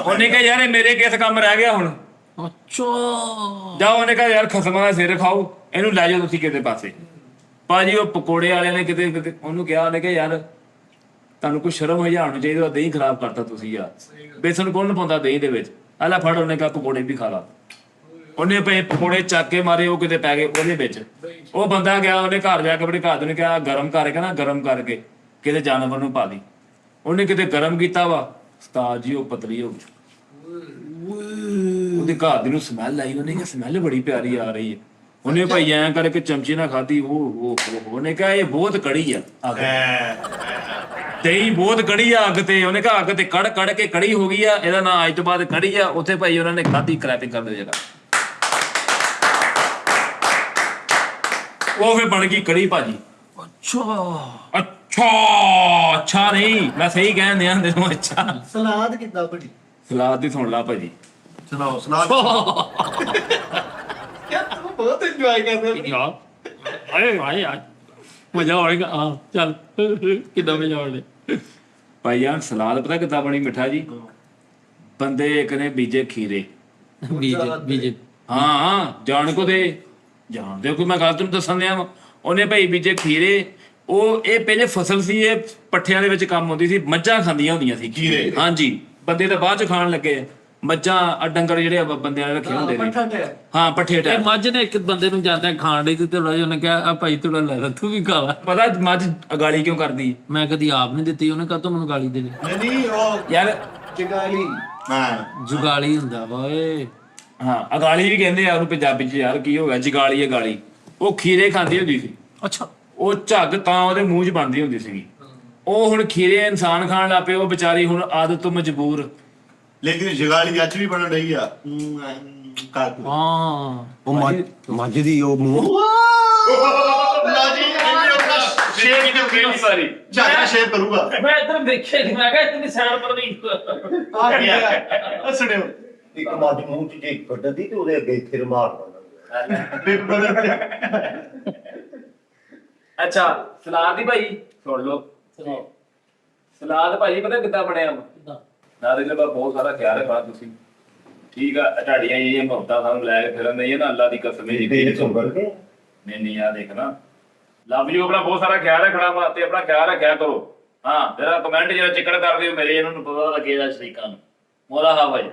ਉਹਨੇ ਕਿਹਾ ਯਾਰ ਇਹ ਮੇਰੇ ਕਿਸ ਕੰਮ ਰਹਿ ਗਿਆ ਹੁਣ। ਅੱਛਾ। ਜਾ ਉਹਨੇ ਕਿਹਾ ਯਾਰ ਖਸਮਾਂ ਦਾ ਸਿਰ ਖਾਓ, ਇਹਨੂੰ ਲੈ ਜਾਓ ਤੁਸੀਂ ਕਿਤੇ ਪਾਸੇ। ਭਾਜੀ ਉਹ ਪਕੌੜੇ ਵਾਲਿਆਂ ਨੇ ਕਿਤੇ ਉਹਨੂੰ ਕਿਹਾ, ਉਹਨੇ ਕਿਹਾ ਯਾਰ ਤੁਹਾਨੂੰ ਕੋਈ ਸ਼ਰਮ ਹਜ਼ਾਉਣੀ ਚਾਹੀਦੀ, ਉਹ ਦਹੀਂ ਖਰਾਬ ਕਰਤਾ ਤੁਸੀਂ ਯਾਰ। ਬੇਸਣ ਕੌਣ ਪਾਉਂਦਾ ਦਹੀਂ ਦੇ ਵਿੱਚ? ਆਲਾ ਫੜ। ਉਹਨੇ ਕਿਹਾ ਪਕੌੜੇ ਵੀ ਖਾ ਲਾ। ਉਹਨੇ ਪਏ ਪਕੌੜੇ ਚੱਕ ਕੇ ਮਾਰੇ, ਉਹ ਕਿਤੇ ਪੈ ਗਏ ਉਹਦੇ ਵਿੱਚ। ਉਹ ਬੰਦਾ ਗਿਆ, ਉਹਨੇ ਘਰ ਜਾ ਕੇ ਆਪਣੇ ਘਰ ਨੂੰ ਕਿਹਾ ਗਰਮ ਕਰਕੇ ਨਾ, ਗਰਮ ਕਰਕੇ ਕਿਤੇ ਜਾਨਵਰ ਨੂੰ ਪਾ ਦੀ। ਉਹਨੇ ਕਿਤੇ ਗਰਮ ਕੀਤਾ ਵਾ, ਉਸਤਾਦ ਜੀ ਉਹ ਪਤਲੀ ਹੋ ਗਈ। ਉਹਦੇ ਘਰ ਦੀ ਨੂੰ ਸਮੈਲ ਆਈ, ਉਹਨੇ ਕਿਹਾ ਸਮੈਲ ਬੜੀ ਪਿਆਰੀ ਆ ਰਹੀ ਹੈ। ਉਹਨੇ ਭਾਈ ਐਂ ਕਰਕੇ ਚਮਚੇ ਨਾਲ ਖਾਧੀ। ਉਹਨੇ ਕਿਹਾ ਇਹ ਬਹੁਤ ਕੜੀ ਆ ਦਹੀਂ, ਬਹੁਤ ਕੜੀ ਆ ਅੱਗ ਤੇ। ਉਹਨੇ ਕਿਹਾ ਅੱਗ ਤੇ ਕੜ ਕੜ ਕੇ ਕੜੀ ਹੋ ਗਈ ਆ, ਇਹਦਾ ਨਾਂ ਅੱਜ ਤੋਂ ਬਾਅਦ ਕੜੀ ਆ। ਉੱਥੇ ਭਾਈ ਉਹਨਾਂ ਨੇ ਖਾਧੀ ਕਲੈਪਿੰਗ ਕਰਦੇ ਜਗ੍ਹਾ। ਉਹ ਫੇ ਬਣ ਗਈ ਕੜੀ ਭਾਜੀ। ਅੱਛਾ। ਅੱਛਾ ਅੱਛਾ ਨਹੀਂ, ਮੈਂ ਸਹੀ ਕਹਿਣ ਦਿਆਂ ਤੈਨੂੰ। ਅੱਛਾ ਸਲਾਦ ਕਿੱਦਾਂ ਬਣੀ? ਸਲਾਦ ਦੀ ਸੁਣ ਲਾ ਭਾਜੀ। ਸੁਣਾਓ ਸੁਣਾ। ਯਾਰ ਤੂੰ ਬਹੁਤ ਇੰਜੋਏ ਕਰਦੇ ਹੋ। ਆਏ ਮਜ਼ਾ ਆਏਗਾ। ਹਾਂ ਚੱਲ ਕਿੱਦਾਂ ਮਜ਼ਾ ਆਉਣੇ। ਭਾਈ ਯਾਰ ਸਲਾਦ ਪਤਾ ਕਿੱਦਾਂ ਬਣੀ ਮਿੱਠਾ ਜੀ? ਬੰਦੇ ਇੱਕ ਨੇ ਬੀਜੇ ਖੀਰੇ। ਬੀਜੇ ਹਾਂ ਜਾਣ ਕੋ ਦੇ ਜਾਣਦੇ ਕੋਈ, ਮੈਂ ਗੱਲ ਤੈਨੂੰ ਦੱਸਣ ਦਿਆਂ ਵਾਂ। ਉਹਨੇ ਭਾਈ ਬੀਜੇ ਖੀਰੇ। ਉਹ ਇਹ ਪਹਿਲੇ ਫਸਲ ਸੀ, ਇਹ ਪੱਠਿਆਂ ਦੇ ਵਿੱਚ ਕੰਮ ਆਉਂਦੀ ਸੀ, ਮੱਝਾਂ ਖਾਂਦੀਆਂ ਹੁੰਦੀਆਂ ਸੀ ਖੀਰੇ। ਹਾਂਜੀ ਬੰਦੇ ਤਾਂ ਬਾਅਦ ਚ ਖਾਣ ਲੱਗੇ। ਮੱਝਾਂ ਡੰਗਰ ਜਿਹੜੇ ਬੰਦਿਆਂ ਨੇ ਰੱਖੇ ਹੁੰਦੇ ਨੇ। ਪੱਠਾ ਤੇ ਹਾਂ ਪੱਠੇ ਇਹ ਟਾਈਪ। ਮੱਝ ਨੇ ਇੱਕ ਬੰਦੇ ਨੂੰ ਜਾਂਦਾ ਖਾਣ ਲਈ, ਤੇ ਥੋੜਾ ਜਿਹਾ ਉਹਨੇ ਕਿਹਾ ਆ ਭਾਈ ਥੋੜਾ ਲੈ ਲੈ ਤੂੰ ਵੀ ਖਾ ਲਾ। ਪਤਾ ਮੱਝ ਗਾਲੀ ਕਿਉਂ ਕਰਦੀ? ਮੈਂ ਕਦੀ ਆਪ ਨਹੀਂ ਦਿੱਤੀ, ਉਹਨੇ ਕਹਾ ਤੂੰ ਮੈਨੂੰ ਗਾਲੀ ਦੇਣੀ। ਨਹੀਂ ਉਹ ਯਾਰ ਚਗਾਲੀ ਹਾਂ ਜੁਗਾਲੀ ਹੁੰਦਾ ਓਏ। ਹਾਂ ਅਗਾਲੀ ਵੀ ਕਹਿੰਦੇ ਆ ਉਹਨੂੰ ਪੰਜਾਬੀ ਚ, ਯਾਰ ਕੀ ਹੋ ਗਿਆ ਜਗਾਲੀ ਅਗਾਲੀ। ਉਹ ਖੀਰੇ ਖਾਂਦੀ ਹੁੰਦੀ ਸੀ, ਅੱਛਾ ਉਹ ਝੱਗ ਤਾਂ ਉਹਦੇ ਮੂੰਹ 'ਚ ਬਣਦੀ ਹੁੰਦੀ ਸੀਗੀ। ਉਹ ਹੁਣ ਖੀਰੇ ਇਨਸਾਨ ਖਾਣ ਲੱਗ ਪਏ, ਉਹ ਵਿਚਾਰੀ ਹੁਣ ਆਦਤ ਤੋਂ ਮਜਬੂਰ। ਲੇਕਿਨ ਜਗਾਲੀ ਅੱਜ ਵੀ ਬਣ ਰਹੀ ਆ ਕਾਕੂ ਹਾਂ ਉਹ ਮੱਝ ਦੀ ਉਹ ਮੂੰਹ ਲਓ ਜੀ ਇਹਨੇ ਆਪਣਾ ਸ਼ੇਪ ਕਿਹੜੀ ਵਾਰੀ ਝਾਗਾ ਸ਼ੇਪ ਕਰੂਗਾ ਮੈਂ ਇੱਧਰ ਦੇਖਿਆ ਨਹੀਂ, ਮੈਂ ਕਿਹਾ ਇਤਨੀ ਸਾਈਡ ਪਰ ਨਹੀਂ। ਆ ਗਿਆ ਸੁਣਿਓ ਇੱਕ ਮੱਝ ਮੂੰਹ ਚ ਜੇ ਕੱਢਦੀ ਤੇ ਉਹਦੇ ਅੱਗੇ ਇੱਥੇ ਰੁਮਾਲ ਬਿਗ ਬ੍ਰਦਰ ਅੱਛਾ ਸਲਾਦ ਦੀ ਭਾਈ ਸੁਣ ਲਓ। ਸਲਾਦ ਭਾਜੀ ਪਤਾ ਕਿੱਦਾਂ ਬਣਿਆ ਨਾ, ਦੇ ਨਾਲ ਬਹੁਤ ਸਾਰਾ ਖਿਆਲ ਰੱਖਣਾ ਤੁਸੀਂ, ਠੀਕ ਆ। ਤੁਹਾਡੀਆਂ ਇਹ ਮੁਹੱਬਤਾਂ ਸਾਨੂੰ ਲੈ ਕੇ ਫਿਰਨ ਨਹੀਂ ਨਾ, ਅੱਲਾ ਦੀ ਕਸਮ ਹੈ। ਨਹੀਂ ਨਹੀਂ ਆ ਦੇਖ ਨਾ, ਲਵ ਯੂ, ਆਪਣਾ ਬਹੁਤ ਸਾਰਾ ਖਿਆਲ ਰੱਖਣਾ ਵਾ ਤੇ ਆਪਣਾ ਖਿਆਲ ਰੱਖਿਆ ਕਰੋ। ਹਾਂ ਜਿਹੜਾ ਕਮੈਂਟ ਜਿਹੜਾ ਚਿੱਕੜ ਕਰਦੇ ਹੋ ਮੇਰੇ, ਇਹਨਾਂ ਨੂੰ ਪਤਾ ਲੱਗੇਗਾ ਸ਼ਰੀਕਾਂ ਨੂੰ। ਮੋਲਾ ਹਾਂ ਭਾਈ।